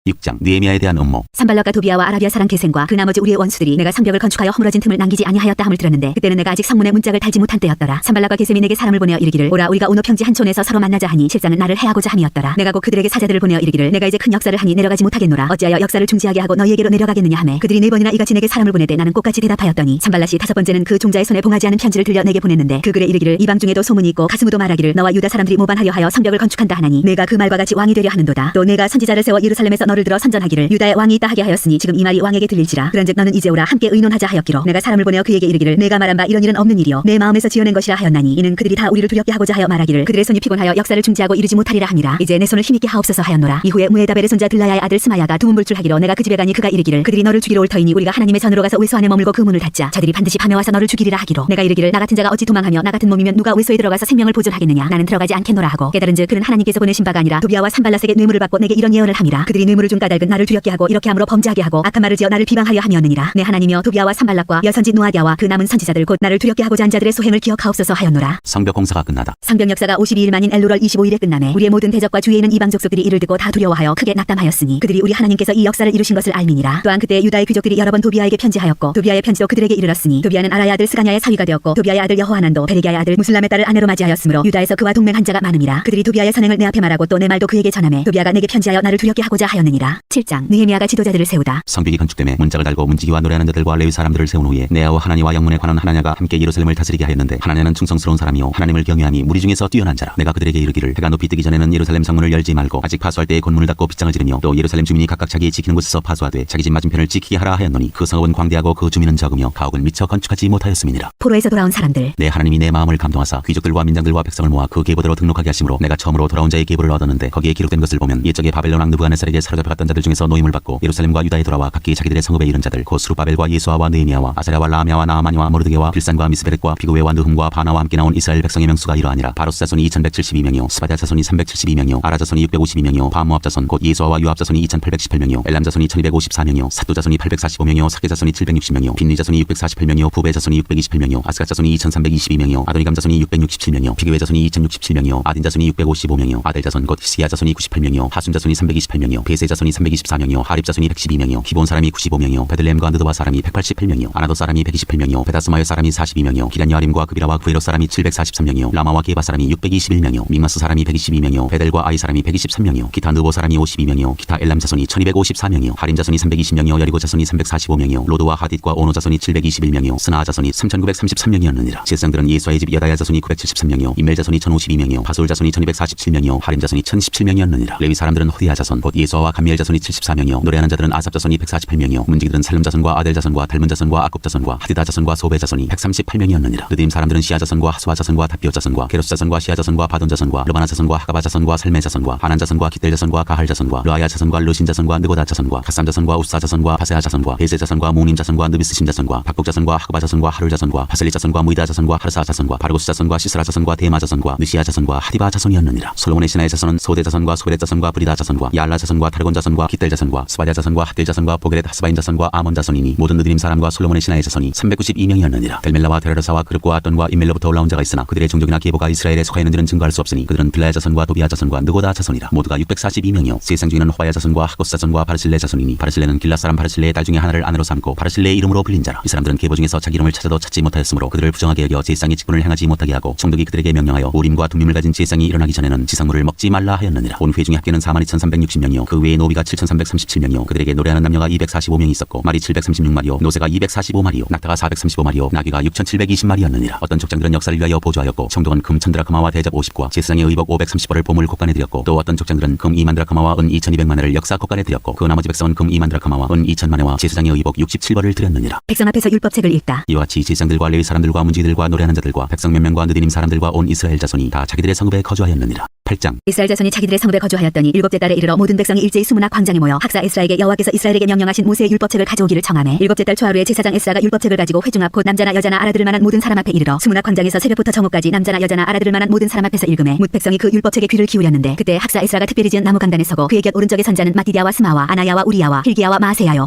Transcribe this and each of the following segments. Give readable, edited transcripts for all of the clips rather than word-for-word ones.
6장 느헤미야에 대한 음모. 산발락과 도비아와 아라비아 사람 게셈과 그 나머지 우리의 원수들이 내가 성벽을 건축하여 허물어진 틈을 남기지 아니하였다 함을 들었는데 그때는 내가 아직 성문에 문짝을 달지 못한 때였더라. 산발락과 게셈이 내게 사람을 보내어 이르기를 오라 우리가 오노 평지 한 촌에서 서로 만나자 하니 실상은 나를 해하고자 함이었더라. 내가 곧 그들에게 사자들을 보내어 이르기를 내가 이제 큰 역사를 하니 내려가지 못하겠노라. 어찌하여 역사를 중지하게 하고 너희에게로 내려가겠느냐 하매 그들이 4번이나 이같이 내게 사람을 보내되 나는 꽃같이 대답하였더니 산발락이 5번째는 그 종자의 손에 봉하지 않은 편지를 들려 내게 보냈는데 그 글에 이르기를 이방 중에도 소문이 있고 가스무도 말하기를 너와 유다 사람들이 모반하려 하여 성벽을 건축한다 하나니 내가 그 말과 같이 왕이 되려 하는도다. 또 내가 선지자를 세워 예루살렘에서 너를 들어 선전하기를 유다의 왕이 있다 하게 하였으니 지금 이 말이 왕에게 들릴지라. 그런즉 너는 이제 오라 함께 의논하자 하였기로 내가 사람을 보내어 그에게 이르기를 내가 말한 바 이런 일은 없는 일이요 내 마음에서 지어낸 것이라 하였나니 이는 그들이 다 우리를 두렵게 하고자 하여 말하기를 그들의 손이 피곤하여 역사를 중지하고 이르지 못하리라 함이라. 이제 내 손을 힘있게 하옵소서 하였노라. 이후에 무에다벨의 손자 들라야의 아들 스마야가 두문불줄 하기로 내가 그 집에 가니 그가 이르기를 그들이 너를 죽이러 올 터이니 우리가 하나님의 전으로 가서 외소 안에 머물고 그 문을 닫자. 저들이 반드시 밤에 와서 너를 죽이리라 하기로 내가 이르기를 나 같은 자가 어찌 도망하며 나 같은 몸이면 누가 외소에 들어가서 생명을 보존하겠느냐. 나는 들어가지 않겠노라 하고 깨달은즉 그는 하나님께서 보내신 바가 아니라 도비아와 산발락에게 뇌물을 받고 내게 이런 예언을 함이라. 그들이 뇌물을 준 까닭은 나를 두렵게 하고 이렇게 함으로 범죄하게 하고 악한 말을 지어 나를 비방하려 함이었느니라. 내 하나님이여 도비아와 산발락과 여선지 노아디아와 그 남은 선지자들 곧 나를 두렵게 하고자 한 자들의 소행을 기억하옵소서 하였노라. 성벽 공사가 끝나다. 성벽 역사가 52일 만인 엘루럴 25일에 끝나매 우리의 모든 대적과 주위에 있는 이방 족속들이 이를 듣고 다 두려워하여 크게 낙담하였으니 그들이 우리 하나님께서 이 역사를 이루신 것을 알미니라. 또한 그때 유다의 귀족들이 여러 번 도비아에게 편지하였고 도비아의 편지도 그들에게 이르렀으니 도비아는 아라의 아들 스가냐의 사위가 되었고 도비아의 아들 여호하난도 베레기야의 아들 무슬람의 딸을 아내로 맞이하였으므로 유다에서 그와 동맹한 자가 많음이라. 그들이 도비아의 선행을 내 앞에 말하고 또 내 말도 그에게 전하매 도비아가 내게 편지하여 나를 두렵게 하고자 하였느니라. 7장 느헤미야가 지도자들을 세우다. 성벽이 건축됨에 문짝을 달고 문지기와 노래하는 자들과 레위 사람들을 세운 후에 네아와 하나니와 영문에 관한 하나냐가 함께 예루살렘을 다스리게 하였는데 하나냐는 충성스러운 사람이요 하나님을 경외함이 무리 중에서 뛰어난 자라. 내가 그들에게 이르기를 해가 높이 뜨기 전에는 예루살렘 성문을 열지 말고 아직 파수할 때에 곤문을 닫고 빗장을 지르며 또 예루살렘 주민이 각각 자기 지키는 곳에서 파수하되 자기 집 맞은편을 지키게 하라 하였노니 그 성읍은 광대하고 그 주민은 적으며 가옥은 미처 건축하지 못하였음이니라. 포로에서 돌아온 사람들. 내 하나님이 내 마음을 감동하사 귀족들과 민장들과 백성을 모아 그 계보대로 등록하게 하심으로 내가 처음으로 돌아온 자의 계보를 얻었는데 거기에 기록된 것을 보면 옛적에 바벨론 왕 느부갓네살에게 사로잡혀갔던 자들 중에서 노임을 받고 예루살렘과 유다에 돌아와 각기 자기들의 성읍에 이른 자들 곧 스룹바벨과 예수아와 느헤미야와 아사랴와 라하미야와 나아마니와 모르드게와 빌산과 미스베렛과 비그웨와 느흠과 바나와 함께 나온 이스라엘 백성의 명수가 이러하니라. 바로스 자손이 2172명이요 스바랴 자손이 372명이요 아라 자손이 652명이요 바모압 자손 곧 예수아와 유압 자손이 2218명이요 엘람 자손이 1254명이요 사두 자손이 845명이요 사게 자손이 760명이요 빈니 자손이 648명이요 부베 자손이 628명이요 아스갓 자손이 2322명이요 아도니감 자손이 667명이요 비그웨 자손이 2067명이요 아딘 자손이 655명이요 아델 자손 곧 히스기야 자손이 98명이요 하순 자손이 328명이요 베세 자손이 324명이요 하립 자손이 112명이요 기본 사람이 95명이요 베들레헴과 느드바 사람이 188명이요 아나도 사람이 128명이요 베다스마의 사람이 42명이요 기란여아림과 그비라와 구에로 사람이 743명이요 라마와 게바 사람이 621명이요 믹마스 사람이 122명이요 베델과 아이 사람이 123명이요 기타 느보 사람이 52명이요 기타 엘람 자손이 1254명이요 하림 자손이 320명이요 여리고 자손이 345명이요 로드와 하딧과 오노 자손이 721명이요 스나아 자손이 3933명이었느니라. 제사장들은 예수아의 집 여다야 자손이 973명이요 임멜 자손이 1052명이요 바솔 자손이 1247명이요 하림 자손이 1017명이었느니라. 레위 사람들은 호디야 자손 곧 예수아와 감미엘 자손이 74명이요 노래하는 자들은 아삽 자손이 148명이요 문지기들은 살름 자손과 아델 자손과 달문 자손과 아굽 자손과 하디다 자손과 소베 자손이 138명이었느니라. 느드임 사람들은 시아 자손과 하수아 자손과 다비오 자손과 게로스 자손과 시아 자손과 바돈 자손과 르바나 자손과 하가바 자손과 살메 자손과 하난 자손과 기델 자손과 가할 자손과 르아야 자손과 르신 자손과 느고다 자손과 가삼 자손과 우사 자손과 바세하 자손과 베세 자손과 무님 자손과 느비스심 자손과 박복 자손과 하가바 자손과 하룰 자손과 바셀리 자손과 무이다 자손과 하르사 자손과 바르고스 자손과 시스라 자손과 데마 자손과 느시아 자손과 하디바 자손이었느니라. 솔로몬의 신하의 자손은 소대 자손과 소베렛 자손과 브리다 자손과 야알라 자손과 타르곤 자손과 기델 자손과 스바랴 자손과 하딜 자손과 보게렛 하스바인 자손과 아몬 자손이니 모든 느드림 사람과 솔로몬의 신하의 자손이 392명이었느니라. 델멜라와 데르르사와 그룹과 아돈과 임멜로부터 올라온 자가 있으나 그들의 종족이나 계보가 이스라엘에 속하였는지는 증거할 수 없으니 그들은 빌라야 자손과 도비아 자손과 느고다 자손이라. 모두가 642명이요 세상 중에는 호바야 자손과 하고스 자손과 바르실레 자손이니 바르실레는 길라 사람 바르실레의 딸 중에 하나를 아내로 삼고 바르실레의 이름으로 불린 자라. 이 사람들은 계보 중에서 자기 이름을 찾아도 찾지 못하였으므로 그들을 부정하게 여겨 제사장의 직분을 행하지 못하게 하고 총독이 그들에게 명령하여 우림과 둠밈을 가진 제사장이 일어나기 전에는 지상물을 먹지 말라 하였느니라. 온 회중의 합계는 42,360명이요 그 외에 노비가 7,337명이요 그들에게 노래하는 남녀가 245명이 있었고 말이 736마리요 노새가 245마리요 낙타가 435마리요 나귀가 6,720마리였느니라. 어떤 족장들은 역사를 위하여 보조하였고 총독은 금 1000드라크마와 대접 50과 제사장의 의복 530벌을 보물 곡간에 드렸고 또 어떤 족장들은 금 2만 드라크마와 은 2,200만원을 역사 곡간에 드렸고 그 나머지 백성은 금 2만 드라크마와 은 2,000만원와 제사장의 의복 67벌을 드렸느니라. 백성 앞에서 율법책을 읽다. 이와 같이 제사장들과 레위 사람들과 문지기들과 노래하는 자들과 백성 몇 명과 느디님 사람들과 온 이스라엘 자손이 다 자기들의 성읍에 거주하였느니라. 8장 이스라엘 자손이 자기들의 성읍에 거주하였더니 일곱째 달에 이르러 모든 백성이 일제히 수문학 광장에 모여 학사 에스라에게 여호와께서 이스라엘에게 명령하신 모세의 율법책을 가져오기를 청하매 일곱째 달 초하루에 제사장 에스라가 율법책을 가지고 회중 앞 곧 남자나 여자나 알아들을 만한 모든 사람 앞에 이르러 수문학 광장에서 새벽부터 정오까지 남자나 여자나 알아들을 만한 모든 사람 앞에서 읽음에 뭇 백성이 그 율법책에 귀를 기울였는데 그때 학사 에스라가 특별히 지은 나무 강단에 서고 그의 곁 오른쪽의 선자는 마띠디아와 스마와 아나야와 우리야와 힐기야와 마아세야요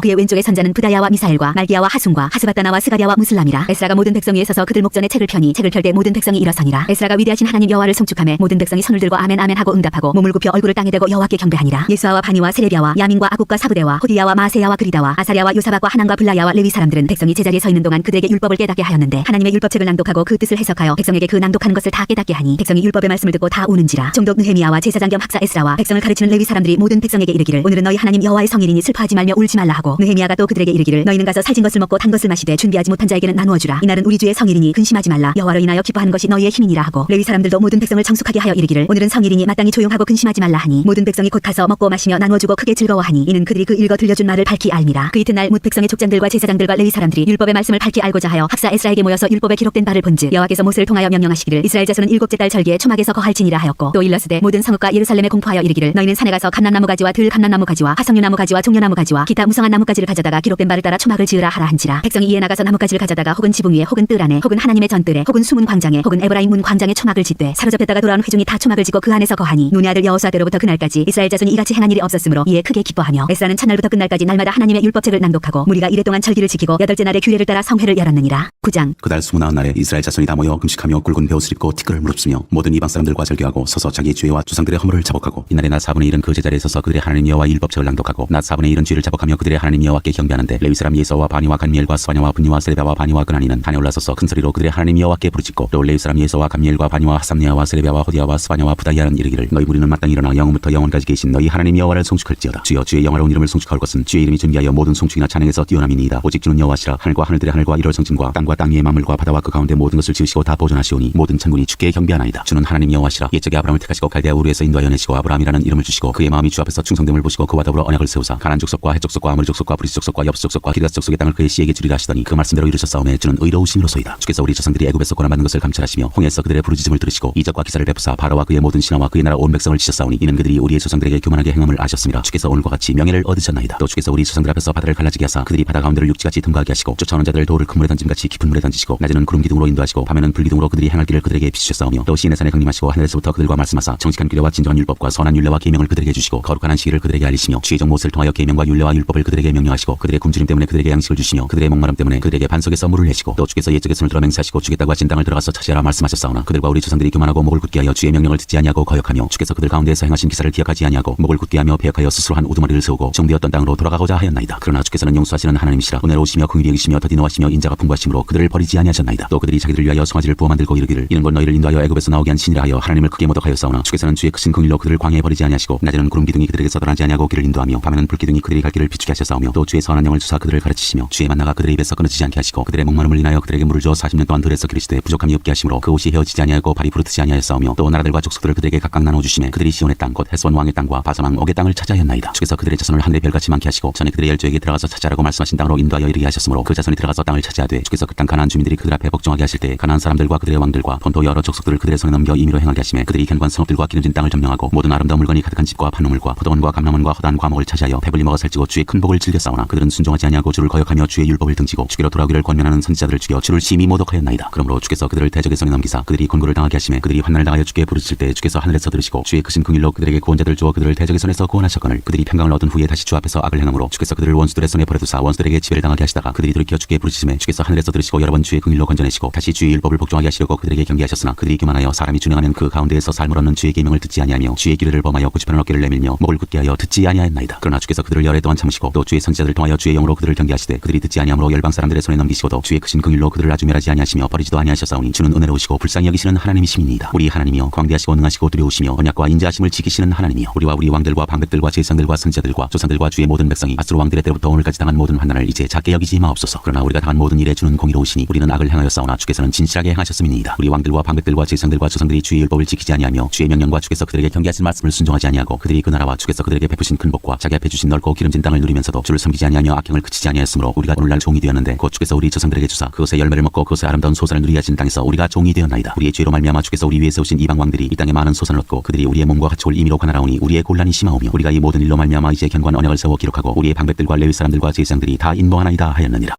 그의 왼쪽의 선자는 부다야와 미사엘과 말기야와 하순과 하스바다나와 스가랴와 무슬람이라. 에스라가 모든 백성 위에 서서 그들 목전에 책을 펴니 책을 펼 때 모든 백성이 일어서니라. 에스라가 위대하신 하나님 여호와를 송축하매 모든 백성이 손을 들고 아멘 아멘 아멘 하고 응답하고 몸을 굽혀 얼굴을 땅에 대고 여호와께 경배하니라. 예수아와 바니와 세레비아와 야민과 아국과 사부대와 호디야와 마세야와 그리다와 아사랴와 요사박과 하난과 블라야와 레위 사람들은 백성이 제자리에 서 있는 동안 그들에게 율법을 깨닫게 하였는데 하나님의 율법책을 낭독하고 그 뜻을 해석하여 백성에게 그 낭독하는 것을 다 깨닫게 하니 백성이 율법의 말씀을 듣고 다 우는지라. 총독 느헤미야와 제사장 겸 학사 에스라와 백성을 가르치는 레위 사람들이 모든 백성에게 이르기를 오늘은 너희 하나님 여호와의 성일이니 슬퍼하지 말며 울지 말라 하고 느헤미야가 또 그들에게 이르기를 너희는 가서 살진 것을 먹고 단 것을 마시되 준비하지 못한 자에게는 나누어 주라. 이날은 우리 주의 성일이니 근심하지 말라. 여호와로 인하여 기뻐하는 것이 너희의 힘이니라 하고 레위 사람들도 모든 백성을 정숙하게 하여 이르기를 오늘은 성일이니 마땅히 조용하고 근심하지 말라 하니 모든 백성이 곧 가서 먹고 마시며 나누어 주고 크게 즐거워하니 이는 그들이 그 읽어 들려준 말을 밝히 알미라. 그 이튿날 뭇 백성의 족장들과 제사장들과 레위 사람들이 율법의 말씀을 밝히 알고자 하여 학사 에스라에게 모여서 율법에 기록된 바를 본즉 여호와께서 모세를 통하여 명령하시기를 이스라엘 자손은 일곱째 달 절기에 초막에서 거할지니라 하였고 또 일러스되 모든 성읍과 예루살렘에 공포하여 이르기를 너희는 산에 가서 감람나무 가지와 들 감람나무 가지와 화석류나무 가지와 종려나무 가지와 기타 무성한 나무가지를 가져다가 기록된 바를 따라 초막을 지으라 하라 한지라. 백성이 이에 나가서 나무가지를 가져다가 혹은 지붕 위에 혹은 뜰 안에 혹은 하나님의 전뜰에 혹은 수문 광장에 혹은 에브라임 문 광장에 초막을 짓되 사로잡혔다가 돌아온 회중이 다 초막을 짓고 그 안에서 거하니 눈의 아들 여호수아 때로부터 그날까지 이스라엘 자손이 이같이 행한 일이 없었으므로 이에 크게 기뻐하며 에스라는 첫날부터 끝날까지 날마다 하나님의 율법책을 낭독하고 무리가 이래 동안 절기를 지키고 여덟째 날에 규례를 따라 성회를 열었느니라. 9장. 그달 29날에 이스라엘 자손이 다 모여 금식하며 굵은 베옷을 입고 티끌을 무릅쓰며 모든 이방 사람들과 절교하고 서서 자기의 죄와 주상들의 허물을 자복하고 이날에 낮 4분의 1은 그 제자리에 서서 그들의 하나님 여호와의 율법책을 낭독하고 낮 4분의 1은 죄를 자복하며 그들의 하나님 여호와께 경배하는데 레위 사람 예서와 바니와 간미엘과 스바냐와 분니와 세레비아와 바니와 그나니는 단에 올라서서 큰 소리로 그들의 하나님 여호와께 부르짖고 또 레위 사람 예서와 간미엘과 바니와 하삼니아와 세레비아와 호디야와 스바냐와 부다이아는 이르기를 너희 무리는 마땅히 일어나 영원부터 영원까지 계신 너희 하나님 여호와를 송축할지어다. 주여 주의 영화로운 이름을 송축할 것은 주의 이름이 존귀하여 모든 송축이나 찬양에서 뛰어남이니이다. 오직 주는 여호와시라. 하늘과 하늘들의 하늘과 이럴 성진과 땅과 땅 위의 만물과 바다와 그 가운데 모든 것을 지으시고 다 보존하시오니 모든 천군이 주께 경배하나이다. 주는 하나님 여호와시라. 옛적에 아브라함을 택하시고 갈대아 우르에서 인도하여 내시고 아브라함이라는 이름을 주시고 그의 마음이 주 앞에서 충성됨을 보시고 그와 더불어 언약을 세우사 가나안 족속과 헷 족속과 아모리 족속과 브리스 족속과 엽스 족속과 기르가스 족속의 땅을 그의 씨에게 주리라 하시더니 그 말씀대로 이루셨사오매 주는 의로우심으로소이다. 주께서 우리 조상들이 애굽에서 고난받는 것을 감찰하시며 홍해에서 그들의 부르짖음을 들으시고 이적과 기사를 베푸사 바로와 그의 모든 신하와 그의 나라 온 백성을 치셨사오니 이는 그들이 우리의 조상들에게 교만하게 행함을 아셨습니다. 주께서 오늘과 같이 명예를 얻으셨나이다. 또 주께서 우리 조상들 앞에서 바다를 갈라지게 하사 그들이 바다 가운데를 육지같이 tum가하게 하시고 쫓아오는 자들을 돌을 큰 물에 던짐같이 깊은 물에 던지시고 낮에는 구름 기둥으로 인도하시고 밤에는 불 기둥으로 그들이 행할 길을 그들에게 비추셨사오며 또 시내산에 강림하시고 하늘에서부터 그들과 말씀하사 정직한 규례와 진정한 율법과 선한 율례와 계명을 그들에게 주시고 거룩한 안식일을 그들에게 알리시며 주의 종 모세를 통하여 계명과 율례와 율법을 그들에게 명령하시고 그들의 굶주림 때문에 그들에게 양식을 주시며 그들의 목마름 때문에 그들에게 반석에서 물을 내시고 또 주께서 옛적의 손을 들어 맹세하시고 주겠다고 하신 땅을 들어가서 차지하라 말씀하셨사오나 그들과 우리 조상들이 교만하고 목을 굳게 하여 주의 명령을 듣지 아니하고 거역하며 주께서 그들 가운데에서 행하신 기사를 기억하지 아니하고 목을 굳게 하며 배역하여 스스로 한 우두머리를 세우고 정되었던 땅으로 돌아가고자 하였나이다. 그러나 주께서는 용서하시는 하나님이시라. 은혜로우시며 긍휼히 여기시며 더디 노하시며 인자가 풍부하심으로 그들을 버리지 아니하셨나이다. 또 그들이 자기들을 위하여 송아지를 부어 만들고 이르기를 이는 곧 너희를 인도하여 애굽에서 나오게 한 신이라 하여 하나님을 크게 모독하였사오나 주께서는 주의 크신 긍휼로 그들을 광야에 버리지 아니하시고 낮에는 구름 기둥이 그들에게 서늘하지 아니하고 길을 인도하며 밤에는 불 기둥이 그들이 갈 길을 비추게 하셨사오며 또 주의 선한 영을 주사 그들을 가르치시며 주의 만나가 그들의 입에서 끊어지지 않게 하시고 그들의 목마름을 인하여 그들에게 물을 주어 40년 동안 들에서 기르시되 부족함이 없게 하심으로 그 옷이 헤어지지 아니하고 발이 부르트지 아니하였사오며 또 나라들과 족속들을 그들에게 각각 나눠 주시매 그들이 시온의 땅 곧 헤스본 왕의 땅과 바산 왕 옥의 땅을 차지하였나이다. 주께서 그들의 자손을 하늘의 별같이 많게 하시고 전에 그들의 열조에게 들어가서 차지하라고 말씀하신 땅으로 인도하여 이르게 하셨으므로 그 자손이 들어가서 땅을 차지하되 주께서 그 땅 가나안 주민들이 그들 앞에 복종하게 하실 때 가나안 사람들과 그들의 왕들과 본토 여러 족속들을 그들의 손에 넘겨 임의로 행하게 하시매 그들이 견고한 성읍들과 기름진 땅을 점령하고 모든 아름다운 물건이 가득한 집과 판우물과 포도원과 감람원과 허다한 과목을 차지하여 배불리 먹어 살찌고 주의 큰 복을 즐겼사오나 그들은 순종하지 아니하고 주를 거역하며 주의 율법을 등지고 주께로 돌아오기를 권면하는 선지자들을 죽여 주를 심히 모독하였나이다. 그러므로 주께서 그들을 대적의 손에 넘기사 그들이 곤고를 당하게 하시매 그들이 환난을 당하여 주께 부르짖을 때 주께서 하늘에서 들으시고 주의 크신 긍휼로 그들에게 구원자들을 주어 그들을 대적의 손에서 구원하셨거늘 그들이 평강을 얻은 후에 다시 주 앞에서 악을 행함으로 주께서 그들을 원수들의 손에 버려두사 원수들에게 지배를 당하게 하시다가 그들이 돌이켜 주께 부르짖음에 주께서 하늘에서 들으시고 여러 번 주의 긍휼로 건져내시고 다시 주의 율법을 복종하게 하시려고 그들에게 경계하셨으나 그들이 교만하여 사람이 준행하는 그 가운데에서 삶을 얻는 주의 계명을 듣지 아니하며 주의 규례를 범하여 고집하는 어깨를 내밀며 목을 굳게 하여 듣지 아니하였나이다. 그러나 주께서 그들을 열애 동안 참으시고 또 주의 선지자들을 통하여 주의 영으로 그들을 경계하시되 그들이 듣지 아니하므로 열방 사람들의 손에 넘기시고도 주의 크신 긍휼로 그들을 아주 멸하지 아니하시며 버리지도 아니하셨사오니 주는 은혜로우시고 불쌍히 여기시는 하나님이시니이다. 우리 하나님이여 광대하시고 능하시고 두려우시며 언약과 인자하심을 지키시는 하나님이여 우리와 우리 왕들과 방백들과 제사장들과 선지자들과 조상들과 주의 모든 백성이 아수르 왕들의 때로부터 오늘까지 당한 모든 환난을 이제 작게 여기지 마옵소서. 그러나 우리가 당한 모든 일에 주는 공의로우시니 우리는 악을 행하였사오나 주께서는 진실하게 행하셨음이니이다. 우리 왕들과 방백들과 제사장들과 조상들이 주의 율법을 지키지 아니하며 주의 명령과 주께서 그들에게 경계하신 말씀을 순종하지 아니하고 그들이 그 나라와 주께서 그들에게 베푸신 큰 복과 자기 앞에 주신 넓고 기름진 땅을 누리면서도 주를 섬기지 아니하며 악행을 그치지 아니하였으므로 우리가 오늘날 종이 되었는데 곧 주께서 우리 조상들에게 주사 그것의 열매를 먹고 그것의 아름다운 소산을 누리게 하신 땅에서 우리가 종이 되었나이다. 우리의 죄로 말미암아 주께서 우리 위에 세우신 이방 왕들이 이 땅에 많은 소산을 얻고 그들이 우리의 몸과 같이 올 임의로 가나라오니 우리의 곤란이 심하오며 우리가 이 모든 일로 말미암아 이제 견고한 언약을 세워 기록하고 우리의 방백들과 레위 사람들과 제사장들이 다 인보하나이다 하였느니라.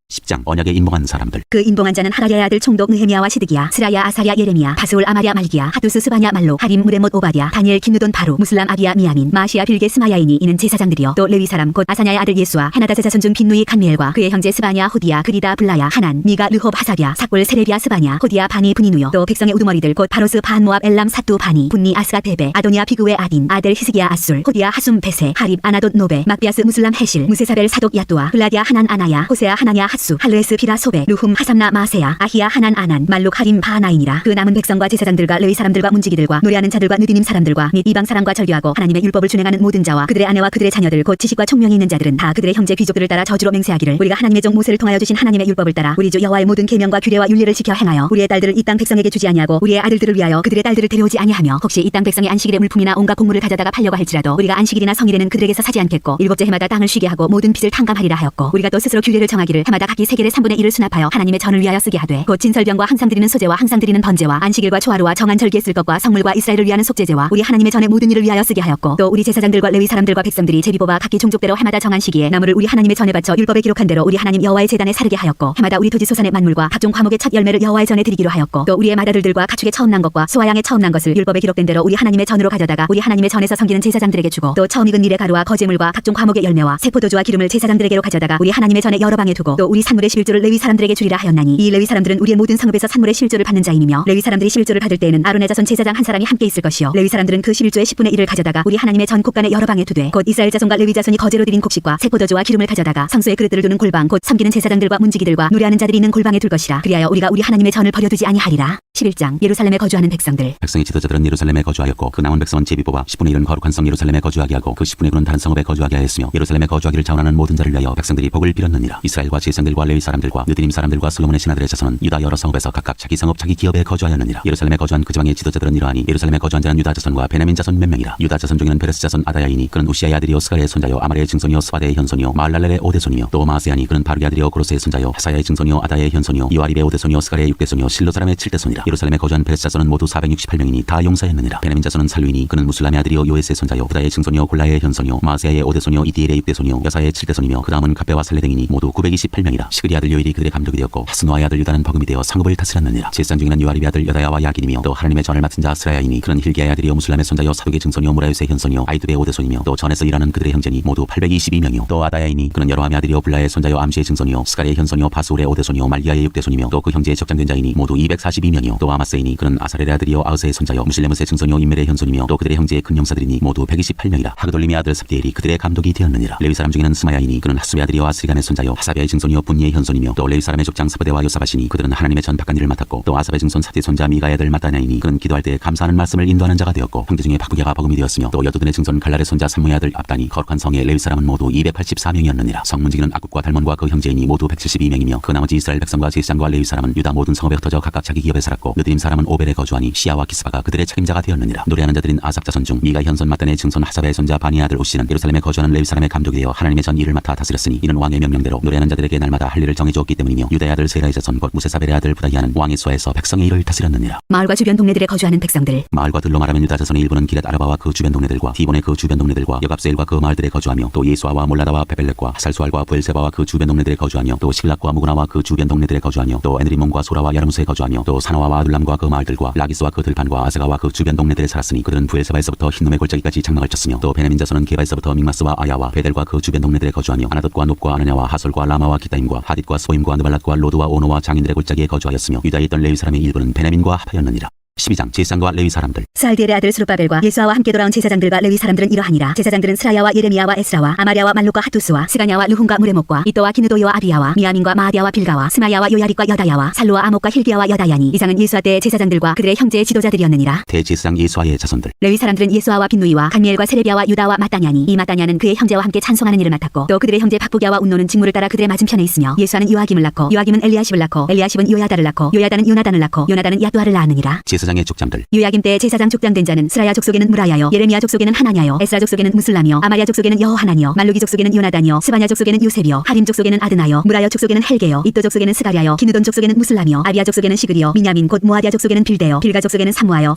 10장 언약에 인봉한 사람들. 그 인봉한 자는 하라리아의 아들 총독 느헤미야와 시드기야, 스라야, 아사랴, 예레미야, 바스울, 아마랴, 말기야, 하두스, 스바냐, 말로, 하림, 무레못, 오바댜, 다니엘, 기누돈, 바루, 무슬람, 아비야, 미야민, 마시아, 빌게, 스마야이니. 이는 제사장들이요 또 레위 사람 곧 아사냐의 아들 예수와 헤나다스 자손 중 빈누이, 간미엘과 그의 형제 스바냐, 호디야, 그리다, 블라야, 하난, 미가, 르홉, 하사랴, 삭골, 세레비야, 스바냐, 호디야, 바니, 브니누요. 또 백성의 우두머리들 곧 바로스, 반, 모압, 엘람, 사뚜, 바니, 분니, 아스가, 데베, 아도니아, 비그웨, 아딘, 아델, 히스기야, 아술, 호디야, 하숨, 베세, 하립, 아나돗, 노베, 막비아스, 무슬람, 헤실, 무세사벨, 사독, 야뚜아, 블라디아, 하난, 아나야, 호세아, 하나냐, 핫수, 할르에스, 비라, 소베, 루훔, 하삼나, 마세야, 아히야, 하난, 아난, 말룩, 하림, 바나인이라. 그 남은 백성과 제사장들과 레위 사람들과 문지기들과 노래하는 자들과 느디님 사람들과 및 이방 사람과 절규하고 하나님의 율법을 준행하는 모든 자와 그들의 아내와 그들의 자녀들 곧 지식과 총명이 있는 자들은 다 그들의 형제 귀족들을 따라 저주로 맹세하기를 우리가 하나님의 종 모세를 통하여 주신 하나님의 율법을 따라 우리 주 여호와의 모든 계명과 규례와 윤례를 지켜 행하여 우리의 딸들을 이 땅 백성에게 주지 아니하고 우리의 아들들을 위하여 그들의 딸들을 데려오지 아니하며 혹시 이 땅 백성이 안식일의 물품이나 온갖 곡물을 가져다가 팔려고 할지라도 우리가 안식일이나 성일에는 그들에게서 사지 않겠고 일곱째 해마다 땅을 쉬게 하고 모든 빚을 탕감하리라 하였고 우리가 또 스스로 규례를 정하기를 해마다 각기 세겔의 3분의 1을 수납하여 하나님의 전을 위하여 쓰게 하되 곧 진설병과 항상 드리는 소제와 항상 드리는 번제와 안식일과 초하루와 정한 절기에 쓸 것과 성물과 이스라엘을 위하는 속죄제와 우리 하나님의 전의 모든 일을 위하여 쓰게 하였고 또 우리 제사장들과 레위 사람들과 백성들이 제비 뽑아 각기 종족대로 해마다 정한 시기에 나무를 우리 하나님의 전에 바쳐 율법에 기록한 대로 우리 하나님 여호와의 제단에 사르게 하였고 해마다 우리 토지 소산의 만물과 각종 과목의 첫 열매를 여호와의 전에 드리기로 하였고 또 우리의 맏아들들과 가축의 처음 난 것과 소와 양의 처음 난 것을 율법에 기록된 대로 우리 하나님의 전으로 가져다가 우리 하나님의 전에서 섬기는 제사장들에게 주고 또 처음 익은 밀의 가루와 거제물과 각종 과목의 열매와 세포도주와 기름을 제사장들에게로 가져다가 우리 하나님의 전에 여러 방에 두고 또 우리 산물의 11조를 레위 사람들에게 주리라 하였나니 이 레위 사람들은 우리의 모든 성읍에서 산물의 11조를 받는 자임이며 레위 사람들이 11조를 받을 때에는 아론의 자손 제사장 한 사람이 함께 있을 것이요 레위 사람들은 그 11조의 10분의 1을 가져다가 우리 하나님의 전 곳간에 여러 방에 두되 곧 이스라엘 자손과 레위 자손이 거제로 드린 곡식과 세포도주와 기름을 가져다가 성소의 그릇들을 두는 골방 곧 섬기는 제사장들과 문지기들과 노래하는 자들이 있는 골방에 둘 것이라. 그리하여 우리가 우리 하나님의 전을 버려두지 아니하리라. 11장 예루살렘에 거주하는 백성들. 백성의 지도자들은 예루살렘에 거주하였고 그 남은 백성은 제비 뽑아 10분의 1은 거룩한 성 예루살렘에 거주하게 하고 그 10분의 9는 다른 성읍에 거주하게 하였으며 예루살렘에 거주하기를 자원하는 모든 자를 위하여 백성들이 복을 빌었느니라. 이스라엘과 제사장들과 레위 사람들과 느디님 사람들과 솔로몬의 신하들의 자손은 유다 여러 성읍에서 각각 자기 성읍 자기 기업에 거주하였느니라. 예루살렘에 거주한 그 지방의 지도자들은 이러하니 예루살렘에 거주한 자는 유다 자손과 베냐민 자손 몇 명이라. 유다 자손 중에는 베레스 자손 아다야이니 그는 우시아의 아들이요 스가랴의 손자요 아말의 증손이요 스바데의 현손이요 마알랄렐의 오대손이요 또 마세야니 그는 바룩의 아들이요 고로스의 손자요 하사야의 증손이요 아다야의 현손이요 이와립의 오대손이요 스가랴의 육대손이요 실로 사람의 칠대손이라. 예루살렘에 거주한 베레스 자손은 모두 468명이니 다 용사였느니라. 베냐민 자손은 살루이니 그는 무슬람의 아들이요 요에스의 손자요 후다의 증손이요 골라의 현손이요 마세야의 오대손이요 이디엘의 육대손이요 여사의 칠대손이며 그 다음은 갑배와 살레댕이니 모두 928명이라. 시그리 아들 요일이 그들의 감독이 되었고 하스노아의 아들 유다는 버금이 되어 성읍을 다스렸느니라. 제사장 중에는 요아립의 아들 여다야와 야긴이며 또 하나님의 전을 맡은 자 스라야이니 그는 힐기야의 아들이요 무슬람의 손자요 사독의 증손이요 무라요스의 현손이요 아이두의 오대손이며 또 전에서 일하는 그들의 형제니 모두 822명이요 또 아다야이니 그는 여로함의 아들이요 블라의 손자요 암시의 증손이요 스가랴의 현손이요 바스울의 오대손이요 말기야의 육대손이며 또 그 형제의 적장된 자이니 모두 242명이요 또 아마세이니 그는 아사렐의 아들이요 아으스의 손자요 무실레무스의 증손이요 임멜의 현손이며 또 그들의 형제의 큰 형사들이니 모두 128명이라. 하그돌림의 아들 삽디엘이 그들의 감독이 되었느니라. 레위 사람 중에는 스마야이니 그는 하수의 아들이요 아스리간의 손자요 하사비아의 증손이요 분니의 현손이며 또 레위 사람의 족장 스바데와 요사바시니 그들은 하나님의 전 바깥 일을 맡았고 또 아사베 증손 사디 손자 미가의 아들 마따냐이니 그는 기도할 때 감사하는 말씀을 인도하는 자가 되었고 형제 중에 바구게가 버금이 되었으며 또 여두둔의 증손 갈랄의 손자 삼무의 아들 압단이 거룩한 성의 레위 사람은 모두 284명이었느니라. 성문지기는 악국과 달몬과 그 형제이니 모두 172명이며 그 나머지 이스라엘 백성과 제사장과 레위 사람은 유다 모든 성읍에 흩어져 각각 자기 기업에 살았고 느드림 사람은 오벨에 거주하니 시아와 기스바가 그들의 책임자가 되었느니라. 노래하는 자들인 아삽 자손 중 미가 현손 마따네의 증손 하사베의 손자 바니의 아들 오시는 예루살렘에 거주하는 레위 사람의 감독이 되어 하나님의 전 일을 맡아 다스렸으니 이는 왕의 명령대로 노래하는 자들에게 날마다 할 일을 정해주었기 때문이며 유다의 아들 세라의 자손 곧 무세사벨의 아들 부다히아는 왕의 수하에서 백성의 일을 다스렸느니라. 마을과 주변 동네들에 거주하는 백성들. 마을과 들로 말하면 유다 자손의 일부는 기럇 아라바와 그 주변 동네들과 디본의 그 주변 동네들과 여갑세일과 그 마을들에 거주하며 또 예수아와 몰라다와 베벨렛과 하살수알과 부엘세바와 그 주변 동네들에 거주하며 또 실락과 무구나와 그 주변 동네들에 거주하며 또 에느리몬과 소라와 야르무스에 거주하며 또 사나와와 아둘람과 그 마을들과 라기스와 그 들판과 아세가와 그 주변 동네들에 살았으니 그들은 부엘세바에서부터 흰놈의 골짜기까지 장막을 쳤으며 또 베냐민 자손은 게바에서부터 믹마스와 아야와 베델과 그 주변 동네들에 거주하며 아나돗과 높과 아느냐와 하솔과 라마와 기타임과 하딧과 소임과 느발랏과 로드와 오노와 장인들의 골짜기에 거주하였으며 유다에 있던 레위 사람의 일부는 베냐민과 합하였느니라. 12장 제사장과 레위 사람들. 스알디엘의 아들 스룹바벨과 예수아와 함께 돌아온 제사장들과 레위 사람들은 이러하니라. 제사장들은 스라야와 예레미야와 에스라와 아마랴와 말룩과 하투스와 스가냐와 르훔과 무레목과 이또와 기느도이와 아비야와 미야민과 마아디아와 빌가와 스마야와 요야릭과 여다야와 살루와 아목과 힐기야와 여다야니 이상은 예수아 때의 제사장들과 그들의 형제의 지도자들이었느니라. 대제사장 예수아의 자손들. 레위 사람들은 예수아와 빈누이와 간미엘과 세레비야와 유다와 마따냐니 이 마따냐는 그의 형제와 함께 찬송하는 일을 맡았고 또 그들의 형제 박부기야와 운노는 직무를 따라 그들의 맞은편에 있으며 예수아는 요아김을 낳고 요아김은 엘리야십을 낳고 엘리야십은 요야다를 낳고 요야다는 요나단을 낳고 요나단은 야두아를 낳았느니라. 제사장의 족장들. 요야김 때 제사장 족장된 자는 스라야 족속에는 무라야요, 예레미야 족속에는 하나냐요, 에스라 족속에는 무슬라며, 아마리아 족속에는 여호하나니요, 말루기 족속에는 요나단이요, 스바냐 족속에는 요셉이요, 하림 족속에는 아드나요, 무라여 족속에는 헬게요, 이또 족속에는 스가랴요, 기누돈 족속에는 무슬라며, 아비야 족속에는 시그리요, 미냐민 곧 모아디아 족속에는 빌데요, 빌가 족속에는 사무아요,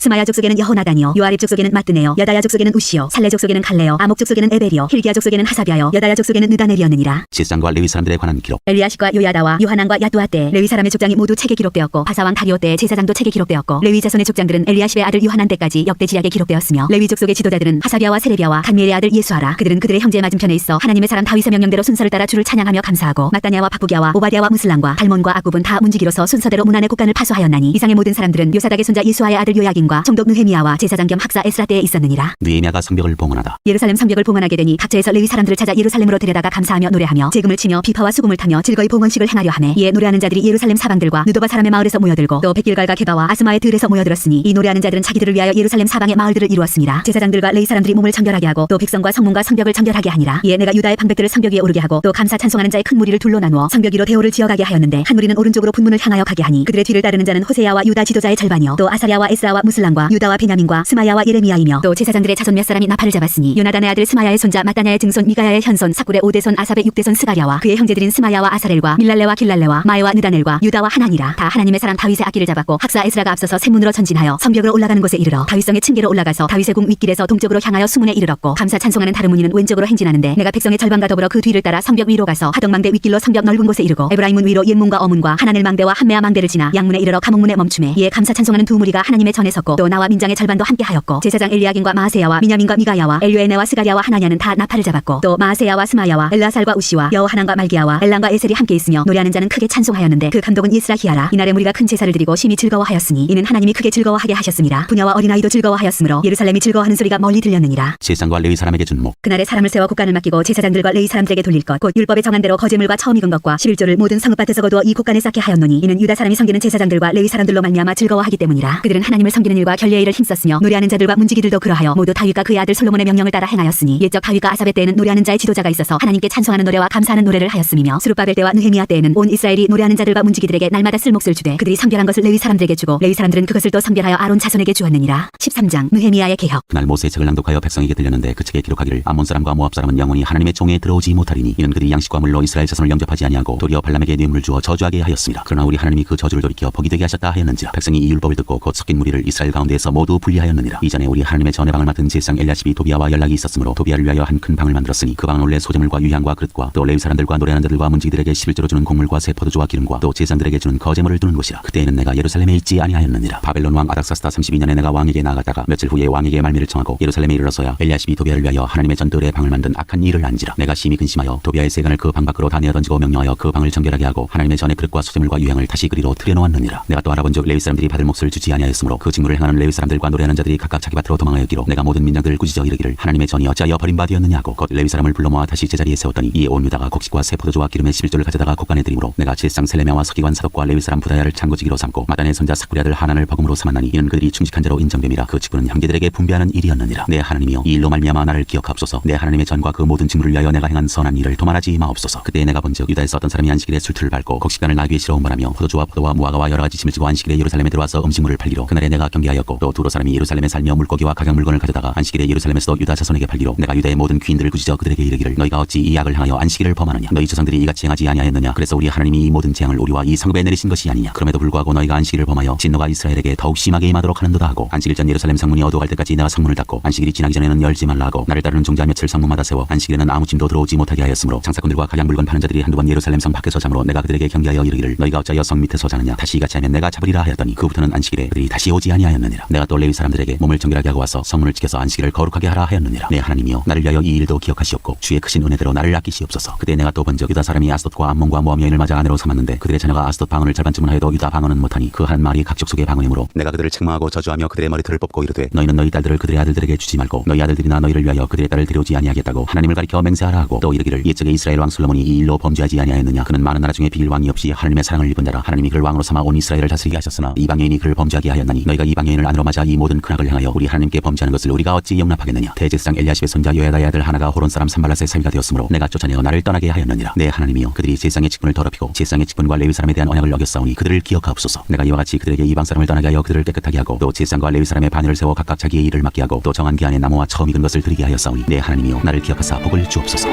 스마야 족속에는 여호나단이요, 요아립 족속에는 마뜨네요, 여다야 족속에는 우시요, 살레 족속에는 갈레요, 아목 족속에는 에벨이요, 힐기야 족속에는 하사비아요, 여다야 족속에는 느다넬이었느니라. 제사장과 레위 사람들에 관한 기록. 엘리야십과 요야다와 요하난과 야두아 때 레위 사람의 족장이 모두 책에 기록되었고, 바사왕 다리오 때 제사장도 책에 기록되었고, 레위 자손의 족장들은 엘리야십의 아들 요하난 때까지 역대 지략에 기록되었으며, 레위 족속의 지도자들은 하사비아와 세레비아와 간미엘의 아들 예수아라. 그들은 그들의 형제의 맞은편에 있어 하나님의 사람 다윗의 명령대로 순서를 따라 주를 찬양하며 감사하고, 마따냐와 바부기야와 오바디아와 무슬람과 달몬과 아굽은 다 문지기로서 순서대로 문안의 곳간을 파수하였나니, 이상의 모든 사람들은 요사닥의 손자 예수아의 아들 요야긴과 총독 느헤미야와 제사장 겸 학사 에스라 때에 있었느니라. 느헤미야가 성벽을 봉헌하다. 예루살렘 성벽을 봉헌하게 되니 각처에서 레위 사람들을 찾아 예루살렘으로 데려다가 감사하며 노래하며 제금을 치며 비파와 수금을 타며 즐거이 봉헌식을 행하려 하매, 이에 노래하는 자들이 예루살렘 사방들과 느도바 사람의 마을에서 모여들고 또 백길갈과 게바와 아스마의 들에서 모여들었으니, 이 노래하는 자들은 자기들을 위하여 예루살렘 사방의 마을들을 이루었습니다. 제사장들과 레위 사람들이 몸을 정결하게 하고 또 백성과 성문과 성벽을 정결하게 하니라. 이에 내가 유다의 방백들을 성벽 위에 오르게 하고 또 감사 찬송하는 자의 큰 무리를 둘로 나누어 성벽 위로 대오를 지어가게 하였는데, 한 무리는 오른쪽으로 분문을 향하여 가게 하니, 그들의 뒤를 따르는 자는 호세야와 유다 지도자의 절반이요, 또 아사랴와 에스라와 무슬람과 유다와 베냐민과 스마야와 예레미야이며, 또 제사장들의 자손 몇 사람이 나팔을 잡았으니, 요나단의 아들 스마야의 손자 마따냐의 증손 미가야의 현손 사꿀의 5대손 아삽의 6대손 스가랴와 그의 형제들인 스마야와 아사렐과 밀랄레와 길랄레와 마에와 느다넬과 유다와 하나니라. 다 하나님의 사람 다윗의 악기를 잡았고, 학사 에스라가 앞서서 샘문으로 전진하여 성벽으로 올라가는 곳에 이르러 다윗성의 층계로 올라가서 다윗의 궁 윗길에서 동쪽으로 향하여 수문에 이르렀고, 감사 찬송하는 다른 무리는 왼쪽으로 행진하는데, 내가 백성의 절반과 더불어 그 뒤를 따라 성벽 위로 가서 하덕망대 윗길로 성벽 넓은 곳에 이르고, 에브라임문 위로 옛문과 어문과 하나넬 망대와 한메아 망대를 지나 양문에 이르러 감옥문에 멈춤에, 이에 감사 찬송하는 두 무리가 하나님의 전에 섰고, 또 나와 민장의 절반도 함께하였고, 제사장 엘리야긴과 마아세야와 미냐민과 미가야와 엘류에네와 스가랴와 하나냐는 다 나팔을 잡았고, 또 마아세야와 스마야와 엘라살과 우시와 여호하난과 말기야와 엘랑과 에셀이 함께 있으며 노래하는 자는 크게 찬송하였는데, 그 감독은 예스라히야라. 이날에 무리가 큰 제사를 드리고 심히 즐거워하였으니, 이는 하나님이 크게 즐거워하게 하셨습니다. 부녀와 어린아이도 즐거워하였으므로 예루살렘이 즐거워하는 소리가 멀리 들렸느니라. 제사장과 레위 사람에게 준 목. 그날에 사람을 세워 곳간을 맡기고 제사장들과 레위 사람들에게 돌릴 것, 곧 율법에 정한 대로 거제물과 처음 익은 것과 11조를 모든 성읍밭에서 거두어 이 곳간에 쌓게 하였노니, 이는 유다 사람이 섬기는 제사장들과 레위 사람들로 말미암아 즐거워하기 때문이라. 그들은 하나님을 섬기는 일과 결례의 일을 힘썼으며, 노래하는 자들과 문지기들도 그러하여 모두 다윗과 그의 아들 솔로몬의 명령을 따라 행하였으니, 옛적 다윗과 아삽의 때에는 노래하는 자의 지도자가 있어서 하나님께 찬송하는 노래와 감사하는 노래를 하였음이며, 스룹바벨 때와 느헤미야 때에는 온 이스라엘이 노래하는 자들과 문지기들에게 날마다 쓸 몫을 주되, 그들이 성별한 것을 레위 사람들에게 주고 레위 사람들은 그것을 또 성별하여 아론 자손에게 주었느니라. 13장 느헤미야의 개혁. 그날 모세의 책을 낭독하여 백성에게 들렸는데, 그 책에 기록하기를 아몬 사람과 모압 사람은 영원히 하나님의 종에 들어오지 못하리니, 이는 그들이 양식과 물로 이스라엘 자손을 영접하지 아니하고 도리어 발람에게 뇌물을 주어 저주하게 하였습니다. 그러나 우리 하나님이 그 저주를 돌이켜 복이 되게 하셨다 하였는지라. 백성이 이 율법을 듣고 곧 섞인 무리를 이스라엘 가운데에서 모두 분리하였느니라. 이전에 우리 하나님의 전의 방을 맡은 제사장 엘리야십이 도비야와 연락이 있었으므로 도비야를 위하여 한 큰 방을 만들었으니, 그 방은 원래 소재물과 유향과 그릇과 또 레위 사람들과 노래하는 자들과 문지기들에게 11조로 주는 곡물과 새 포도주와 기름과 또 제사장들에게 주는 거제물을 두는 곳이라. 그때에는 내가 예루살렘에 있지 아니하였느니라. 바벨론 왕 아닥사스다 32년에 내가 왕에게 나아갔다가 며칠 후에 왕에게 말미를 청하고 예루살렘에 이르러서야 엘리야십이 도비야를 위하여 하나님의 전뜰에 방을 만든 악한 일을 안지라. 내가 심히 근심하여 도비야의 세간을 그 방 밖으로 다 내어 던지고 명령하여 그 방을 정결하게 하고 하나님의 전의 그릇과 소재물과 유향을 다시 그리로 들여놓았느니라. 내가 또 알아본즉 레위 사람들이 받을 몫을 주지 아니하였으므로 그 직무를 행하는 레위 사람들과 노래하는 자들이 각각 자기 밭으로 도망하였기로, 내가 모든 민장들을 꾸짖어 이르기를 하나님의 전이 어찌하여 버림받았느냐고. 곧 레위 사람을 불러 모아 다시 제자리에 세웠더니, 이에 온 유다가 곡식과 새 포도주와 기름의 11조를 가져다가 곳간에 드리므로, 내가 제사장 셀레미야와 서기관 사독과 레위 사람 부다야를 창고지기로 삼고 마단의 손자 사꾸리 아들 하난을 버금으로 삼았나니, 이는 그들이 충직한 자로 인정됨이라. 그 직분은 형제들에게 분배하는 일이었느니라. 내 하나님이여, 이 일로 말미암아 나를 기억하옵소서. 내 하나님의 전과 그 모든 직무를 위하여 내가 행한 선한 일을 도말하지 마옵소서. 그때 내가 본즉 유다에서 어떤 사람이 안식일에 술틀을 밟고 곡식간을 나귀에 실어온 바라며 포도주와 포도와 무화과와 여러 가지 짐을 지고 안식일에 예루살렘에 들어와서 음식물을 팔기로, 그날에 내가 경계하였고, 또 두로 사람이 예루살렘에 살며 물고기와 각양 물건을 가져다가 안식일에 예루살렘에서도 유다 자손에게 팔기로, 내가 유다의 모든 귀인들을 꾸짖어 그들에게 이르기를 너희가 어찌 이 악을 행하여 안식일을 범하느냐. 너희 조상들이 이같이 행하지 아니하였느냐. 그래서 우리 하나님이 이 모든 재앙을 우리와 이 성읍에 내리신 것이 아니냐. 그럼에도 불구하고 너희가 안식일을 범하여 진노가 이스라엘에게 더욱 심하게 임하도록 하는도다 하고, 안식일 전 예루살렘 성문이 어두워갈 때까지 내가 성문을 닫고 안식일이 지나기 전에는 열지 말라 하고, 나를 따르는 종자 며칠 성문마다 세워 안식일에는 아무 짐도 들어오지 못하게 하였으므로, 장사꾼들과 각양 물건 파는 자들이 한두 번 예루살렘 성 밖에서 잠으로 내가 그들에게 경계하여 이르기를 너희가 어찌하여 성 밑에서 자느냐. 다시 이같이 하면 내가 잡으리라 하였더니, 그부터는 안식일에 그들이 다시 오지 아니하였느니라. 내가 또 레위 사람들에게 몸을 정결하게 하고 와서 성문을 지켜서 안식일을 거룩하게 하라 하였느니라. 내 하나님이여, 나를 위하여 이 일도 기억하시옵고 주의 크신 은혜대로 나를 아끼시옵소서. 그때 내가 또 본적 유다 사람이 아스돗과 암몬과 모함 여인을 맞아 아내로 삼았는데, 그들의 자녀가 아스돗 방언을 절반쯤은 하여도 유다 방언은 못하니, 그 한 말이 각 족속의 방언이므로 내가 그들을 책망하고 저주하며 그들의 머리털을 뽑고 이르되, 너희는 너희 딸들을 그들의 아들들에게 주지 말고 너희 아들들이나 너희를 위하여 그들의 딸을 데려오지 아니하겠다고 하나님을 가리켜 맹세하라 하고, 또 이르기를 옛적에 이스라엘 왕 솔로몬이 이 일로 범죄하지 아니하였느냐. 그는 많은 나라 중에 비길 왕이 없이 하나님의 사랑을 입은 자라. 하나님이 그를 왕으로 삼아 온 이스라엘을 다스리게 하셨으나 이방 여인이 그를 범죄하게 하였나니, 너희가 이방 여인을 안으로 맞아 이 모든 큰 악을 행하여 우리 하나님께 범죄하는 것을 우리가 어찌 용납하겠느냐. 대제사장 엘리야십의 손자 요야다의 아들 하나가 호론 사람 산발랏의 사위가 되었으므로 내가 쫓아내어 나를 떠나게 하였느니라. 내 하나님이여, 그들이 제사장의 직분을 더럽히고 제사장의 직분과 레위 사람에 대한 언약을 어겼사오니 그들을 기억하옵소서. 내가 이와 같이 그들에게 이방 사람을 떠나게 하여 하여 그들을 깨끗하게 하고 또 제사장과 레위 사람의 반열을 세워 각각 자기의 일을 맡게 하고 또 정한 기한에 나무와 처음 익은 것을 드리게 하였사오니 내 하나님이여 나를 기억하사 복을 주옵소서.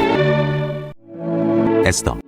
에스더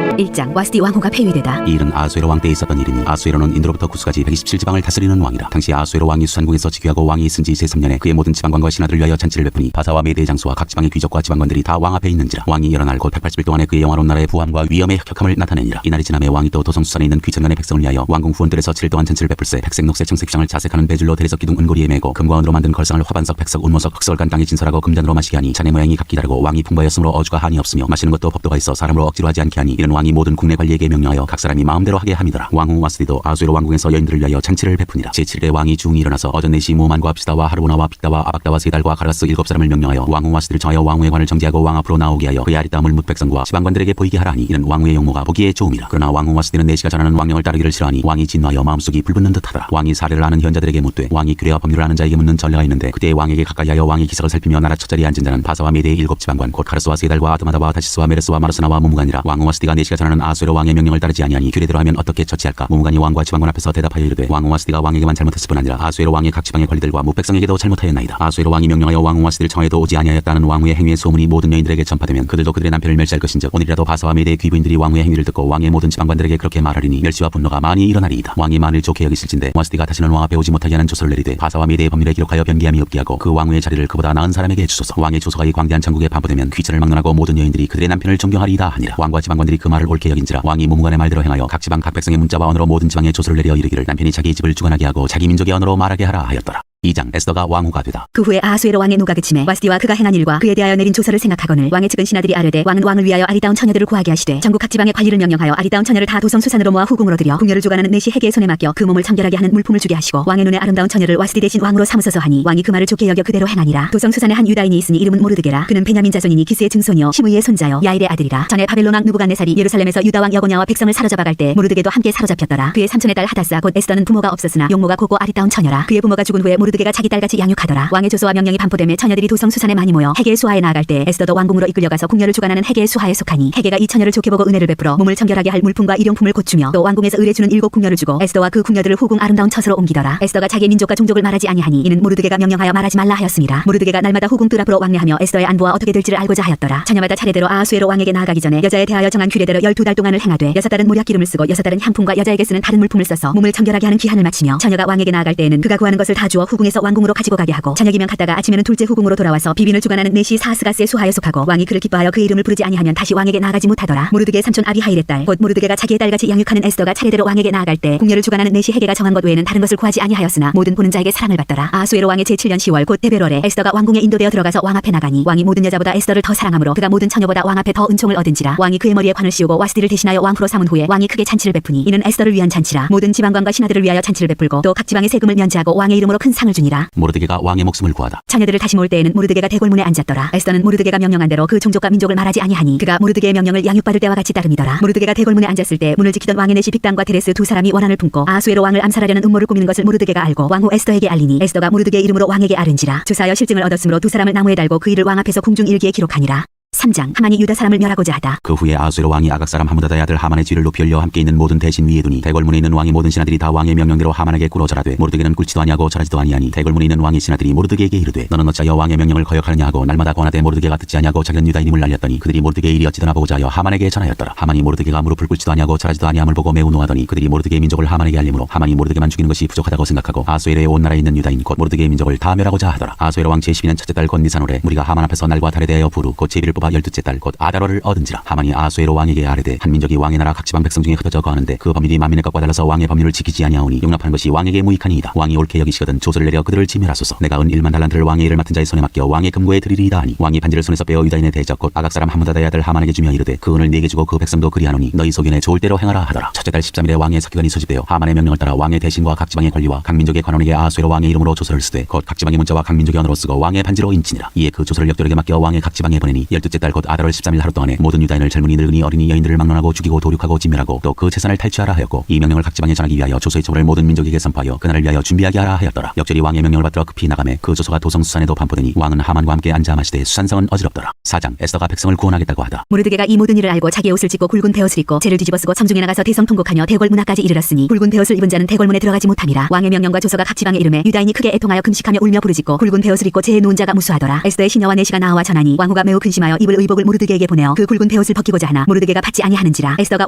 1장 와스디 왕후가 폐위되다. 이 일은 아수에로 왕 때에 있었던 일이니 아수에로는 인도로부터 구스까지 127지방을 다스리는 왕이라. 당시 아수에로 왕이 수산궁에서 즉위하고 왕이 있은 지 제3년에 그의 모든 지방관과 신하들을 위하여 잔치를 베푸니 바사와 메대의 장수와 각 지방의 귀족과 지방관들이 다 왕 앞에 있는지라. 왕이 여러 날 곧 180일 동안에 그의 영화로운 나라의 부함과 위엄의 혁혁함을 나타내니라. 이날이 지남에 왕이 또 도성수산에 있는 귀천간의 백성을 위하여 왕궁 후원들에서 7일 동안 잔치를 베풀세 백색 녹색 청색 휘장을 자색하는 배줄로 대리석 기둥 은고리에 매고 금과 은으로 만든 걸상을 화반석 백석 운모석 흑설간 땅에 진설하고 금잔으로 마시게 하니 잔의 모양이 각기 다르고 왕이 풍부하였으므로 어주가 한이 없으며 마시는 것도 법도가 있어 사람으로 억지로 하지 않게 하니 이는 왕이 모든 국내 관리에게 명령하여 각 사람이 마음대로 하게 함이더라. 왕후 와스디도 아수에로 왕궁에서 여인들을 위하여 잔치를 베푸니라. 제7일에 왕이 중이 일어나서 어전네시 무만과 압시다와 하르보나와 빅다와 아박다와 세달과 가라스 7사람을 명령하여 왕후 와스디를 정하여 왕후의 관을 정지하고 왕 앞으로 나오게 하여 그의 아리따움을 뭇 백성과 지방관들에게 보이게 하라니 이는 왕후의 용모가 보기에 좋음이라. 그러나 왕후 와스디는 내시가 전하는 왕령을 따르기를 싫어하니 왕이 진노하여 마음속이 불붙는 듯하더라. 왕이 사례를 아는 현자들에게 묻되 왕이 규례와 법률을 아는 자에게 묻는 전례가 있는데 그때 왕에게 가까이하여 왕의 기석을 살피며 나라 첫자리에 앉은 자는 바사와 메대의 7지방관 곧 가르스와 세달과 아드마다와 다시스와 메레스와 마르스나와 무무간이라. 왕후 와스디가 내시가 전하는 아수에로 왕의 명령을 따르지 아니하니 규례대로 하면 어떻게 처치할까. 무무간이 왕과 지방관 앞에서 대답하여 이르되 왕후 와스디가 왕에게만 잘못했을 뿐 아니라 아수에로 왕의 각 지방의 관리들과 무백성에게도 잘못하였나이다. 아수에로 왕이 명령하여 왕후 와스디를 청하여도 오지 아니하였다는 왕후의 행위의 소문이 모든 여인들에게 전파되면 그들도 그들의 남편을 멸시할 것인즉 오늘이라도 바사와 메대의 귀부인들이 왕후의 행위를 듣고 왕의 모든 지방관들에게 그렇게 말하리니 멸시와 분노가 많이 일어나리이다. 왕이 만일 좋게 여기실진데 와스디가 다시는 왕 앞에 오지 못하게 하는 조서를 내리되 바사와 메대의 법률에 기록하여 변기함이 없게 하고 그 왕후의 자리를 그보다 나은 사람에게 주소서. 왕의 조서가 이 광대한 천국에 반포되면 귀천을 막론하고 모든 여인들이 그들의 남편을 존경하리이다 하니라. 왕과 지방관들이 그 말을 옳게 여긴지라. 왕이 무무간의 말대로 행하여 각 지방 각 백성의 문자와 언어로 모든 지방에 조서를 내려 이르기를 남편이 자기 집을 주관하게 하고 자기 민족의 언어로 말하게 하라 하였더라. 2장 에스더가 왕후가 되다. 그 후에 아하수에로 왕의 노가 그침에 와스디와 그가 행한 일과 그에 대하여 내린 조서를 생각하거늘 왕의 측은 신하들이 아뢰되 왕은 왕을 위하여 아리따운 처녀들을 구하게 하시되 전국 각 지방의 관리를 명령하여 아리따운 처녀를 다 도성수산으로 모아 후궁으로 들여 궁녀를 주관하는 내시 해계의 손에 맡겨 그 몸을 청결하게 하는 물품을 주게 하시고 왕의 눈에 아름다운 처녀를 와스디 대신 왕으로 삼으소서 하니 왕이 그 말을 좋게 여겨 그대로 행하니라. 도성수산에 한 유다인이 있으니 이름은 모르드게라. 그는 베냐민 자손이니 기스의 증손이요 시므이의 손자요 야일의 아들이라. 전에 바벨론 왕 느부갓네살이 예루살렘에서 유다 왕 여고냐와 백성을 사로잡아 갈 때 모르드게도 함께 사로잡혔더라. 그의 삼촌의 딸 하다사 곧 에스더는 부모가 없었으나 용모가 고고 아리따운 처녀라. 그의 부모가 죽은 후에 모르드게가 자기 딸같이 양육하더라. 왕의 조서와 명령이 반포되매 처녀들이 도성수산에 많이 모여 해계의 수하에 나아갈 때 에스더도 왕궁으로 이끌려가서 궁녀를 주관하는 해계의 수하에 속하니 해계가 이 처녀를 좋게 보고 은혜를 베풀어 몸을 청결하게 할 물품과 일용품을 곧 주며 또 왕궁에서 의뢰 주는 7 궁녀를 주고 에스더와 그 궁녀들을 후궁 아름다운 처소로 옮기더라. 에스더가 자기의 민족과 종족을 말하지 아니하니 이는 모르드게가 명령하여 말하지 말라 하였습니다. 모르드게가 날마다 후궁 뜰 앞으로 왕래하며 에스더의 안부와 어떻게 될지를 알고자 하였더라. 처녀마다 차례대로 아하수에로 왕에게 나아가기 전에 여자에 대하여 정한 규례대로 12달 동안을 행하되 6달은 모략 기름을 쓰고 6달은 향품과 여자에게 쓰는 다른 물품을 써서 몸을 청결하게 하는 귀한을 마치며 처녀가 왕에게 나아갈 때에는 그가 구하는 것을 다 주어 후궁에서 왕궁으로 가지고 가게 하고 저녁이면 갔다가 아침에는 둘째 후궁으로 돌아와서 비빈을 주관하는 내시 사스가스의 수하에 속하고 왕이 그를 기뻐하여 그 이름을 부르지 아니하면 다시 왕에게 나아가지 못하더라. 모르드게의 삼촌 아비하일의 딸 곧 모르드게가 자기의 딸같이 양육하는 에스더가 차례대로 왕에게 나아갈 때 궁녀를 주관하는 내시 해계가 정한 것 외에는 다른 것을 구하지 아니하였으나 모든 보는 자에게 사랑을 받더라. 아하수에로 왕의 제7년 10월 곧 데베롤에 에스더가 왕궁에 인도되어 들어가서 왕 앞에 나가니 왕이 모든 여자보다 에스더를 더 사랑하므로 그가 모든 처녀보다 왕 앞에 더 은총을 얻은지라. 왕이 그의 머리에 관을 씌우고 와스디를 대신하여 왕후로 삼은 후에 왕이 크게 잔치를 베푸니 이는 에스더를 위한 잔치라. 모든 지방관과 신하들을 위하여 잔치를 베풀고 또 각 지방의 세금을 면제하고 왕의 이름으로 큰 상을 주니라. 모르드게가 왕의 목숨을 구하다. 처녀들을 다시 모을 때에는 모르드게가 대궐문에 앉았더라. 에스더는 모르드게가 명령한 대로 그 종족과 민족을 말하지 아니하니 그가 모르드게의 명령을 양육받을 때와 같이 따름이더라. 모르드게가 대궐문에 앉았을 때 문을 지키던 왕의 내시 빅단과 데레스 두 사람이 원한을 품고 아하수에로 왕을 암살하려는 음모를 꾸미는 것을 모르드게가 알고 왕후 에스더에게 알리니 에스더가 모르드게의 이름으로 왕에게 아른지라. 조사하여 실증을 얻었으므로 두 사람을 나무에 달고 그 일을 왕 앞에서 궁중 일기에 기록하니라. 3장 하만이 유다 사람을 멸하고자 하다. 그 후에 아수에로 왕이 아각 사람 하무다다의 아들 하만의 쥐를 높이 올려 함께 있는 모든 대신 위에 두니 대궐문에 있는 왕의 모든 신하들이 다 왕의 명령대로 하만에게 꿇어 절하되 모르드게는 꿇지도 아니하고 절하지도 아니하니 대궐문에 있는 왕의 신하들이 모르드게에게 이르되 너는 어찌하여 왕의 명령을 거역하느냐 하고 날마다 권하되 모르드게가 듣지 아니하고 자기는 유다인임을 알렸더니 그들이 모르드게의 일이 어찌되나 보고자 하여 하만에게 전하였더라. 하만이 모르드게가 무릎을 꿇지도 아니하고 절하지도 아니함을 보고 매우 노하더니 그들이 모르드게의 민족을 하만에게 알림으로 하만이 모르드게만 죽이는 것이 부족하다고 생각하고 아수에로의 온 나라에 있는 유다인 곧 모르드게의 민족을 다 멸하고자 하더라. 아수에로 왕 제12년 첫째 달 곧 니산월에 무리가 하만 앞에서 날과 달에 대하여 부르 곧 제비를 뽑아 12째 달 곧 아다로를 얻은지라. 하만이 아수에로 왕에게 아뢰되 한 민족이 왕의 나라 각 지방 백성 중에 흩어져 거하는데 그 법률이 만민의 것과 달라서 왕의 법률을 지키지 아니하오니 용납하는 것이 왕에게 무익하니이다. 왕이 옳게 여기시거든 조서를 내려 그들을 지멸하소서. 내가 은 1만 달란트를 왕의 일을 맡은 자의 손에 맡겨 왕의 금고에 드리리이다 하니 왕이 반지를 손에서 빼어 유다인의 대적 곧 아각 사람 하무다다의 아들 하만에게 주며 이르되 그 은을 네게 주고 그 백성도 그리하노니 너희 소견에 좋을 대로 행하라 하더라. 첫째 달 13일에 왕의 석기관이 소집되어 하만의 명령을 따라 왕의 대신과 각 지방의 관리와 각 민족의 관원에게 아수에로 왕의 이름으로 조서를 쓰되 곧 각 지방의 문자와 각 민족의 언어로 쓰고 왕의 반지로 인치니라. 이에 그 조서를 역졸에게 맡겨 왕의 각 지방에 보내니 12 둘째 달 곧 아달월 13일 하루 동안에 모든 유다인을 젊은이 늙은이 어린이 여인들을 막론하고 죽이고 도륙하고 진멸하고 또 그 재산을 탈취하라 하였고 이 명령을 각 지방에 전하기 위하여 조서의 처분을 모든 민족에게 선포하여 그날을 위하여 준비하게 하라 하였더라. 역절이 왕의 명령을 받들어 급히 나가매 그 조서가 도성 수산에도 반포되니 왕은 하만과 함께 앉아 마시되 수산성은 어지럽더라. 4장 에스더가 백성을 구원하겠다고 하다. 모르드게가 이 모든 일을 알고 자기의 옷을 찢고 굵은 베옷을 입고 재를 뒤집어 쓰고 성중에 나가서 대성 통곡하며 대궐문화까지 이르렀으니 굵은 베옷을 입은 자는 대궐문에 들어가지 못함이라. 왕의 명령과 조서가 각 지방에 이르매 유다인이 크게 애통하여 금식하며 울며 부르짖고 굵은 베옷을 입고 재에 누운 자가 무수하더라. 에스더의 시녀와 내시가 나와 전하니 왕후가 매우 근심하여 입을 의복을 모르드게에게 보내어 그 굵은 베옷을 벗기고자 하나 모르드게가 받지 아니하는지라. 에스더가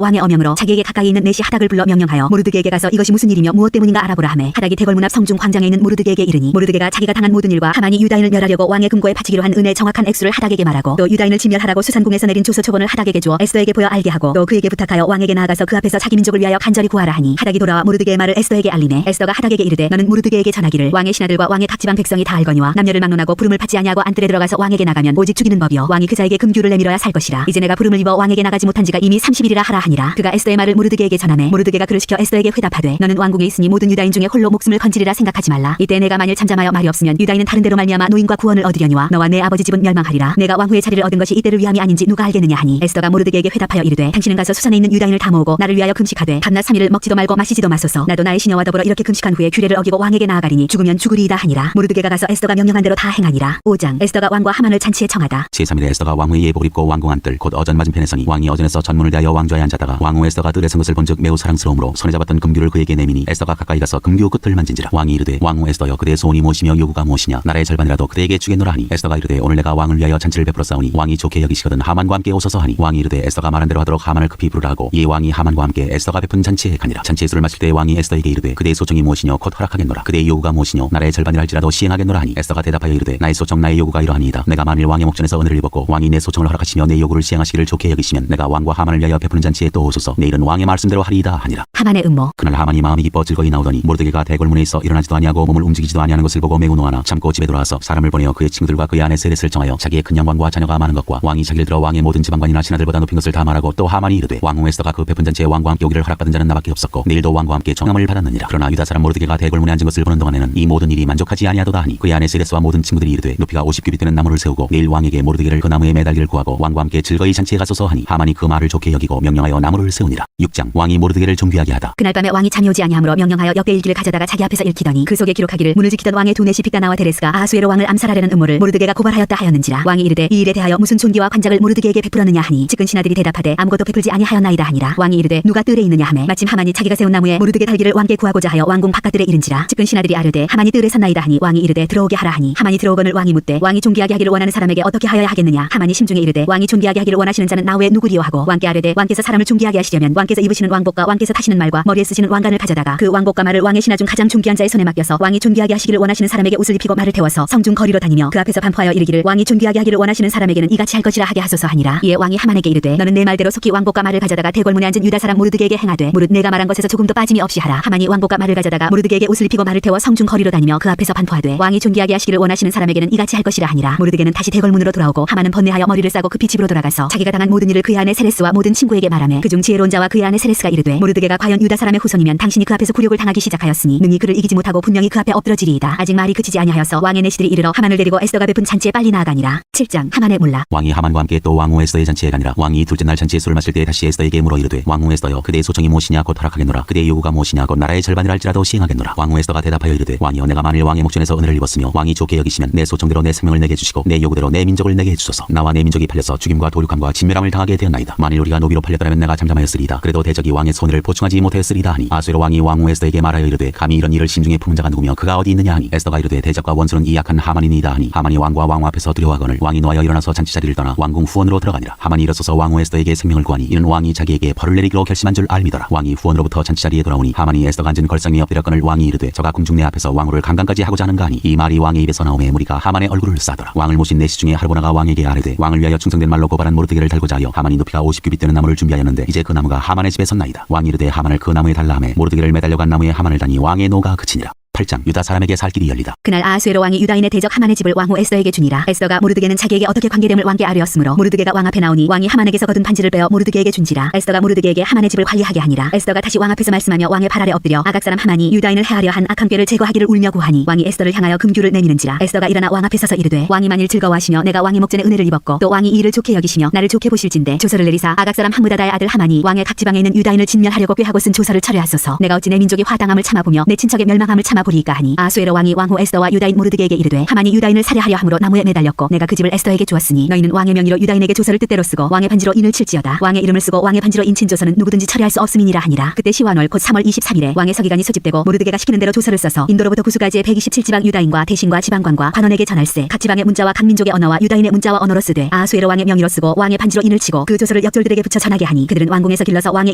왕의 어명으로 자기에게 가까이 있는 내시 하닥을 불러 명령하여 모르드게에게 가서 이것이 무슨 일이며 무엇 때문인가 알아보라 하매 하닥이 대궐문 앞 성중 광장에 있는 모르드게에게 이르니 모르드게가 자기가 당한 모든 일과 하만이 유다인을 멸하려고 왕의 금고에 바치기로 한 은의 정확한 액수를 하닥에게 말하고 또 유다인을 진멸하라고 수산궁에서 내린 조서 초본을 하닥에게 주어 에스더에게 보여 알게 하고 또 그에게 부탁하여 왕에게 나아가서 그 앞에서 자기 민족을 위하여 간절히 구하라 하니 하닥이 돌아와 모르드게의 말을 에스더에게 알리매 에스더가 하닥에게 이르되 너는 모르드게에게 전하기를 왕의 신하들과 왕의 각 지방 백성이 다 알거니와 남녀를 막론하고 부름을 받지 아니하고 안뜰에 들어가서 왕에게 나가면 오직 죽이는 법이요 왕이 그 자에게 금규를 내밀어야 살 것이라. 이제 내가 부름을 입어 왕에게 나가지 못한 지가 이미 30일이라 하라 하니라. 그가 에스더의 말을 모르드게에게 전하매 모르드게가 그를 시켜 에스더에게 회답하되 너는 왕궁에 있으니 모든 유다인 중에 홀로 목숨을 건지리라 생각하지 말라. 이때 내가 만일 잠잠하여 말이 없으면 유다인은 다른 데로 말미암아 노인과 구원을 얻으려니와 너와 내 아버지 집은 멸망하리라. 내가 왕후의 자리를 얻은 것이 이때를 위함이 아닌지 누가 알겠느냐 하니 에스더가 모르드게에게 회답하여 이르되 당신은 가서 수산에 있는 유다인을 다 모으고 나를 위하여 금식하되 밤낮 3일을 먹지도 말고 마시지도 마소서. 나도 나의 시녀와 더불어 이렇게 금식한 후에 규례를 어기고 왕에게 나아가리니 죽으면 죽으리이다 하니라. 모르드게가 가서 에스더가 명령한 대로 다 행하니라. 5장 에스더가 왕과 하만을 잔치에 청하다. 제3일에 에스더가 왕후의 예복을 입고 왕궁 안뜰 곧 어전 맞은편에 서니 왕이 어전에서 전문을 대하여 왕좌에 앉았다가 왕후 에스더가 뜰에 선 것을 본즉 매우 사랑스러움으로 손에 잡았던 금규를 그에게 내미니 에스더가 가까이 가서 금규 끝을 만진지라. 왕이 이르되 왕후 에스더여 그대의 소원이 무엇이며 요구가 무엇이냐 나라의 절반이라도 그대에게 주겠노라 하니 에스더가 이르되 오늘 내가 왕을 위하여 잔치를 베풀어 싸우니 왕이 좋게 여기시거든 하만과 함께 오소서 하니 왕이 이르되 에스더가 말한 대로 하도록 하만을 급히 부르라 하고 이에 왕이 하만과 함께 에스더가 베푼 잔치에 가니라. 잔치에 술을 마실 때 왕이 에스더에게 이르되 그대의 소청이 무엇이뇨 곧 허락하겠노라. 그대의 요구가 무엇이뇨 나라의 절반이라 할지라도 시행하겠노라 하니 에스더가 대답하여 이르되 나의 소청 나의 요구가 이러하니이다. 내가 만일 왕의 목전에서 은혜를 입었고 왕이 내 소청을 허락하시며 내 요구를 시행하시기를 좋게 여기시면 내가 왕과 하만을 위하여 베푸는 잔치에 또 오소서. 내일은 왕의 말씀대로 하리이다 하니라. 하만의 음모. 그날 하만이 마음이 기뻐 즐거이 나오더니 모르드게가 대궐문에 있어 일어나지도 아니하고 몸을 움직이지도 아니하는 것을 보고 매우 노하나 참고 집에 돌아와서 사람을 보내어 그의 친구들과 그의 아내 세렛을 정하여 자기의 큰 영광과 자녀가 많은 것과 왕이 자기를 들어 왕의 모든 지방관이나 신하들보다 높인 것을 다 말하고 또 하만이 이르되 왕후 에스더가 그 베푼 잔치에 왕과 함께 오기를 허락받은 자는 나밖에 없었고 내일도 왕과 함께 청함을 받았느니라. 그러나 유다 사람 모르드게가 대궐문에 앉은 것을 보는 동안에는 이 모든 일이 만족하지 아니하도다 하니 그의 아내 세렛과 모든 친구들이 이르되 높이가 50규빗 되는 나무를 세우고 내일 왕에게 모르드게를 그 나무에 매달기를 구하고 왕과 함께 즐거이 잔치에 가소서 하니 하만이 그 말을 좋게 여기고 명령하여 나무를 세우니라. 6장 왕이 모르드게를 존귀하게 하다. 그날 밤에 왕이 잠이 오지 아니하므로 명령하여 역대일기를 가져다가 자기 앞에서 읽히더니 그 속에 기록하기를 문을 지키던 왕의 두 내시 빅다나와 데레스가 아하수에로 왕을 암살하려는 음모를 모르드게가 고발하였다 하였는지라. 왕이 이르되 이 일에 대하여 무슨 존귀와 관작을 모르드게에게 베풀었느냐 하니 측근 신하들이 대답하되 아무것도 베풀지 아니하였나이다 하니라. 왕이 이르되 누가 뜰에 있느냐 하매 마침 하만이 자기가 세운 나무에 모르드게 달기를 왕께 구하고자 하여 왕궁 바깥들에 이른지라. 측근 신하들이 아뢰되 하만이 뜰에 섰나이다 하니 왕이 이르되 들어오게 하라 하니 하만이 들어오거늘 왕이 묻되 왕이 존귀하게 하기를 원하는 사람에게 어떻게 하여야 하겠느냐. 하만이 심중에 이르되 왕이 존귀하게 하기를 원하시는 자는 나 외에 누구리요 하고 왕께 아뢰되 왕께서 사람을 존귀하게 하시려면 왕께서 입으시는 왕복과 왕께서 타시는 말과 머리에 쓰시는 왕관을 가져다가 그 왕복과 말을 왕의 신하 중 가장 존귀한 자의 손에 맡겨서 왕이 존귀하게 하시기를 원하시는 사람에게 옷을 입히고 말을 태워서 성중 거리로 다니며 그 앞에서 반포하여 이르기를 왕이 존귀하게 하기를 원하시는 사람에게는 이같이 할 것이라 하게 하소서 하니라. 이에 왕이 하만에게 이르되 너는 내 말대로 속히 왕복과 말을 가져다가 대궐문에 앉은 유다 사람 모르드게에게 행하되 무릇 내가 말한 것에서 조금도 빠짐이 없이 하라. 하만이 왕복과 말을 가져다가 모르드게에게 옷을 입히고 말을 태워 성중 거리로 다니며 그 앞에서 반포하되 왕이 존귀하게 하시기를 원하시는 사람에게는 이같이 할 것이라 하니라. 모르드게는 다시 대궐문으로 돌아오고 하만은 번뇌하여 머리를 싸고 급히 집으로 돌아가서 자기가 당한 모든 일을 그의 아내 세레스와 모든 친구에게 말하매 그중 지혜로운 자와 그의 아내 세레스가 이르되 모르드게가 과연 유다 사람의 후손이면 당신이 그 앞에서 굴욕을 당하기 시작하였으니 능히 그를 이기지 못하고 분명히 그 앞에 엎드러지리이다. 아직 말이 그치지 아니하여서 왕의 내시들이 이르러 하만을 데리고 에스더가 베푼 잔치에 빨리 나아가니라. 7장 하만의 몰라. 왕이 하만과 함께 또 왕후 에스더의 잔치에 가니라. 왕이 둘째 날 잔치에 술을 마실 때 다시 에스더에게 물어 이르되 왕후 에스더여 그대의 소청이 무엇이냐 곧 허락하겠노라. 그대의 요구가 무엇이냐 곧 나라의 절반이라 할지라도 시행하겠노라. 왕후 에스더가 대답하여 이르되 왕이여 내가 만일 왕의 목전에서 은혜를 입었으며 왕이 좋게 여기시면 내 소청대로 내 생명을 내게 해주시고 내 요구대로 내 민족을 내게 해주소서. 나와 내 민족이 팔려서 죽임과 도륙함과 진멸함을 당하게 되었나이다. 만일 우리가 노비로 팔렸더라면 내가 잠잠하였으리이다. 그래도 대적이 왕의 손해를 보충하지 못하였으리이다 하니 아수에로 왕이 왕후 에스더에게 말하여 이르되 감히 이런 일을 심중에 품은 자가 누구며 그가 어디 있느냐 하니 에스더가 이르되 대적과 원수는 이 약한 하만이니이다 하니 하만이 왕과 왕후 앞에서 두려워하거늘 왕이 노하여 일어나서 잔치 자리를 떠나 왕궁 후원으로 들어가니라. 하만이 일어서서 왕후 에스더에게 생명을 구하니 이는 왕이 자기에게 벌을 내리기로 결심한 줄 알미더라. 왕이 후원으로부터 잔치 자리에 돌아오니 하만이 에스더가 앉은 걸상 위에 엎드렸거늘 왕이 이르되 저가 궁중 내 앞에서 왕후를 강간까지 하고자 하는가 하니 이 말이 왕의 입에서 나오매 무리가 하만의 얼굴을 싸더라. 왕을 모신 내시 중에 하르보나가 왕에게 아뢰되 왕을 위하여 충성된 말로 고발한 모르드게를 달고자 하여 하만이 높이가 50규빗 되는 나무를 준비하였는데 이제 그 나무가 하만의 집에 섰나이다. 왕이 이르되 하만을 그 나무에 달라 하매 모르드게를 매달려 간 나무에 하만을 다니 왕의 노가 그치니라. 8장 유다 사람에게 살 길이 열리다. 그날 아하수에로 왕이 유다인의 대적 하만의 집을 왕후 에스더에게 주니라. 에스더가 모르드게는 자기에게 어떻게 관계됨을 왕께 아뢰었으므로 모르드게가 왕 앞에 나오니 왕이 하만에게서 거둔 반지를 빼어 모르드게에게 준지라. 에스더가 모르드게에게 하만의 집을 관리하게 하니라. 에스더가 다시 왕 앞에서 말씀하며 왕의 발 아래 엎드려 아각 사람 하만이 유다인을 해하려 한 악한 꾀를 제거하기를 울며 구하니 왕이 에스더를 향하여 금규를 내미는지라. 에스더가 일어나 왕 앞에 서서 이르되 왕이 만일 즐거워하시며 내가 왕의 목전에 은혜를 입었고 또 왕이 이 일을 좋게 여기시며 나를 좋게 보실진대 조서를 내리사 아각 사람 함무다다의 아들 하만이 왕의 각 지방에 있는 유다인을 진멸하려고 꾀하고 쓴 조서를 철회하소서. 내가 어찌 내 민족이 화당함을 참아보며 내 친척의 멸망함을 참아보리이까 하니 아하수에로 왕이 왕후 에스더와 유다인 모르드게에게 이르되 하만이 유다인을 살해하려 함으로 나무에 매달렸고 내가 그 집을 에스더에게 주었으니 너희는 왕의 명의로 유다인에게 조서를 뜻대로 쓰고 왕의 반지로 인을 칠지어다. 왕의 이름을 쓰고 왕의 반지로 인친 조서는 누구든지 철회할 수 없음이니라 하니라. 그때 시완월 곧 3월 23일에 왕의 서기관이 소집되고 모르드게가 시키는 대로 조서를 써서 인도로부터 구스가지의 127지방 유다인과 대신과 지방관과 관원에게 전할세. 각 지방의 문자와 각 민족의 언어와 유다인의 문자와 언어로 쓰되 아하수에로 왕의 명의로 쓰고 왕의 반지로 인을 치고 그 조서를 역졸들에게 붙여 전하게 하니 그들은 왕궁에서 길러서 왕의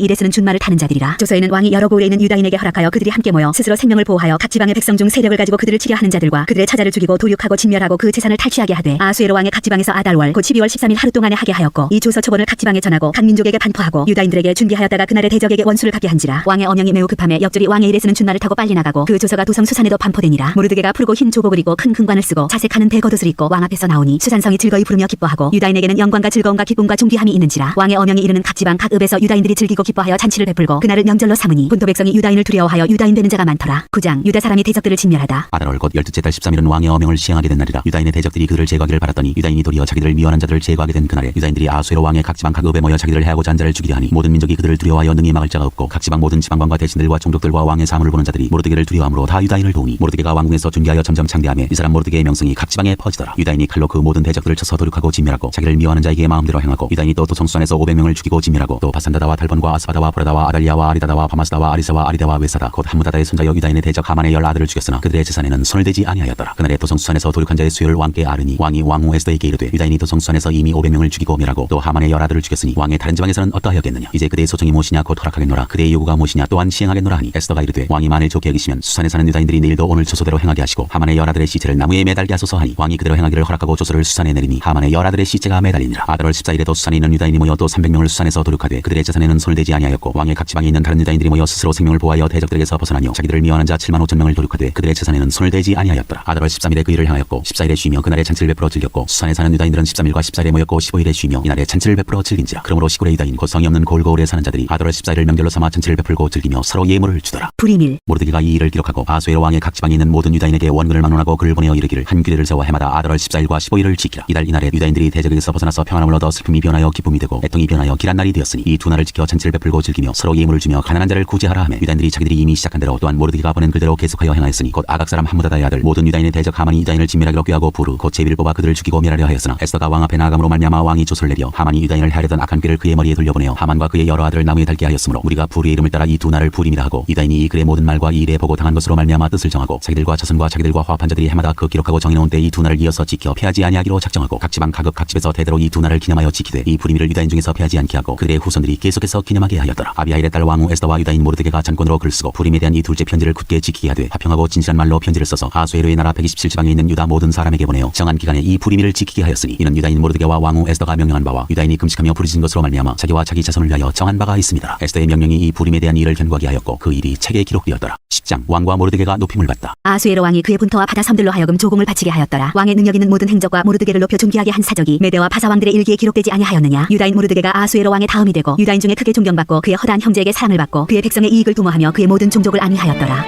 일에 쓰는 준말을 타는 자들이라. 조서에는 왕이 여러 고을에 있는 유다인에게 허락하여 그들이 함께 모여 스스로 생명을 보호하여 각 지방의 백성 중 세력을 가지고 그들을 치려하는 자들과 그들의 처자를 죽이고 도륙하고 진멸하고 그 재산을 탈취하게 하되 아하수에로 왕의 각 지방에서 아달월 곧 12월 13일 하루 동안에 하게 하였고 이 조서 초본을 각 지방에 전하고 각 민족에게 반포하고 유다인들에게 준비하였다가 그날의 대적에게 원수를 갚게 한지라. 왕의 어명이 매우 급함에 역졸이 왕의 일에 쓰는 준말을 타고 빨리 나가고 그 조서가 도성 수산에도 반포되니라. 모르드게가 푸르고 흰 조복을 입고 큰 금관을 쓰고 자색하는 대겉옷을 입고 왕 앞에서 나오니 수산성이 즐거이 부르며 기뻐하고 유다인에게는 영광과 즐거움과 기쁨과 존귀함이 있는지라. 왕의 어명이 이르는 각 지방 각 읍에서 유다인들이 즐기고 기뻐하여 잔치를 베풀고 그날을 명절로 삼으니 본토 백성이 유다인을 두려워하여 유다인 되는 자가 많더라. 9장 유다 사람이 대적들을 진멸하다. 아달월 곧 12째 달 13일은 왕의 어명을 시행하게 된 날이라. 유다인의 대적들이 그들을 제거하기를 바랐더니 유다인이 도리어 자기들을 미워하는 자들을 제거하게 된 그날에 유다인들이 아하수에로 왕의 각 지방 각 읍에 모여 자기들을 해하고자 한 자를 죽이려 하니 모든 민족이 그들을 두려워하여 능히 막을 자가 없고 각 지방 모든 지방관과 대신들과 총독들과 왕의 사물을 보는 자들이 모르드게를 두려워함으로 다 유다인을 도우니 모르드게가 왕궁에서 존귀하여 점점 창대하며 이 사람 모르드게의 명성이 각 지방에 퍼지더라. 유다인이 칼로 그 모든 대적들을 쳐서 도륙하고 진멸하고 자기를 미워하는 자에게 마음대로 행하고 유다인이 또 도성수산에서 500명을 죽이고 진멸하고 또 바산다다와 달본과 아스바다와 보라다와 아달리아와 아리다다와 바마스다와 아리사와 아리다와 외사다 곧 함무다다의 손자여 유다인의 대적 하만의 10아들을 죽였으나 그들의 재산에는 손을 대지 아니하였더라. 그날에 도성수산에서 도륙한 자의 수요를 왕께 아르니 왕이 왕후 에스더에게 이르되 유다인이 도성수산에서 이미 500명을 죽이고 멸하고 또 하만의 10아들을 죽였으니 왕의 다른 지방에서는 어떠하였겠느냐. 이제 그대의 소청이 무엇이냐 곧 허락하겠노라. 그대의 요구가 무엇이냐 또한 시행하겠노라 하니 에스더가 이르되 왕이 만일 좋게 여기시면 수산에 사는 유다인들이 내일도 오늘 조소대로 행하게 하시고 하만의 10아들의 시체를 나무에 매달게 하소서 하니 왕이 그대로 행하기를 허락하고 조소를 수산에 내리니 하만의 10아들의 시체가 매달리니라. 아달월 14일에도 수산에 있는 유다인이 모여 또 300명을 수산에서 도륙하되 그들의 재산에는 손을 대지 아니하였고 왕의 각 지방에 있는 다른 유다인들이 모여 스스로 생명을 보호하여 대적들에게서 벗어나며 자기들을 미워하는 자 7만 5천 명을 도륙하되 그들의 재산에는 손을 대지 아니하였더라. 아달월 13일에 그 일을 행하였고 14일에 쉬며 그날에 잔치를 베풀어 즐겼고 수산에 사는 유다인들은 13일과 14일에 모였고 15일에 쉬며 이날에 잔치를 베풀어 즐긴지라. 그러므로 시골의 유다인 곧 성이 없는 고을고을에 사는 자들이 아달월 14일을 명절로 삼아 잔치를 베풀고 즐기며 서로 예물을 주더라. 불임일 모르드게가 이 일을 기록하고 아하수에로 왕의 각 지방에 있는 모든 유다인에게 원근을 막론하고 글을 보내어 이르기를 한 규례를 세워 해마다 아달월 14일과 15일을 지키라. 이달 이날에 유다인들이 대적에게서 벗어나서 평안함을 얻어 슬픔이 변하여 기쁨이 되고 애통이 변하여 길한 날이 되었으니 이 두 날을 지켜 잔치를 베풀고 즐기며 서로 예물을 주며 가난한 자를 구제하라 하며 유다인들이 자기들이 이미 시작한 대로 또한 모르드게가 보낸 글대로 계속하여 행하였으니 곧 아각 사람 함무다다의 아들 모든 유다인의 대적 하만이 유다인을 진멸하기로 꾀하고 부르 곧 제비를 뽑아 그들을 죽이고 멸하려 하였으나 에스더가 왕 앞에 나아감으로 말미암아 왕이 조소를 내려 하만이 유다인을 해하려던 악한 꾀를 그의 머리에 돌려보내어 하만과 그의 여러 아들을 나무에 달게 하였으므로 우리가 부르의 이름을 따라 이 두 날을 부림이라 하고 유다인이 이 글의 모든 말과 이 일에 보고 당한 것으로 말미암아 뜻을 정하고 자기들과 자손과 자기들과 화합한 자들이 해마다 그 기록하고 정해놓은 때 이 두 날을 이어서 지켜 패하지 아니하기로 작정하고 각 지방 각읍 각 집에서 대대로 이 두 날을 기념하여 지키되 이 부림일을 유다인 중에서 패하지 않게 하고 그들의 후손들이 계속해서 기념하게 하였더라. 아비아일의 딸 왕후 에스더와 유다인 모르드게가 잔권으로 글을 쓰고 부림에 대한 이 둘째 편지를 굳게 지키게 하되 화평하고 진실한 말로 편지를 써서 아하수에로의 나라 127지방에 있는 유다 모든 사람에게 보내어 정한 기간에 이 부림일을 지키게 하였으니 이는 유다인 모르드게와 왕후 에스더가 명령한 바와 유다인이 금식하며 부르짖은 것으로 말미암아 자기와 자기 자손을 위하여 정한 바가 있습니다. 에스더의 명령이 이 부림에 대한 일을 견고하게 하였고 그 일이 책에 기록되었더라. 10장 왕과 모르드게가 높임을 받다. 아하수에로 왕이 그의 분토와 바다 섬들로 하여금 조공을 바치게 하였더라. 왕의 능력 있는 모든 행적과 모르드게를 높여 존귀하게 한 사적이 메대와 바사 왕들의 일기에 기록되지 아니하였느냐. 유다인 모르드게가 아하수에로 왕의 다음이 되고 유다인 중에 크게 존경받고 그의 허다한 형제에게 사랑을 받고 그의 백성의 이익을 도모하며 그의 모든 종족을 안위하였더라.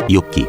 욥기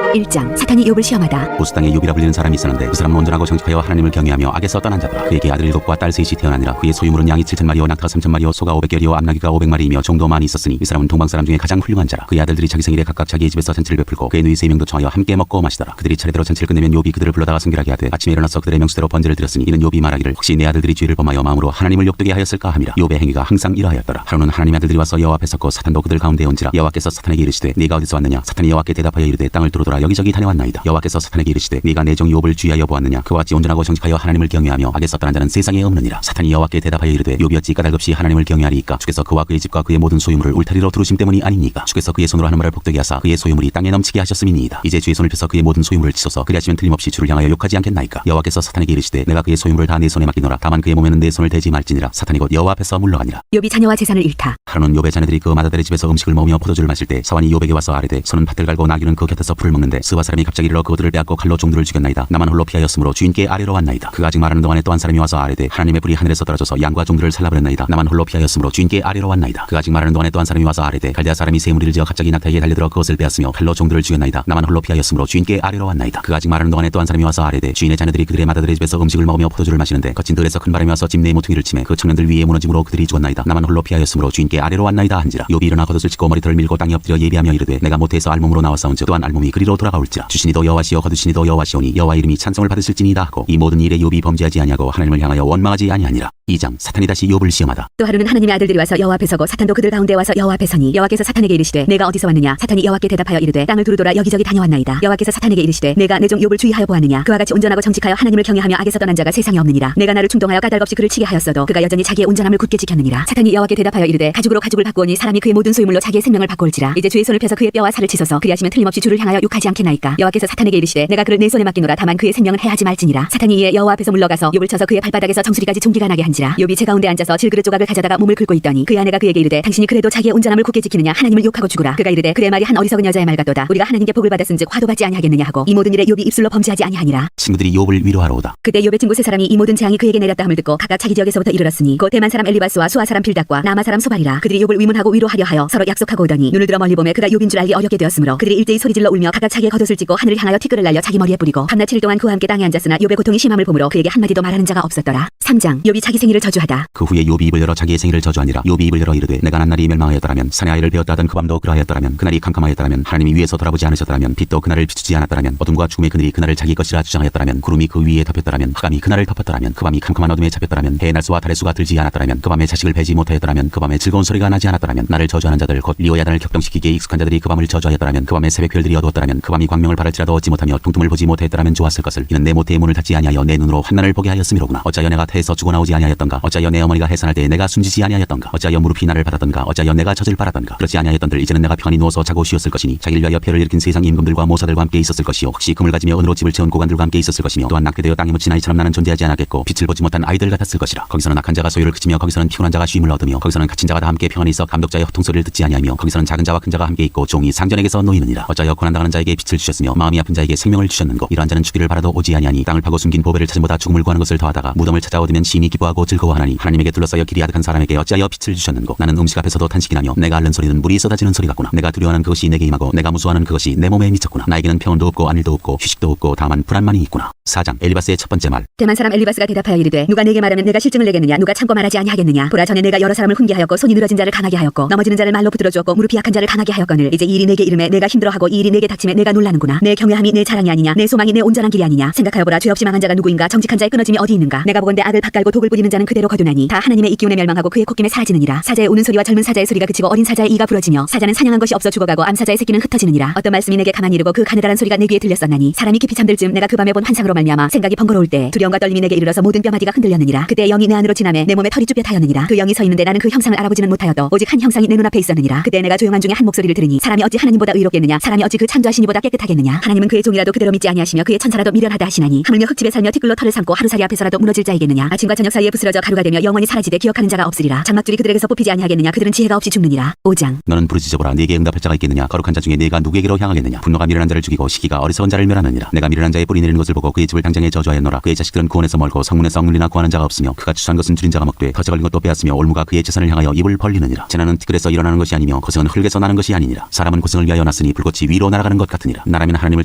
1장 사탄이 욥을 시험하다. 보스 땅에 욥이라 불리는 사람이 있었는데 그 사람은 온전하고 정직하여 하나님을 경외하며 악에서 떠난 자더라. 그에게 아들 7과 딸 3이 태어나니라. 그의 소유물은 양이 7,000마리요 낙타 3,000마리요 소가 500개리요 암나귀가 500마리이며 종도 많이 있었으니 이 사람은 동방 사람 중에 가장 훌륭한 자라. 그의 아들들이 자기 생일에 각각 자기의 집에서 잔치를 베풀고 그의 누이 3명도 청하여 함께 먹고 마시더라. 그들이 차례대로 잔치를 끝내면 욥이 그들을 불러다가 성결하게 하되 아침에 일어나서 그들의 명수대로 번제를 드렸으니 이는 욥이 말하기를 혹시 내 아들들이 죄를 범하여 마음으로 하나님을 욕되게 하였을까 함이라. 욥의 행위가 항상 이러하였더라. 하루는 하나님의 아들들이 와서 여호와 앞에 섰고 사탄도 그들 가운데 온지라. 여호와께서 사탄에게 이르시되 네가 어디서 왔느냐. 사탄이 여호와께 대답하여 이르되 땅을 두루돌아 여기저기 다녀왔나이다. 여호와께서 사탄에게 이르시되 네가 내 종 욥을 주의하여 보았느냐. 그와 같이 온전하고 정직하여 하나님을 경외하며 악에서 떠난 자는 세상에 없느니라. 사탄이 여호와께 대답하여 이르되 욥이 어찌 까닭없이 하나님을 경외하리이까. 주께서 그와 그의 집과 그의 모든 소유물을 울타리로 두르심 때문이 아니니까. 주께서 그의 손으로 하는 말을 복되게 하사 그의 소유물이 땅에 넘치게 하셨음이니이다. 이제 주의 손을 펴서 그의 모든 소유물을 치소서. 그리하시면 틀림없이 주를 향하여 욕하지 않겠나이까. 여호와께서 사탄에게 이르시되 내가 그의 소유물을 다 내 손에 맡기노라. 다만 그의 몸에는 내 손을 대지 말지니라. 사탄이 곧 여호와 앞에서 물러가니라. 욥이 자녀와 재산을 잃다. 하루는 욥의 자녀들이 그 마다들의 집에서 음식을 먹으며 포도주를 마실 때 사환이 욥에게 와서 아뢰되 소는 밭을 갈고 나귀는 그 곁에서 풀을 먹는데 스와 사람이 갑자기 일러 그들을 빼앗고 칼로 종들을 죽였나이다. 나만 홀로 피하였으므로 주인께 아뢰러 왔나이다. 그가 아직 말하는 동안에 또 한 사람이 와서 아뢰되 하나님의 불이 하늘에서 떨어져서 양과 종들을 살라버렸나이다. 나만 홀로 피하였으므로 주인께 아뢰러 왔나이다. 그가 아직 말하는 동안에 또 한 사람이 와서 아뢰되 갈대아 사람이 새 무리를 지어 갑자기 낙타에게 달려들어 그것을 빼앗으며 칼로 종들을 죽였나이다. 나만 홀로 피하였으므로 주인께 아뢰러 왔나이다. 그가 아직 말하는 동안에 또 한 사람이 와서 아뢰되 주인의 자녀들이 그들의 마다들의 집에서 음식을 먹으며 포도주를 마시는데 거친 들에서 큰 바람이 와서 집 내의 모퉁이를 치매 그 청년들 위에 무너짐으로 그들이 죽었나이다. 나만 홀로 피하였으므로 주인께 아뢰러 왔나이다 한지라. 욥이 일어나 겉옷을 찢고 머리털을 밀고 땅에 엎드려 예비하며 이르되 내가 모태에서 알몸으로 나왔사온즉 또한 알몸이 그리로 돌아가올지라. 주시니도 여호와시요 거두시니도 여호와시오니 여호와 이름이 찬송을 받으실지니이다 하고 이 모든 일에 욥이 범죄하지 아니하고 하나님을 향하여 원망하지 아니하니라. 2장 사탄이 다시 욥을 시험하다. 또 하루는 하나님의 아들들이 와서 여호와 앞에 서고 사탄도 그들 가운데 와서 여호와 앞에 서니 여호와께서 사탄에게 이르시되 내가 어디서 왔느냐. 사탄이 여호와께 대답하여 이르되 땅을 두루 돌아 여기저기 다녀왔나이다. 여호와께서 사탄에게 이르시되 내가 내 종 욥을 주의하여 보았느냐. 그와 같이 온전하고 정직하여 하나님을 경외하며 악에서 떠난 자가 세상에 없느니라. 내가 나를 충동하여 까닭없이 그를 치게 하였어도 그가 여전히 자기의 온전함을 굳게 지켰느니라. 사탄이 여호와께 대답하여 이르되 가죽으로 가죽을 바꾸오니 사람이 그의 모든 소유물로 자기의 생명을 바꾸올지라. 이제 주의 손을 펴서 그의 뼈와 살을 치소서. 그리하시면 틀림없이 주를 향하여 욕하지 않겠나이까. 여호와께서 사탄에게 이르시되 내가 그를 내 손에 맡기노라. 다만 그의 생명은 해하지 말지니라. 사탄이 이에 여호와 앞에서 물러가서 욥을 쳐서 그의 발바닥에서 정수리까지 종기가 나게 한지라. 욥이 제 가운데 앉아서 질그릇 조각을 가져다가 몸을 긁고 있더니 그의 아내가 그에게 이르되 당신이 그래도 자기의 온전함을 굳게 지키느냐. 하나님을 욕하고 죽으라. 그가 이르되 그의 말이 한 어리석은 여자의 말 같도다. 우리가 하나님께 복을 받았은즉 화도 받지 아니하겠느냐 하고 이 모든 일에 욥이 입술로 범죄하지 아니하니라. 친구들이 욥을 위로하러 오다. 그때 욥의 친구 세 사람이 이 모든 재앙이 그에게 내렸다 함을 듣고 각각 자기 지역에서부터 이르렀으니 곧 대만 사람 엘리바스와 수아 사람 빌닷과 나마 사람 소발이라. 그들이 욥을 위문하고 위로하려 하여 서로 약속하고 오더니 눈을 들어 멀리 보매 그가 욥인 줄 알기 어렵게 되었으므로 그들이 일제히 소리질러 울며 각각 자기의 겉옷을 찢고 하늘을 향하여 티끌을 날려 자기 머리에 뿌리고 밤낮 7일 동안 그와 함께 땅에 앉았으나 욥의 고통이 심함을 보므로 그에게 한마디도 말하는 자가 없었더라. 3장 욥이 자기 생일을 저주하다. 그 후에 욥이 입을 열어 자기의 생일을 저주하니라. 욥이 입을 열어 이르되 내가 난 날이 멸망하였더라면 산에 아이를 베었다 하던 그 밤도 그러하였더라면 그날이 캄캄하였더라면 하나님이 위에서 돌아보지 않으셨더라면 빛도 그날을 비추지 않았더라면 어둠과 죽음의 그늘이 그날을 자기 것이라 주장하였더라면 구름이 그 위에 덮였더라면 흑암이 그날을 덮었더라면 그 밤이 캄캄한 어둠에 잡혔더라면 해의 날수와 달의 수가 들지 않았더라면 그 밤에 자식을 베지 못하였더라면 그 밤에 즐거운 소리가 나지 않았더라면 나를 저주하는 자들 곧 리오야단을 격동시키기에 익숙한 자들이 그 밤을 저주하였더라면 그 밤에 새벽 별들이 어두웠더라면 그 밤이 광명을 바랄지라도 얻지 못하며 동tum을 보지 못하였더라면 좋았을 것을. 이는 내 모태의 문을 닫지 아니하여 내 눈으로 환난을 보게 하였음이로구나. 어찌하여 내가 태에서 죽어나오지 아니하였던가. 어찌하여 내 어머니가 해산할 때에 내가 숨지지 아니하였던가. 어찌하여 무릎이 나를 받았던가. 어찌하여 내가 젖을 빨았던가. 그렇지 아니하였던들 이제는 내가 편히 누워서 자고 쉬었을 것이니 자기를 위하여 폐를 일으킨 세상 임금들과 모사들과 함께 있었을 것이요 혹시 금을 가지며 은으로 집을 채운 고관들과 함께 있었을 것이며 또한 낙게 되어 땅에 묻힌 아이처럼 나는 존재하지 않았겠고 빛을 보지 못한 아이들 같았을 것이라. 거기서는 악한 자가 소유를 그치며 거기서는 피곤한 자가 쉼을 얻으며 거기서는 갇힌 자가 다 함께 평안히 있어 감독자의 호통소리를 듣지 아니하며 거기서는 작은 자와 큰 자가 함께 있고 종이 상전에게서 놓이느니라. 어찌하여 고난당하는 자에게 빛을 주셨으며 마음이 아픈 자에게 생명을 주셨는고. 이러한 자는 죽기를 바라도 오지 아니하니 땅을 파고 숨긴 보배를 찾음보다 죽음을 구하는 것을 더하다가 무덤을 찾아 얻으면 심히 기뻐하고 즐거워하나니 하나님에게 둘러싸여 길이 아득한 사람에게 어찌하여 빛을 주셨는고. 나는 음식 앞에서도 탄식이 나며 내가 앓는 소리는 물이 쏟아지는 소리 같구나. 내가 두려워하는 그것이 내게 임하고 내가 무수하는 그것이 내 몸에 미쳤구나. 나에게는 평온도 없고 안일도 없고 휴식도 없고 다만 불안만이 있구나. 4장 엘리바스의 첫 번째 말. 대만 사람 엘리바스가 대답하여 이르되 누가 내게 말하면 내가 실증을 내겠느냐. 누가 참고 말하지 아니하겠느냐. 보라 전에 내가 여러 사람을 훈계하였고 손이 늘어진 자를 강하게 하였고 넘어지는 자를 말로 붙들어 주었고 무릎이 약한 자를 강하게 하였거늘 이제 이 일이 내게 이름에 내가 힘들어하고 이 일이 내게 닥침에 내가 놀라는구나. 내 경외함이 내 자랑이 아니냐. 내 소망이 내 온전한 길이 아니냐. 생각하여보라 죄 없이 망한 자가 누구인가. 정직한 자의 끊어짐이 어디 있는가. 내가 보건대 악을 밭갈고 독을 뿌리는 자는 그대로 거두나니 다 하나님의 입기운에 멸망하고 그의 콧김에 사라지느니라. 사자의 우는 소리와 젊은 사자의 소리가 그치고 어린 사자의 이가 부러지며 사자는 사냥한 것이 없어 죽어가고 암사자의 새끼는 흩어지느니라. 어떤 말씀이 내게 가만히 이르고 그 가느다란 소리가 내 귀에 들렸었나니 사람이 깊이 잠들 즈음 내가 그 밤에 본 환상으로 말미암아 생각이 번거로울 때 두려움과 떨림이 내게 이르러서 모든 뼈마디가 흔들렸느니라. 그때 영이 내 안으로 지나매 내 몸에 털이 쭈뼛하였느니라. 그 영이 서 있는데 나는 그 형상을 알아보지는 못하여도 오직 한 형상이 내 눈앞에 있었느니라. 그때 내가 조용한 중에 한 목소리를 들으니 사람이 어찌 하나님보다 의롭겠느냐. 사람이 어찌 그 창조하신 이보다 깨끗하겠느냐. 하나님은 그의 종이라도 그대로 믿지 아니하시며 그의 천사라도 미련하다 하시나니 하물며 흙집에 살며 티끌로 털을 삼고 하루살이 앞에서라도 무너질 자이겠느냐. 아침과 저녁 사이에 부스러져 가루가 되며 영원히 사라지되 기억하는 자가 없으리라. 장막줄이 그들에게서 뽑히지 아니하겠느냐. 그들은 지혜가 없이 죽느니라. 5장 너는 부르짖어보라. 네게 응답할 자가 있겠느냐. 거룩한 자 중에 네가 누구에게로 향하겠느냐. 분노가 미련한 자를 죽이고 시기가 어리석은 자를 멸하느니라. 내가 미련한 자의 뿌리 내리는 것을 보고 그의 집을 당장에 저주하였노라. 그의 자식들은 구원에서 멀고 성문에서 억눌리나 구하는 자가 없으며 그가 추수한 것은 줄인 자가 먹되 덫에 걸린 것도 빼앗으며 올무가 그의 재산을 향하여 입을 벌리느니라. 재난은 티끌에서 일어나는 것이 아니며 고생은 흙에서 나는 것이 아니니라. 사람은 고생을 위하여 났으니 불꽃이 위로 날아가는 것 같으니라. 나라면 하나님을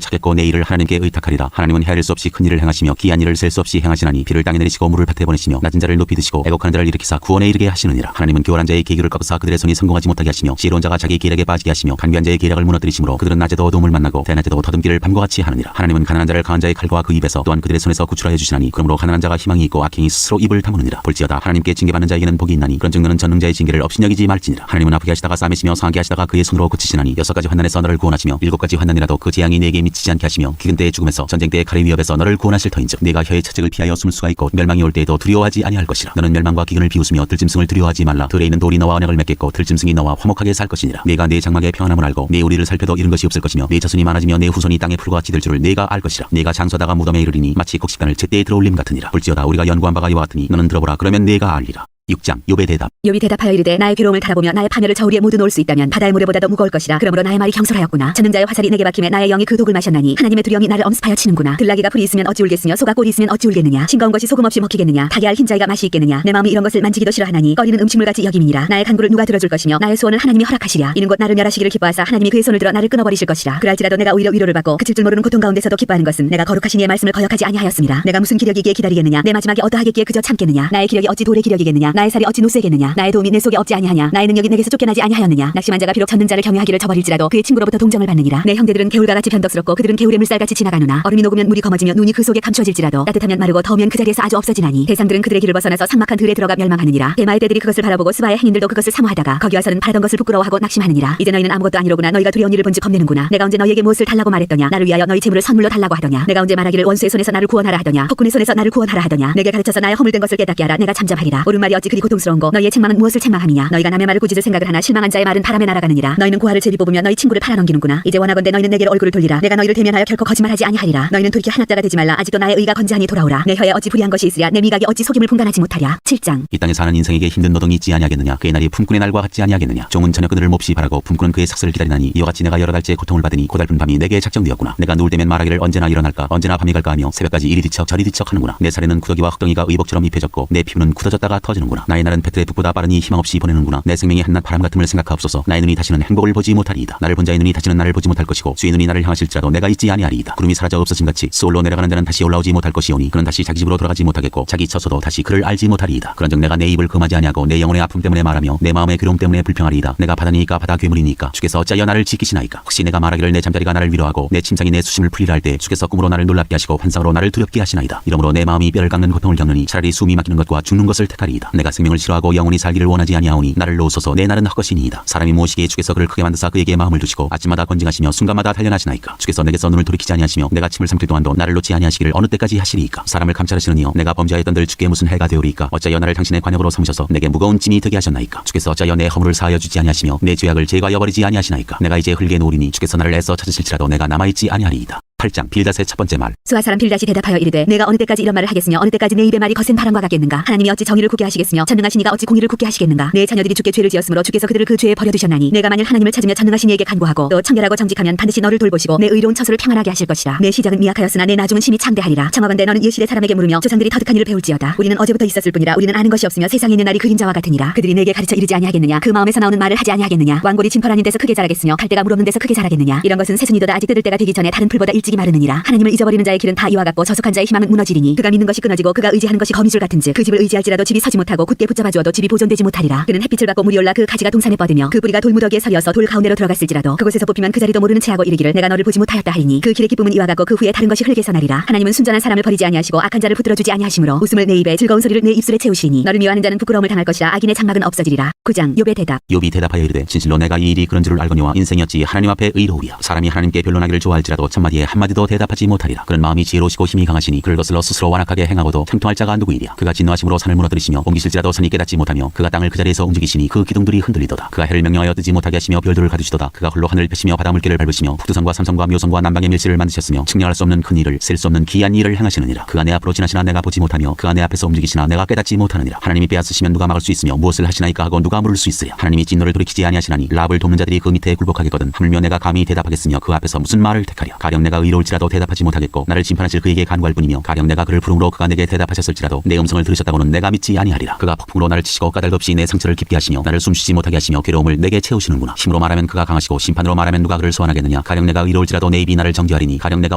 찾겠고 내 일을 하나님께 의탁하리라. 하나님은 헤아릴 수 없이 큰 일을 행하시며 기한 일을 셀 수 없이 행하시나니 비를 땅에 내리시고 물을 밭에 보내시며 낮은 자를 높이 드시고 애곡하는 자를 일으키사 구원에 이르게 하시느니라. 하나님은 교활한 자의 계기를 꺾으사 그들의 손이 성공하지 못하게 하시며 지혜로운 자가 자기 계략에 빠지게 하시며 간교한 자의 계략을 무너뜨리심으로 그들은 낮에도 어두움을 만나고 대낮에도 더듬기를 밤과 같이 하느니라. 하나님은 가난한 자를 강한 자의 칼과 그 입에서 또한 그들의 손에서 구출하여 주시나니 그러므로 가난한 자가 희망이 있고 악행이 스스로 입을 다무느니라. 볼지어다 하나님께 징계받는 자에게는 복이 있나니 그런즉 너는 전능자의 징계를 업신여기지 말지니라. 하나님은 아프게 하시다가 싸매시며 상하게 하시다가 그의 손으로 고치시나니 6가지 환난에서 너를 구원하시며 7가지 환난이라도 그 재앙이 내게 미치지 않게 하시며 기근 때의 죽음에서 전쟁 때의 칼의 위협에서 너를 구원하실 터인즉 네가 혀의 채찍을 피하여 숨을 수가 있고 멸망이 올 때에도 두려워하지 아니할 것이라. 너는 멸망과 기근을 비웃으며 들짐승을 두려워하지 말라. 들에 있는 돌이 너와 언약을 맺겠고 들짐승이 너와 화목하게 살 것이니라. 네가 내 장막의 평안함을 알고 내 우리를 살펴도 잃은 것이 없을 것이며 내 자손이 많아지며 내 후손이 땅의 풀과 같이 될 줄을 네가 알 것이라. 네가 장수하다가 무덤에 이르리니 마치 곡식단을 제때에 들어올림 같으니라. 볼지어다 우리가 연구한 바가 이와 같으니 너는 들어보라. 그러면 네가 알리라. 6장 욥의 대답. 욥이 대답하여 이르되 나의 괴로움을 달아보며 나의 파멸을 저 위에 모두 놓을 수 있다면 바다의 모래보다도 무거울 것이라. 그러므로 나의 말이 경솔하였구나. 전능자의 화살이 내게 박힘에 나의 영이 그 독을 마셨나니 하나님의 두려움이 나를 엄습하여 치는구나. 들나귀가 풀이 있으면 어찌 울겠으며 소가 꼴이 있으면 어찌 울겠느냐. 싱거운 것이 소금 없이 먹히겠느냐. 닭이 알 흰자위가 맛이 있겠느냐. 내 마음이 이런 것을 만지기도 싫어하나니 꺼리는 음식물같이 여김이니라. 나의 간구를 누가 들어줄 것이며 나의 소원을 하나님이 허락하시랴. 이는 곧 나를 멸하시기를 기뻐하사 하나님이 그의 손을 들어 나를 끊어버리실 것이라. 그럴지라도 내가 오히려 위로를 받고 그칠 줄 모르는 고통 가운데서도 기뻐하는 것은 내가 거룩하신 이의 말씀을 거역하지 아니하였음이라. 내가 무슨 기력이기에 기다리겠느냐. 내 마지막이 어떠하겠기에 그저 참겠느냐. 나의 기력이 어찌 돌의 기력이겠느냐. 나의 살이 어찌 노쇠겠느냐. 나의 도움이 내 속에 없지 아니하냐. 나의 능력이 내게서 쫓겨나지 아니하였느냐. 낙심한 자가 비록 전능자를 경외하기를 저버릴지라도 그의 친구로부터 동정을 받느니라. 내 형제들은 개울과 같이 변덕스럽고 그들은 개울의 물살같이 지나가누나. 얼음이 녹으면 물이 검어지며 눈이 그 속에 감추어질지라도 따뜻하면 마르고 더우면 그 자리에서 아주 없어지나니. 대상들은 그들의 길을 벗어나서 삭막한 들에 들어가 멸망하느니라. 대마의 떼들이 그것을 바라보고 스바의 행인들도 그것을 사모하다가 거기 와서는 바라던 것을 부끄러워하고 낙심하느니라. 이제 너희는 아무것도 아니로구나. 너희가 두려운 일을 본즉 겁내는구나. 내가 언제 너희에게 무엇을 달라고 말했더냐. 나를 위하여 너희 재물을 선물로 달라고 하더냐. 내가 언제 말하기를 원수의 손에서 나를 구원하라 하더냐. 폭군의 손에서 나를 구원하라 하더냐. 내게 가르쳐서 나의 허물된 것을 깨닫게 하라. 내가 잠잠하리라. 옳은 말이 어찌 그리 고통스러운고. 너희의 책망은 무엇을 책망함이냐. 너희가 남의 말을 꾸짖을 생각을 하나 실망한 자의 말은 바람에 날아가느니라. 너희는 고아를 제비 뽑으며 너희 친구를 팔아넘기는구나. 이제 원하건대 너희는 내게로 얼굴을 돌리라. 내가 너희를 대면하여 결코 거짓말하지 아니하리라. 너희는 돌이켜 하나자가 되지 말라. 아직도 나의 의가 건재하니 돌아오라. 내 혀에 어찌 불의한 것이 있으랴. 내 미각이 어찌 속임을 분간하지 못하랴. 7장. 이 땅에 사는 인생에게 힘든 노동이 있지 아니하겠느냐. 그의 날이 품꾼의 날과 같지 아니하겠느냐. 종은 저녁 그늘을 몹시 바라고 품꾼은 그의 삭슬을 기다리나니 이와 같이 내가 여러 달째 고통을 받으니 고달픈 밤이 내게 작정되었구나. 내가 누울 때면 말하기를 언제나 일어날까 언제나 밤이 갈까 하며 새벽까지 이리 뒤척 저리 뒤척 하는구나. 내 살에는 구더기와 흙덩이가 의복처럼 입혀졌고 내 피부는 굳어졌다가 터지는구나. 나의 날은 배틀의 북보다 빠르니 희망 없이 보내는구나. 내 생명이 한낱 바람 같음을 생각하옵소서. 나의 눈이 다시는 행복을 보지 못하리이다. 나를 본 자의 눈이 다시는 나를 보지 못할 것이고 주의 눈이 나를 향하실지라도 내가 있지 아니하리이다. 구름이 사라져 없어짐같이 스올로 내려가는 자는 다시 올라오지 못할 것이오니 그는 다시 자기 집으로 돌아가지 못하겠고 자기 처소도 다시 그를 알지 못하리이다. 그런즉 내가 내 입을 금하지 아니하고 내 영혼의 아픔 때문에 말하며 내 마음의 괴로움 때문에 불평하리이다. 내가 바다니까 바다 괴물이니까 주께서 어찌하여 나를 지키시나이까. 혹시 내가 말하기를 내 잠자리가 나를 위로하고 내 침상이 내 수심을 풀리라 할 때 주께서 꿈으로 나를 놀랍게 하시고 환상으로 나를 두렵게 하시나이다. 이러므로 내 마음이 뼈를 깎는 고통을 겪느니 차라리 숨이 막히는 것과 죽는 것을 택하리이다. 내가 생명을 싫어하고 영원히 살기를 원하지 아니하오니 나를 놓으소서. 내 날은 헛것이니이다. 사람이 무엇이기에 주께서 그를 크게 만드사 그에게 마음을 두시고 아침마다 건징하시며 순간마다 단련하시나이까. 주께서 내게서 눈을 돌이키지 아니하시며 내가 침을 삼킬 동안도 나를 놓지 아니하시기를 어느 때까지 하시리이까. 사람을 감찰하시는 이여 내가 범죄하였던들 주께 무슨 해가 되오리이까. 어찌하여 나를 당신의 관역으로 삼으셔서 내게 무거운 짐이 되게 하셨나이까. 주께서 어찌하여 내 허물을 사하여 주지 아니하시며 내 죄악을 제거하여 버리지 아니하시나이까. 내가 이제 흙에 놓으리니 주께서 나를 애써 찾으실지라도 내가 남아있지 아니하리이다. 8장 빌닷의 첫 번째 말. 수아 사람 빌닷이 대답하여 이르되 내가 어느 때까지 이런 말을 하겠으며 어느 때까지 내 입의 말이 거센 바람과 같겠는가. 하나님이 어찌 정의를 굳게 하시겠으며 전능하신 이가 어찌 공의를 굳게 하시겠는가. 내 자녀들이 주께 죄를 지었으므로 주께서 그들을 그 죄에 버려두셨나니 내가 만일 하나님을 찾으며 전능하신 이에게 간구하고 또 청결하고 정직하면 반드시 너를 돌보시고 내 의로운 처소를 평안하게 하실 것이라. 내 시작은 미약하였으나 내 나중은 심히 창대하리라. 청하건대 너는 옛시대 사람에게 물으며 조상들이 터득한 일을 배울지어다. 우리는 어제부터 있었을 뿐이라 우리는 아는 것이 없으며 세상에 있는 날이 그림자와 같으니라. 그들이 내게 가르쳐 이르지 아니하겠느냐. 그 마음에서 나오는 말을 하지 아니하겠느냐. 왕골이 진펄 아닌 데서 크게 자라겠으며 갈대가 물 없는 데서 크게 자라겠느냐. 이런 것은 새순이도다 아직 뜯을 때가 되기 전에 다른 풀보다 일찍이 마르느니라. 하나님을 잊어버리는 자의 길은 다 이와 같고 저속한 자의 희망은 무너지리니 그가 믿는 것이 끊어지고 그가 의지하는 것이 거미줄 같은즉 그 집을 의지할지라도 집이 서지 못하고 굳게 붙잡아 주어도 집이 보존되지 못하리라. 그는 햇빛을 받고 물이 올라 그 가지가 동산에 뻗으며 그 뿌리가 돌무더기에 서려서 돌 가운데로 들어갔을지라도 그곳에서 뽑히면 그 자리도 모르는 채하고 이르기를 내가 너를 보지 못하였다 하리니 그 길의 기쁨은 이와 같고 그 후에 다른 것이 흙에서 나리라. 하나님은 순전한 사람을 버리지 아니하시고 악한 자를 붙들어 주지 아니하시므로 웃음을 내 입에 즐거운 소리를 내 입술에 채우시니 너를 미워하는 자는 부끄러움을 당할 것이라. 악인의 장막은 없어지리라. 9장 욥의 대답. 욥이 대답하여 이르되 진실로 내가 이 일이 그런 줄을 알거니와 인생이었지 하나님 앞에 의로우랴. 사람이 하나님께 변론하기를 좋아할지라도 첫마디에 한마디도 대답하지 못하리라. 그런 마음이 지혜로우시고 힘이 강하시니 그를 거슬러 스스로 완악하게 행하고도 형통할 자가 누구이랴. 그가 진노하심으로 산을 무너뜨리시며 옮기실지라도 산이 깨닫지 못하며 그가 땅을 그 자리에서 움직이시니 그 기둥들이 흔들리도다. 그가 해를 명령하여 뜨지 못하게 하시며 별들을 가두시도다. 그가 홀로 하늘을 펴시며 바다 물결을 밟으시며 북두산과 삼성과 묘성과 남방의 밀실을 만드셨으며 측량할 수 없는 큰 일을 셀 수 없는 기이한 일을 행하시느니라. 그가 내 앞으로 지나시나 내가 보지 못하며 그가 내 앞에서 움직이시나 내가 깨닫지 못하느니라. 하나님이 빼앗으시면 누가 막을 수 있으며 무엇을 하시나이까 하고 누가 물을 수 있으랴. 하나님이 진노를 돌이키지 아니하시나니 라합을 돕는 자들이 그 밑에 굴복하겠거든. 하물며 내가 감히 대답하겠으며 그 앞에서 무슨 말을 택하랴. 가령 내가 의로울지라도 대답하지 못하겠고 나를 심판하실 그에게 간구할 뿐이며 가령 내가 그를 부름으로 그가 내게 대답하셨을지라도 내 음성을 들으셨다고는 내가 믿지 아니하리라. 그가 폭풍으로 나를 치시고 까닭없이 내 상처를 깊게 하시며 나를 숨쉬지 못하게 하시며 괴로움을 내게 채우시는구나. 힘으로 말하면 그가 강하시고 심판으로 말하면 누가 그를 소환하겠느냐. 가령 내가 의로울지라도 내 입이 나를 정죄하리니 가령 내가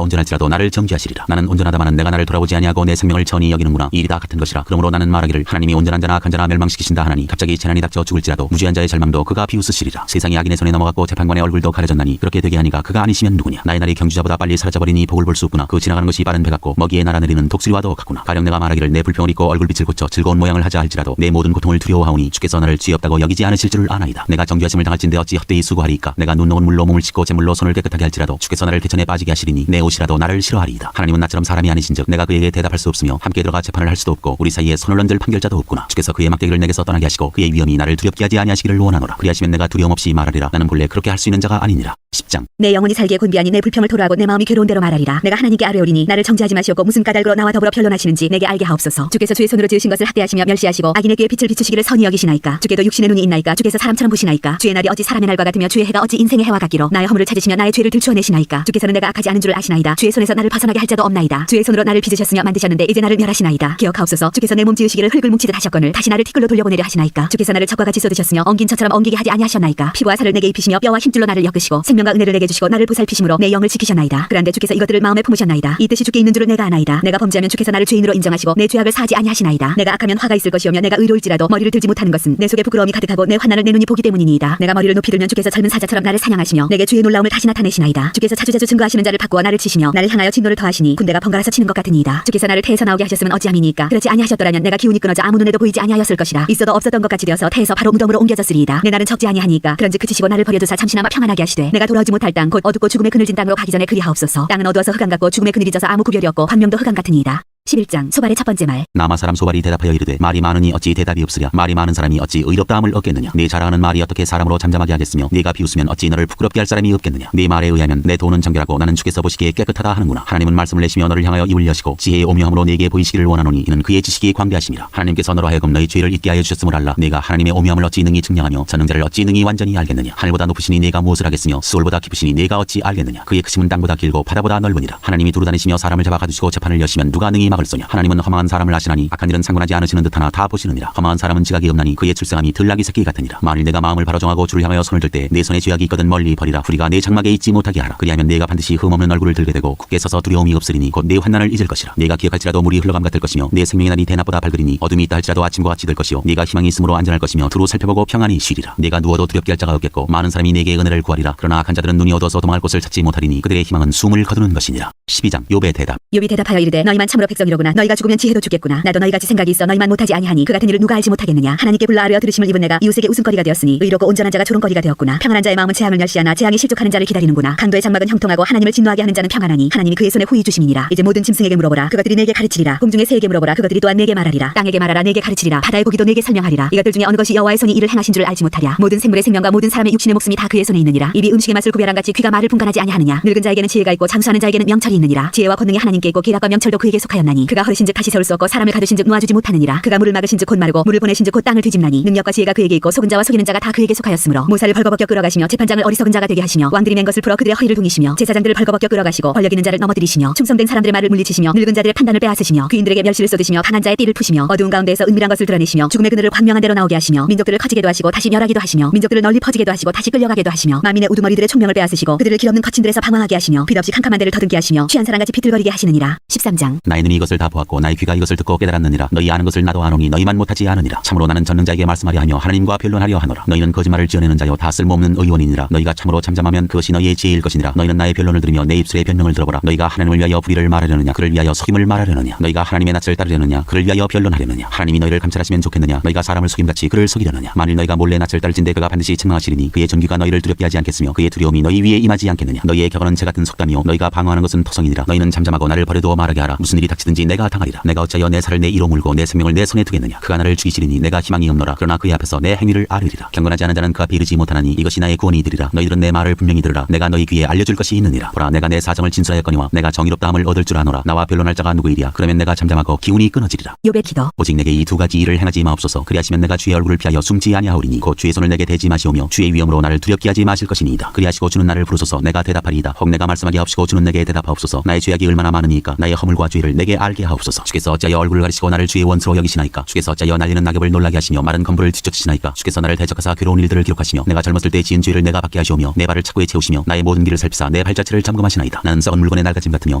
온전할지라도 나를 정죄하시리라. 나는 온전하다마는 내가 나를 돌아보지 아니하고 내 생명을 천히 여기는구나. 이 일이 다 같은 것이라. 그러므로 나는 말하기를 하나님이 온전한 자나 악한 자나 멸망시키신다 하나니 갑자기 재난이 닥쳐 죽을지라도 무죄한 자의 절망도 그가 비웃으시리라. 세상이 악인의 손에 넘어갔고 재판관의 얼굴도 가려졌나니 그렇게 되게 하니까 그가 아니시면 누구냐. 나의 날이 경주자보다 빨리 사라져버리니 복을 볼 수 없구나. 그 지나가는 것이 빠른 배 같고 먹이에 날아내리는 독수리와도 같구나. 가령 내가 말하기를 내 불평을 잊고 얼굴빛을 고쳐 즐거운 모양을 하자 할지라도 내 모든 고통을 두려워하오니 주께서 나를 죄 없다고 여기지 않으실 줄을 아나이다. 내가 정죄하심을 당할진대 어찌 헛되이 수고하리이까. 내가 눈 녹은 물로 몸을 씻고 제물로 손을 깨끗하게 할지라도 주께서 나를 개천에 빠지게 하시리니 내 옷이라도 나를 싫어하리이다. 하나님은 나처럼 사람이 아니신즉 내가 그에게 대답할 수 없으며 함께 들어가 재판을 할 수도 없고 우리 사이에 손을 얹을 판결자도 없구나. 주께서 그의 막대기를 내게서 떠나게 하시고 그의 위엄이 나를 두렵게 하지 아니하시기를 원하노라. 그리하시면 내가 두려움 없이 말하리라. 나는 본래 그렇게 할 수 있는 자가 아니니라. 10장. 내 영혼이 살기에 곤비하니 내 불평을 토로하고 내 마음이 괴로운 대로 말하리라. 내가 하나님께 아뢰오리니 나를 정죄하지 마시옵고 무슨 까닭으로 나와 더불어 변론하시는지 내게 알게 하옵소서. 주께서 주의 손으로 지으신 것을 학대하시며 멸시하시고 악인의 귀에 빛을 비추시기를 선히 여기시나이까. 주께도 육신의 눈이 있나이까. 주께서 사람처럼 보시나이까. 주의 날이 어찌 사람의 날과 같으며 주의 해가 어찌 인생의 해와 같기로. 나의 허물을 찾으시며 나의 죄를 들추어내시나이까. 주께서는 내가 악하지 않은 줄을 아시나이다. 주의 손에서 나를 벗어나게 할 자도 없나이다. 주의 손으로 나를 빚으셨으며 만드셨는데 이제 나를 멸하시나이다. 기억하옵소서. 주께서 내 몸 지으시기를 흙을 뭉치듯 하셨거늘 다시 나를 티끌로 돌려보내려 하시나이까. 주께서 나를 적과 같이 쏟으셨으며 엉긴 처처럼 엉기게 하지 아니하셨나이까. 피부와 살을 내게 입히시며 뼈와 힘줄로 나를 엮으시고 생명과 은혜를 내게 주시고 나를 보살피심으로 내 영을 지키셨나이다. 그런데 주께서 이것들을 마음에 품으셨나이다. 이 뜻이 주께 있는 줄을 내가 아나이다. 내가 범죄하면 주께서 나를 죄인으로 인정하시고 내 죄악을 사하지 아니하시나이다. 내가 악하면 화가 있을 것이오며 내가 의로울지라도 머리를 들지 못하는 것은 내 속에 부끄러움이 가득하고 내 환난을 내 눈이 보기 때문이니이다. 내가 머리를 높이 들면 주께서 젊은 사자처럼 나를 사냥하시며 내게 주의 놀라움을 다시 나타내시나이다. 주께서 자주자주 증거하시는 자를 바꾸어 나를 치시며 나를 향하여 진노를 더하시니 군대가 번갈아서 치는 것 같으니이다. 주께서 나를 태에서 나오게 하셨으면 어찌함이니까. 그렇지 아니하셨더라면 내가 기운이 끊어져 아무 눈에도 보이지 아니하였을 것이라. 있어도 없었던 것 같이 되어서 태에서 바로 무덤으로 옮겨졌으리이다. 내 날은 적지 아니하니까. 그런즉 그치시고 나를 버려두사 잠시나마 평안하게 하시되 내가 돌아오지 못할 땅 곧 어둡고 죽음의 그늘진 땅으로 가기 전에 그리하옵소서. 땅은 어두워서 흑암 같고 죽음의 그늘이 져서 아무 구별이 없고 광명도 흑암 같으니이다. 11장. 소발의 첫 번째 말. 나마 사람 소발이 대답하여 이르되 말이 많으니 어찌 대답이 없으랴. 말이 많은 사람이 어찌 의롭다함을 얻겠느냐. 네 자랑하는 말이 어떻게 사람으로 잠잠하게 하겠으며 네가 비웃으면 어찌 너를 부끄럽게 할 사람이 없겠느냐. 네 말에 의하면 내 돈은 정결하고 나는 주께서 보시기에 깨끗하다 하는구나. 하나님은 말씀을 내시며 너를 향하여 입을 여시고 지혜의 오묘함으로 네게 보이시기를 원하노니 이는 그의 지식이 광대하심이라. 하나님께서 너로 하여금 너희 죄를 잊게 하여 주셨음을 알라. 네가 하나님의 오묘함을 어찌 능히 증명하며 전능자를 어찌 능히 완전히 알겠느냐. 하늘보다 높으시니 네가 무엇을 하겠으며 수월보다 깊으시니 네가 어찌 알겠느냐. 그의 크심은 땅보다 길고 바다보다 넓으니라. 하나님이 두루 다니시며 사람을 잡아 가두시고 재판을 여시면 누가 능히 막을 소냐. 하나님은 험한 사람을 아시나니 악한 일은 상관하지 않으시는 듯하나 다 보시느니라. 험한 사람은 지각이 없나니 그의 출생함이 들나귀 새끼 같으니라. 만일 내가 마음을 바로 정하고 주를 향하여 손을 들 때 내 손에 죄악이 있거든 멀리 버리라. 후리가 내 장막에 있지 못하게 하라. 그리하면 내가 반드시 흠없는 얼굴을 들게 되고 굳게 서서 두려움이 없으리니 곧 내 환난을 잊을 것이라. 내가 기억할지라도 물이 흘러감 같을 것이며 내 생명의 날이 대낮보다 밝으리니 어둠이 있다 할지라도 아침과 같이 될 것이요 네가 희망이 있으므로 안전할 것이며 두루 살펴보고 평안히 쉬리라. 내가 누워도 두렵게 할 자가 없겠고 많은 사람이 내게 은혜를 구하리라. 그러나 악한 자들은 눈이 어두워서 도망할 곳을 찾지 못하리니 그들의 희망은 숨을 거두는 것이니라. 12장. 욥의 대답. 욥이 대답하여 이르되 너희만 참으로 백성이로구나. 너희가 죽으면 지혜도 죽겠구나. 나도 너희같이 생각이 있어 너희만 못하지 아니하니 그 같은 일을 누가 알지 못하겠느냐. 하나님께 불러 아뢰어 들으심을 입은 내가 이웃에게 웃음거리가 되었으니 의롭고 온전한 자가 조롱거리가 되었구나. 평안한 자의 마음은 재앙을 멸시하나 재앙이 실족하는 자를 기다리는구나. 강도의 장막은 형통하고 하나님을 진노하게 하는 자는 평안하니 하나님이 그의 손에 후히 주심이니라. 이제 모든 짐승에게 물어보라. 그것들이 내게 가르치리라. 공중의 새에게 물어보라. 그것들이 또한 내게 말하리라. 땅에게 말하라. 내게 가르치리라. 바다의 고기도 내게 설명하리라. 이것들 중에 어느 것이 여호와의 손이 이를 행하신 줄 알지 못하랴. 모든 생물의 생명과 모든 사람의 육신의 목숨이 다 그의 손에 있느니라. 입이 음식의 맛을 구별한 같이 귀가 말을 분간하지 아니하느냐. 늙은 자에게는 지혜가 있고 장수하는 자에게는 명철이 있느니라. 지혜와 권능이 하나님께 있고 기락과 명철도 그에게 속하였나니 그가 허르신즉 다시 세울 수 없고 사람을 가두신즉 놓아주지 못하느니라. 그가 물을 막으신즉 곧 마르고 물을 보내신즉 곧 땅을 뒤집나니 능력과 지혜가 그에게 있고 속은 자와 속이는 자가 다 그에게 속하였으므로 모사를 벌거벗겨 끌어가시며 재판장을 어리석은 자가 되게 하시며 왕들이 맨 것을 풀어 그들의 허리를 동이시며 제사장들을 벌거벗겨 끌어가시고 권력 있는 자를 넘어뜨리시며 충성된 사람들의 말을 물리치시며 늙은 자들의 판단을 빼앗으시며 귀인들에게 멸시를 쏟으시며 강한 자의 띠를 푸시며 어두운 가운데에서 은밀한 것을 드러내시며 죽음의 그늘을 광명한 대로 나오게 하시며 민족들을 커지게도 하시고 다시 멸하기도 하시며 민족들을 널리 퍼지게도 하시고 다시 끌려가게도 하시며 만민의 우두머리들의 총명을 빼앗으시고 그들을 길없는 거친들에서 방황하게 하시며 빛없이 캄캄한 데를 더듬게 하시며 취한 사람같이 비틀거리게 하시느니라. 13장. 나의 눈이 이것을 다 보았고 나의 귀가 이것을 듣고 깨달았느니라. 너희 아는 것을 나도 아노니 너희만 못하지 않으니라. 참으로 나는 전능자에게 말씀하려 하며 하나님과 변론하려 하노라. 너희는 거짓말을 지어내는 자여 다 쓸모없는 의원이니라. 너희가 참으로 잠잠하면 그것이 너희의 지혜일 것이니라. 너희는 나의 변론을 들으며 내 입술의 변명을 들어보라. 너희가 하나님을 위하여 불의를 말하려느냐 그를 위하여 속임을 말하려느냐. 너희가 하나님의 낯을 따르려느냐 그를 위하여 변론하려느냐. 하나님이 너희를 감찰하시면 좋겠느냐. 너희가 사람을 속임같이 그를 속이려느냐. 만일 너희가 몰래 낯을 따를진대 그가 반드시 책망하시리니 그의 존귀가 너희를 두렵게 하지 않겠으며 그의 두려움이 너희 위에 임하지 않겠느냐. 너희의 격언은 재 같은 속담이요 너희가 방어하는 것은 토성이니라. 너희는 잠잠하고 나를 버려두어 말하게 하라. 무슨 일이 닥치든 어찌든지 내가 당하리라. 내가 어찌하여 내 살을 내 이로 물고 내 생명을 내 손에 두겠느냐. 그가 나를 죽이시리니 내가 희망이 없노라. 그러나 그의 앞에서 내 행위를 아뢰리라. 경건하지 않은 자는 그 앞에 이르지 못하나니 이것이 나의 구원이 되리라. 너희들은 내 말을 분명히 들으라. 내가 너희 귀에 알려줄 것이 있느니라. 보라, 내가 내 사정을 진술하였거니와 내가 정의롭다함을 얻을 줄 아노라. 나와 변론할 자가 누구이랴. 그러면 내가 잠잠하고 기운이 끊어지리라. 욥의 기도. 오직 내게 이 두 가지 일을 행하지 마옵소서. 그리하시면 내가 주의 얼굴을 피하여 숨지 아니하오리니 곧 주의 손을 내게 대지 마시오며 주의 위엄으로 나를 두렵게 하지 마실 것이니이다. 그리하시고 주는 나를 부르소서. 내가 대답하리이다. 혹 내가 말씀하게 하옵시고 주는 내게 대답하옵소서. 나의 죄악이 얼마나 많으니까 나의 허물과 죄를 내게 알게 하옵소서. 주께서 어찌하여 얼굴을 가리시고 나를 주의 원수로 여기시나이까. 주께서 어찌하여 날리는 낙엽을 놀라게 하시며 마른 건물을 뒤쫓으시나이까. 주께서 나를 대적하사 괴로운 일들을 기록하시며 내가 젊었을 때 지은 죄를 내가 받게 하시오며 내 발을 착고에 채우시며 나의 모든 길을 살피사 내 발자취를 점검하시나이다. 나는 썩은 물건의 날가짐 같으며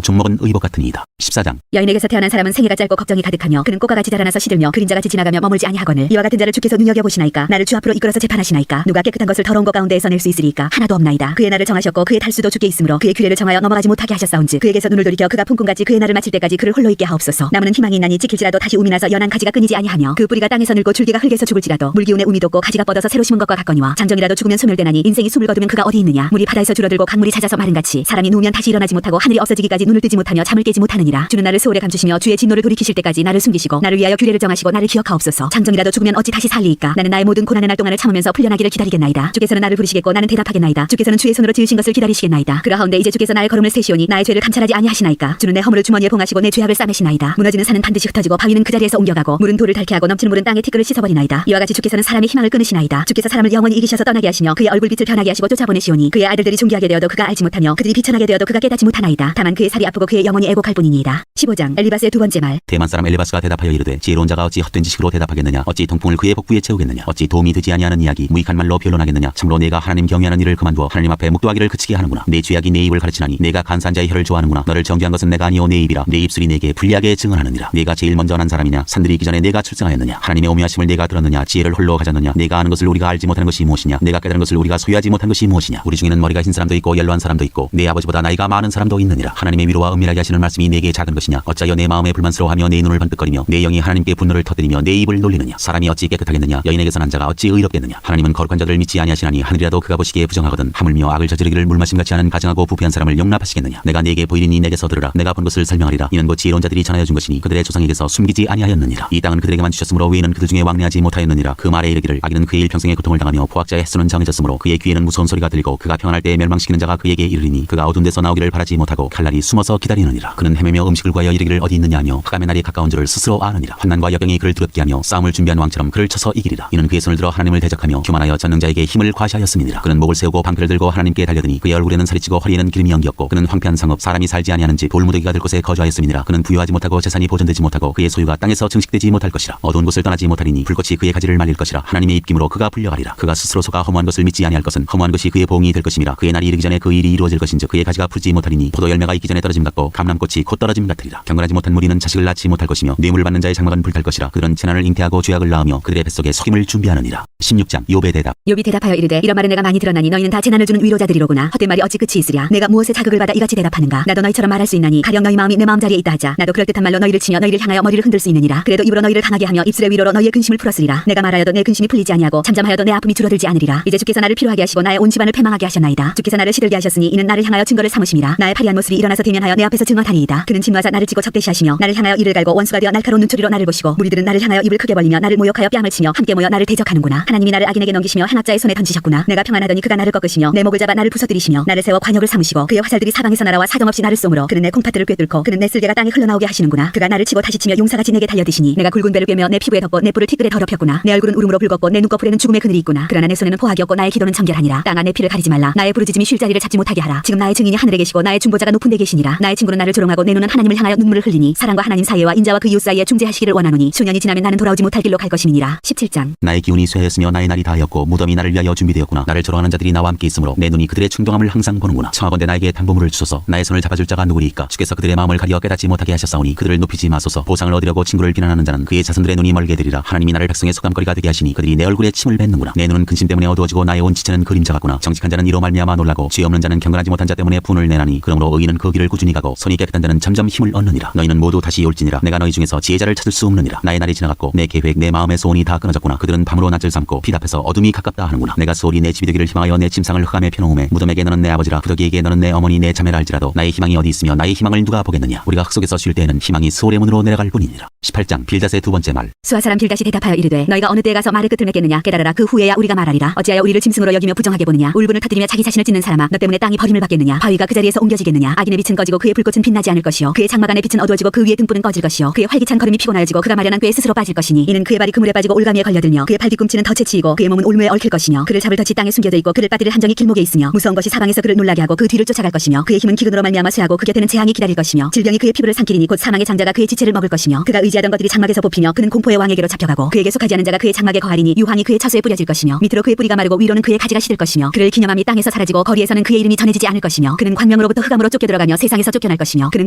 죽먹은 의복 같으니이다. 14장. 여인에게서 태어난 사람은 생애가 짧고 걱정이 가득하며 그는 꽃과 같이 자라나서 시들며 그림자 같이 지나가며 머물지 아니하거늘 이와 같은 자를 주께서 눈여겨보시나이까. 나를 주 앞으로 이끌어서 재판하시나이까. 누가 깨끗한 것을 더러운 것 가운데에서 낼 수 있으리까. 하나도 없나이다. 그의 날을 정하셨고 그의 달수도 주께 있으므로 그의 규례를 정하여 넘어가지 못하게 하셨사온즉 그에게서 눈을 돌이켜 그가 품꾼같이 그의 날을 마칠 때까지 그를 홀로 있게 하옵소서. 나무는 희망이 있나니 지킬지라도 다시 움이 나서 연한 가지가 끊이지 아니하며 그 뿌리가 땅에서 늙고 줄기가 흙에서 죽을지라도 물기운에 움이 돋고 가지가 뻗어서 새로 심은 것과 같거니와 장정이라도 죽으면 소멸되나니 인생이 숨을 거두면 그가 어디 있느냐. 물이 바다에서 줄어들고 강물이 잦아서 마른같이 사람이 누우면 다시 일어나지 못하고 하늘이 없어지기까지 눈을 뜨지 못하며 잠을 깨지 못하느니라. 주는 나를 소홀에 감추시며 주의 진노를 돌이키실 때까지 나를 숨기시고 나를 위하여 규례를 정하시고 나를 기억하옵소서. 장정이라도 죽으면 어찌 다시 살리이까. 나는 나의 모든 고난의 날 동안을 참으면서 풀려나기를 기다리겠나이다. 주께서는 나를 부르시겠고 나는 대답하겠나이다. 주께서는 주의 손으로 지으신 것을 기다리시겠나이다. 그러하온데 이제 주께서 나의 걸음을 세시오니 나의 죄를 감찰하지 아니하시나이까. 주는 내 허물을 주머니에 봉하시고 내 죄악을 싸매시나이다. 무너지는 산은 반드시 흩어지고 바위는 그 자리에서 옮겨가고 물은 돌을 닳게 하고 넘치는 물은 땅의 티끌을 씻어버리나이다. 이와 같이 주께서는 사람의 희망을 끊으시나이다. 주께서 사람을 영원히 이기셔서 떠나게 하시며 그의 얼굴빛을 변하게 하시고 쫓아보내시오니 그의 아들들이 존귀하게 되어도 그가 알지 못하며 그들이 비천하게 되어도 그가 깨닫지 못하나이다. 다만 그의 살이 아프고 그의 영혼이 애곡할 뿐이니이다. 15장. 엘리바스의 두 번째 말. 대만 사람 엘리바스가 대답하여 이르되 지혜로운 자가 어찌 헛된 지식으로 대답하겠느냐. 어찌 통풍을 그의 복부에 채우겠느냐. 어찌 도움이 되지 아니하는 이야기 무익한 말로 변론하겠느냐. 참으로 내가 하나님 경외하는 일을 그만두어 하나님 앞에 묵도하기를 그치게 하는구나. 내 죄악이 내 입을 가르치나니 내가 간사한 자의 혀를 좋아하는구나. 너를 정죄한 것은 내가 아니오 내 입이라. 내 입술이 내게 불리하게 증언하느니라. 내가 제일 먼저 난 사람이냐. 산들이 있기 전에 내가 출생하였느냐. 하나님의 오묘하심을 내가 들었느냐. 지혜를 홀로 가졌느냐. 내가 아는 것을 우리가 알지 못하는 것이 무엇이냐. 내가 깨달은 것을 우리가 소유하지 못한 것이 무엇이냐. 우리 중에는 머리가 흰 사람도 있고 연로한 사람도 있고 내 아버지보다 나이가 많은 사람도 있느니라. 하나님의 위로와 은밀하게 하시는 말씀이 내게 작은 것이냐. 어찌하여 내 마음에 불만스러워하며 내 눈을 번뜩거리며 내 영이 하나님께 분노를 터뜨리며 내 입을 놀리느냐. 사람이 어찌 깨끗하겠느냐. 여인에게서 난 자가 어찌 의롭겠느냐. 하나님은 거룩한 자들을 믿지 아니하시나니 하늘이라도 그가 보시기에 부정하거든 하물며 악을 저지르기를 물마심같이 하는 가증하고 부패한 사람을 용납하시겠느냐. 내가 네게 보이리니 내게서 들으라. 내가 본 것을 설명하리라. 이는 곧 지혜로운 자들이 전하여 준 것이니 그들의 조상에게서 숨기지 아니하였느니라. 이 땅은 그들에게만 주셨으므로 외인은 그들 중에 왕래하지 못하였느니라. 그 말에 이르기를 악인은 그의 일평생의 고통을 당하며 포악자의 횟수는 정해졌으므로 그의 귀에는 무서운 소리가 들리고 그가 평안할 때에 멸망시키는 자가 그에게 이르리니 그가 어두운 데서 나오기를 바라지 못하고 칼날이 숨어서 기다리느니라. 그는 헤매며 음식을 구하여 이르기를 어디 있느냐 하며 흑암의 날이 가까운 줄을 스스로 아느니라. 환난과 역경이 그를 두렵게 하며 싸움을 준비한 왕처럼 그를 쳐서 이기리라. 이는 그의 손을 들어 하나님을 대적하며 교만하여 전능자에게 힘을 과시하였음이니라. 그는 목을 세우고 방패를 들고 하나님께 달려드니 그의 얼굴에는 살이 찌고 허리에는 기름이 연기었고 그는 황폐한 성읍 사람이 살지 아니하는 집 돌무더기가 될 곳에 거주하였음이니라. 그는 부유하지 못하고 재산이 보존되지 못하고 그의 소유가 땅에서 증식되지 못할 것이라. 어두운 곳을 떠나지 못하리니 불꽃이 그의 가지를 말릴 것이라. 하나님의 입김으로 그가 불려가리라. 그가 스스로 속아 허무한 것을 믿지 아니할 것은 허무한 것이 그의 보응이 될 것임이라. 그의 날이 이르기 전에 그 일이 이루어질 것인즉 그의 가지가 푸르지 못하리니 포도 열매가 있기 전에 떨어짐 같고 감람꽃이 곧 떨어짐 같으리라. 경건하지 못한 무리는 자식을 낳지 못할 것이며 뇌물 받는 자의 장막은 불탈 것이라. 그들은 재난을 잉태하고 죄악을 낳으며 그들의 뱃속에 속임을 준비하느니라. 16장. 욥의 대답. 욥이 대답하여 이르되 이런 말은 내가 많이 들었나니 너희는 다 재난을 주는 위로자들이로구나. 헛된 말이 어찌 끝이 있으랴. 내가 무엇에 자극을 받아 이같이 대답하는가. 나도 너희처럼 말할 수 있나니 가령 너희 마음이 내 마음자리에 있다 하자. 나도 그럴듯한 말로 너희를 치며 너희를 향하여 머리를 흔들 수 있느니라. 그래도 입으로 너희를 강하게 하며 입술의 위로로 너희의 근심을 풀었으리라. 내가 말하여도 내 근심이 풀리지 아니하고 잠잠하여도 내 아픔이 줄어들지 않으리라. 이제 주께서 나를 피로하게 하시고 나의 온 집안을 패망하게 하셨나이다. 주께서 나를 시들게 하셨으니 이는 나를 향하여 증거를 삼으심이라. 나의 파리한 모습이 일어나서 대면하여 내 앞에서 증언하니이다. 그는 진노하자 나를 치고 적대시하시며 나를 향하여 이를 갈고 원수가 되어 날카로운 눈초리로 나를 보시고 무리들은 나를 향하여 입을 크게 벌리며 나를 모욕하여 뺨을 치며 함께 모여 나를 대적하는구나. 하나님이 나를 악인에게 넘기시며 행악자의 손에 던지셨구나. 내가 평안하더니 그가 나를 꺾으시며 내 목을 잡아 나를 부서뜨리시며 나를 세워 관역을 삼으시고 그의 화살들이 사방에서 날아와 사정없이 나를 쏘므로 그는 내 콩팥들을 꿰뚫고 그는 내 쓸개가 땅에 흘러나오게 하시는구나. 그가 나를 치고 다시 치며 용사같이 내게 달려드시니 내가 굵은 배를 꿰며 내 피부에 덮고 내 뿔을 티끌에 더럽혔구나. 내 얼굴은 울음으로 붉었고 내 눈꺼풀에는 죽음의 그늘이 있구나. 그러나 내 손에는 포악이 없고 나의 기도는 정결하니라. 땅아 내 피를 가리지 말라. 나의 부르짖음이 쉴 자리를 찾지 못하게 하라. 지금 나의 증인이 하늘에 계시고 나의 중보자가 높은 데 계시니라. 나의 친구는 나를 조롱하고 내 눈은 하나님을 향하여 눈물을 흘리니 사랑과 하나님 사이와 인자와 그 이웃 사이에 중재하시기를 원하노니 수년이 지나면 나는 돌아오지 못할 길로 갈 것임이니라. 17장. 나의 기운이 쇠하였으며 나의 날이 다하였고 무덤이 나를 위하여 준비되었구나. 나를 조롱하는 자들이 나와 함께 있으므로 내 눈이 그들의 충동함을 항상 보는구나. 청하건대 나에게 담보물을 주소서. 나의 손을 잡아줄 자가 누구리이까. 주께서 그들의 마음을 가리어 깨닫지 못하게 하셨사오니 그들을 높이지 마소서. 보상을 얻으려고 친구를 비난하는 자는 그의 자손들의 눈이 멀게 되리라. 하나님이 나를 백성의 속감거리가 되게 하시니 그들이 내 얼굴에 침을 뱉는구나. 내 눈은 근심 때문에 어두워지고 나의 온 지체는 그림자 같구나. 정직한 자는 이로 말미암아 놀라고 죄 없는 자는 경건하지 못한 자 때문에 분을 내나니 그러므로 의인은 그 길을 꾸준히 가고 손이 깨끗한 자는 점점 힘을 얻느니라. 너희는 모두 다시 올지니라. 내가 너희 중에서 지혜자를 찾을 수 없느니라. 나의 날이 지나갔고 내 계획 내 마음의 소원이 다 끊어졌구나. 그들은 밤으로 낯을 삼고 빛 앞에서 어둠이 가깝다 하는구나. 내가 소홀히 내 집이 되기를 희망하여 내 침상을 흑암에 펴놓음에 무덤에게 너는 내 아버지라 부더기에게 너는 내 어머니 내 자매라 할지라도 나의 희망이 어디 있으며 나의 희망을 누가 보겠느냐. 우리가 흙 속에서 땅에서 쉴 때에는 희망이 스올의 문으로 내려갈 뿐이니라. 18장 빌닷의 두 번째 말. 수아 사람 빌닷이 대답하여 이르되 너희가 어느 때에 가서 말의 끝을 맺겠느냐 깨달아라. 그 후에야 우리가 말하리라. 어찌하여 우리를 짐승으로 여기며 부정하게 보느냐. 울분을 터뜨리며 자기 자신을 찢는 사람아, 너 때문에 땅이 버림을 받겠느냐. 바위가 그 자리에서 옮겨지겠느냐. 악인의 빛은 꺼지고 그의 불꽃은 빛나지 않을 것이요 그의 장막 안의 빛은 어두워지고 그 위의 등불은 꺼질 것이요 그의 활기찬 걸음이 피곤하여지고 그가 마련한 꾀에 스스로 빠질 것이니 이는 그의 발이 그물에 빠지고 올가미에 걸려들며 그의 팔 뒤꿈치는 덫에 치이고 그의 몸은 올무에 얽힐 것이며 그를 잡을 덫이 땅에 숨겨져 있고 그를 빠뜨릴 한정이 길목에 있으며 무서운 것이 사방에서 그를 놀라게 하고 그 뒤를 쫓아갈 것이며 그의 힘은 기근으로 말미암아 쇠하고 그 곁에는 재앙이 기다릴 것이며 질병이 그의 피부를 삼키리니 곧 사망의 장자가 그의 지체를 먹을 것이며 그가 의지하던 것들이 장막에서 뽑히며 그는 공포의 왕에게로 잡혀가고 그에게 속하지 않은 자가 그의 장막에 거하리니 유황이 그의 처소에 뿌려질 것이며 밑으로 그의 뿌리가 마르고 위로는 그의 가지가 시들 것이며 그를 기념함이 땅에서 사라지고 거리에서는 그의 이름이 전해지지 않을 것이며 그는 광명으로부터 흑암으로 쫓겨 들어가며 세상에서 쫓겨날 것이며 그는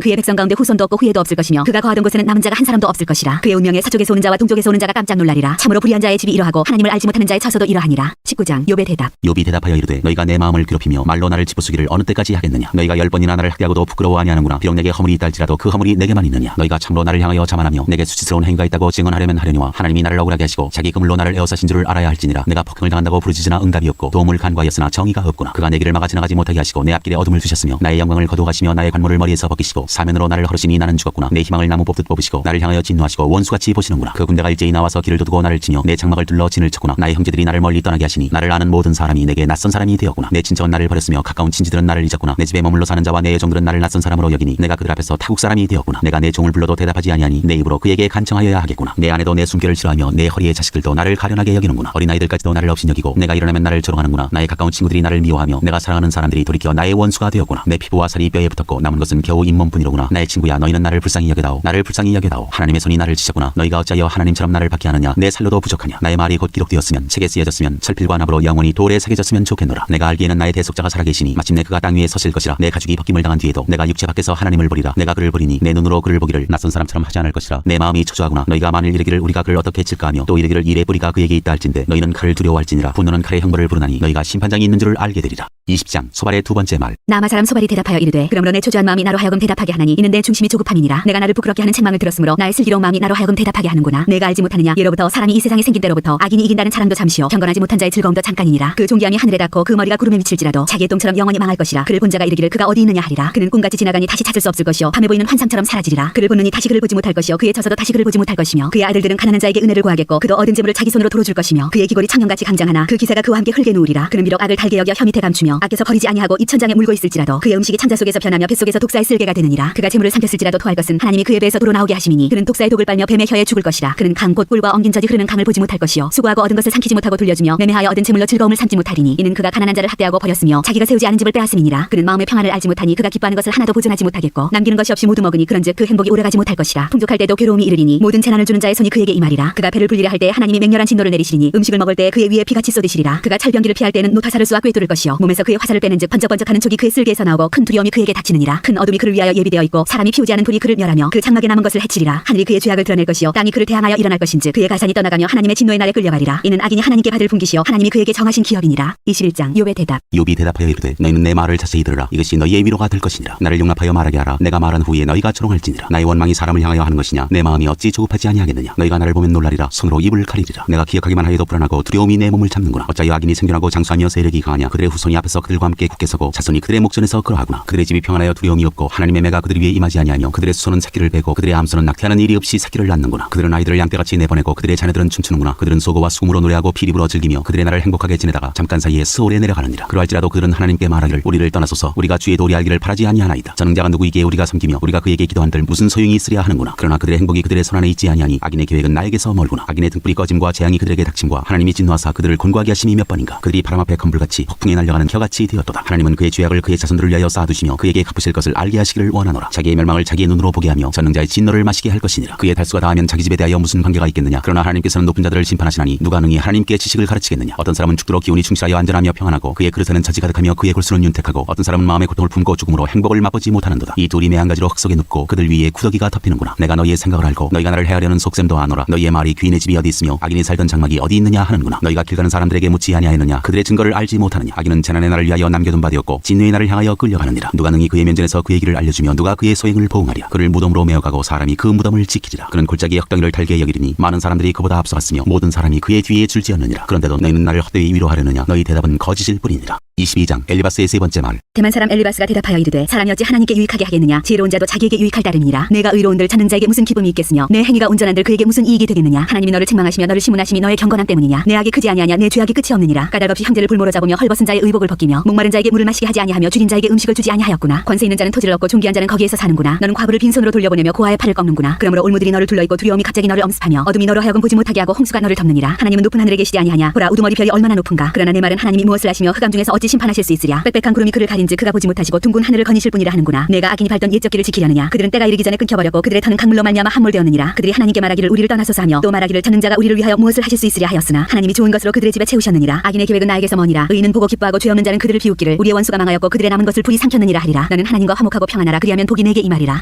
그의 백성 가운데 후손도 없고 후예도 없을 것이며 그가 거하던 곳에는 남은 자가 한 사람도 없을 것이라. 그의 운명에 서쪽에서 오는 자와 동쪽에서 오는 자가 깜짝 놀라리라. 참으로 불의한 자의 집이 이러하고 하나님을 알지 못하는 자의 처소도 이러하니라. 19장 욥의 대답. 욥이 대답하여 이르되 너희가 내 마음을 괴롭히며 말로 나를 짚어쓰기를 어느 때까지 하겠느냐. 너희가 10번이나 나를 학대하고도 부끄러워 아니하는구나. 비록 내게 허물이 있다 할지라도 그 허물이 내게만 있느냐. 너희가 참으로 나를 향하여 자만하며 내게 수치스러운 행위가 있다고 증언하려면 하려니와 하나님이 나를 억울하게 하시고 자기 그물로 나를 에워싸신 줄을 알아야 할지니라. 내가 폭행을 당한다고 부르짖으나 응답이 없고 도움을 간구하였으나 정의가 없구나. 그가 내 길을 막아 지나가지 못하게 하시고 내 앞길에 어둠을 두셨으며 나의 영광을 거두어가시며 나의 관모를 머리에서 벗기시고 사면으로 나를 허르시니 나는 죽었구나. 내 희망을 나무 뽑듯 뽑으시고 나를 향하여 진노하시고 원수같이 보시는구나. 그 군대가 일제히 나와서 길을 도두고 나를 치며 내 장막을 둘러 진을 쳤구나. 나의 형제들이 나를 멀리 떠나게 하시니 나를 아는 모든 사람이 내게 낯선 사람이 되었구나. 내 친척은 나를 버렸으며 가까운 친지들은 나를 잊었구나. 내 집에 머물러 사는 자와 내 애종들은 나를 낯선 사람으로 여기니 내가 그들 앞에서 타국 사람이 되었구나. 내가 내 종을 불러도 대답하지 아니하니 내 입으로 그에게 간청하여야 하겠구나. 내 아내도 내 숨결을 싫어하며 내 허리의 자식들도 나를 가련하게 여기는구나. 어린아이들까지도 나를 업신여기고 내가 일어나면 나를 조롱하는구나. 나의 가까운 친구들이 나를 미워하며 내가 사랑하는 사람들이 돌이켜 나의 원수가 되었구나. 내 피부와 살이 뼈에 붙었고 남은 것은 겨우 잇몸뿐이로구나. 나의 친구야, 너희는 나를 불쌍히 여겨다오. 나를 불쌍히 여겨다오. 하나님의 손이 나를 치셨구나. 너희가 어찌하여 하나님처럼 나를 받게 하느냐. 내 살로도 부족하냐. 나의 말이 곧 기록되었으면 책에 쓰여졌으면 철필과 납으로 영원히 돌에 새겨졌으면 좋겠노라. 내가 알기에는 나의 대속자가 살아계시니 마침내 그가 땅 위에 서실 것이라. 내 가죽이 벗김을 당한 뒤에도 내가 육체 밖에서 하나님을 보리라. 내가 그를 보리니 내 눈으로 그를 보기를 낯선 사람처럼 하지 않을 것이라. 내 마음이 초조하구나. 너희가 만일 이르기를 우리가 그를 어떻게 칠까 하며 또 이르기를 일의 뿌리가 그에게 있다 할진대 너희는 칼을 두려워할지니라. 분노는 칼의 형벌을 부르나니 너희가 심판장이 있는 줄을 알게 되리라. 20장 소발의 두 번째 말. 나아마 사람 소발이 대답하여 이르되 그러므로 내 초조한 마음이 나로 하여금 대답하게 하나니 이는 내 중심이 조급함이니라. 내가 나를 부끄럽게 하는 책망을 들었으므로 나의 슬기로운 마음이 나로 하여금 대답하게 하는구나. 내가 알지 못하느냐. 예로부터 사람이 이 세상에 생긴 때로부터 악인이 이긴다는 자랑도 잠시요 경건하지 못한 자의 즐거움도 잠깐이니라. 그 존귀함이 하늘에 닿고 그 머리가 구름에 미칠지라도 자기의 똥처럼 영원히 망할 것이라. 그를 본 자가 이르기를 그가 어디 있느냐 하리라. 그는 꿈같이 지나가니 다시 찾을 수 없을 것이요 밤에 보이는 환상처럼 사라지리라. 그를 보느니 다시 그를 보지 못할 것이요 그의 처소도 다시 그를 보지 못할 것이며 그의 아들들은 가난한 자에게 은혜를 구하겠고 그도 얻은 재물을 자기 손으로 도로 줄 것이며 그의 기골이 청년같이 강장하나 그 기세가 그와 함께 흙에 누우리라. 그는 비록 악을 달게 여겨 혀 밑에 감추며 악에서 버리지 아니하고 입천장에 물고 있을지라도 그의 음식이 창자 속에서 변하며 뱃속에서 독사의 쓸개가 되느니라. 그가 재물을 삼켰을지라도 토할 것은 하나님이 그의 배에서 도로 나오게 하심이니 그는 독사의 독을 빨며 뱀의 혀에 죽을 것이라. 그는 강 곧 꿀과 엉긴 젖이 흐르는 강을 보지 못할 것이요 수고하고 얻은 것을 삼키지 못하고 돌려주며 매매하여 얻은 재물로 즐거움을 삼지 못하리니 이는 그가 가난한 자를 학대하고 버렸으며 자기가 세우지 않은 집을 빼앗음이니라. 그는 마음의 평안을 알지 못하니 그가 기뻐하는 것을 하나도 보존하지 못하겠고 남기는 것이 없이 모두 먹으니 그런즉 그 행복이 오래가지 못할 것이라. 풍족할 때도 괴로움이 이르리니 모든 재난을 주는 자의 손이 그에게 임하리라. 그가 배를 불리려 할 때 하나님이 맹렬한 진노를 내리시리니 음식을 먹을 때 그의 위에 피같이 쏟으시리라. 그가 철병기를 피할 때는 노타사를 쏘아 꿰뚫을 것이요 몸에서 그의 화살을 빼는즉 번쩍번쩍하는 촉이 그의 쓸개에서 나오고 큰 두려움이 그에게 닥치느니라. 큰 어둠이 그를 위하여 예비되어 있고 사람이 피우지 않은 불이 그를 멸하며 그 장막에 남은 것을 해치리라. 하늘이 그의 죄악을 드러낼 것이요 땅이 그를 대항하여 일어날 것인즉 그의 가산이 떠나가며 하나님의 진노의 날에 끌려가리라. 이는 악인이 하나님께 받을 분기시요 하나님이 그에게 정하신 기업이니라. 21장 욥의 대답. 욥이 대답하여 이르되 너희는 내 말을 자세히 들으라. 이것이 너희의 위로가 될 것이니라. 나를 용납하여 말하게 하라. 내가 말한 후에 너희가 조롱할지니라. 나의 원망이 사람을 향하여 하는 것이냐. 내 마음이 어찌 조급하지 아니하겠느냐. 너희가 나를 보면 놀라리라. 손으로 입을 가리리라. 내가 기억하기만 하여도 불안하고 두려움이 내 몸을 잡는구나. 어찌하여 악인이 생존하고 장수하며 세력이 강하냐. 그들의 후손이 앞에서 그들과 함께 굳게 서고 자손이 그들의 목전에서 그러하구나. 그들의 집이 평안하여 두려움이 없고 하나님의 매가 그들 위에 임하지 아니하며 그들의 수소는 새끼를 베고 그들의 암소는 낙태하는 일이 없이 새끼를 낳는구나. 그들은 아이들을 양떼같이 내보내고 그들의 자녀들은 춤추는구나. 그들은 소고와 수금으로 노래하고 피리 불어 즐기며 그들의 날을 행복하게 지내다가 잠깐 사이에 스올에 내려가느니라. 그러할지라도 그들은 하나님께 말하기를 우리를 떠나소서. 우리가 주의 도리 알기를 바라지 아니하나이다. 전능자가 누구이기에 우리가 섬기며 우리가 그에게 기도한들 무슨 소용이 있으랴 하는구나. 그러나 그들의 행복이 그들의 손안에 있지 아니하니 악인의 계획은 나에게서 멀구나. 악인의 등불이 꺼짐과 재앙이 그들에게 닥침과 하나님이 진노하사 그들을 곤고하게 하심이 몇 번인가. 그들이 바람 앞에 건불같이 폭풍에 날려가는 겨같이 되었도다. 하나님은 그의 죄악을 그의 자손들을 위하여 쌓아두시며 그에게 갚으실 것을 알게 하시기를 원하노라. 자기의 멸망을 자기의 눈으로 보게 하며 전능자의 진노를 마시게 할 것이니라. 그의 달수가 다하면 자기 집에 대하여 무슨 관계가 있겠느냐. 그러나 하나님께서는 높은 자들을 심판하시나니 누가 능히 하나님께 지식을 가르치겠느냐. 어떤 사람은 죽도록 기운이 충실하여 안전하며 평안하고 그의 그릇에는 젖이 가득하며 그의 골수는 윤택하고 어떤 사람은 마음의 고통을 품고 죽음으로 행복을 맛보지 못하는도다. 이 둘이 매한 가지로 흙 속에 눕고 그들 위에 구더기가 덮이는구나. 내가 너희의 생각을 알고 너희가 나를 해하려는 속셈도 아노라. 너희의 말이 귀인의 집이 어디 있으며 악인이 살던 장막이 어디 있느냐 하는구나. 너희가 길 가는 사람들에게 묻지 아니하였느냐. 그들의 증거를 알지 못하느냐. 악인은 재난의 날을 위하여 남겨둔 바 되었고 진노의 날을 향하여 끌려가느니라. 누가 능히 그의 면전에서 그의 길을 알려주며 누가 그의 소행을 보응하랴. 그를 무덤으로 메어가고 사람이 그 무덤을 지키리라. 그는 골짜기의 흙덩이를 달게 여기리니 많은 사람들이 그보다 앞서갔으며 모든 사람이 그의 뒤에 줄지었느니라. 그런데도 너희는 나를 헛되이 위로하려느냐. 너희 대답은 거짓일 뿐이니라. 22장 엘리바스의 세 번째 말. 대만 사람 엘리바스가 대답하여 이르되 사람이 어찌 하나님께 유익하게 하겠느냐. 지혜로운 자도 자기에게 유익할 따름이니라. 내가 의로운들 찾는 자에게 무슨 기쁨이 있겠으며 내 행위가 온전한들 그에게 무슨 이익이 되겠느냐. 하나님이 너를 책망하시며 너를 시문하심이 너의 경건함 때문이냐. 내 악이 크지 아니하냐. 내 죄악이 끝이 없느니라. 까닭없이 형제를 볼모로 잡으며 헐벗은 자의 의복을 벗기며 목마른 자에게 물을 마시게 하지 아니하며 줄인 자에게 음식을 주지 아니하였구나. 권세 있는 자는 토지를 얻고 존귀한 자는 거기에서 사는구나. 너는 과부를 빈손으로 돌려보내며 고아의 팔을 꺾는구나. 그러므로 올무들이 너를 둘러있고 두려움이 갑자기 너를 엄습하며 어둠이 너로 하여금 보지 못하게 하고 홍수가 너를 덮느니라. 하나님은 높은 하늘에 계시지 아니하냐. 보라 우두머리 별이 얼마나 높은가. 그러나 내 말은 하나님이 무엇을 하시며 흑암 중에서 어찌 심판하실 수 있으랴. 빽빽한 구름이 그를 가린즉 그가 보지 못하시고 둥근 하늘을 거니실 뿐이라 하는구나. 내가 악인이 밟던 옛적 길을 지키려느냐. 그들은 때가 이르기 전에 끊겨버렸고 그들의 터는 강물로 말미암아 함몰되었느니라. 그들이 하나님께 말하기를 우리를 떠나소서 하며 또 말하기를 전능자가 우리를 위하여 무엇을 하실 수 있으랴 하였으나 하나님이 좋은 것으로 그들의 집에 채우셨느니라. 악인의 계획은 나에게서 머니라. 의인은 보고 기뻐하고 죄 없는 자는 그들을 비웃기를 우리의 원수가 망하였고 그들의 남은 것을 불이 삼켰느니라 하리라. 너는 하나님과 화목하고 평안하라. 그리하면 복이 내게 임하리라.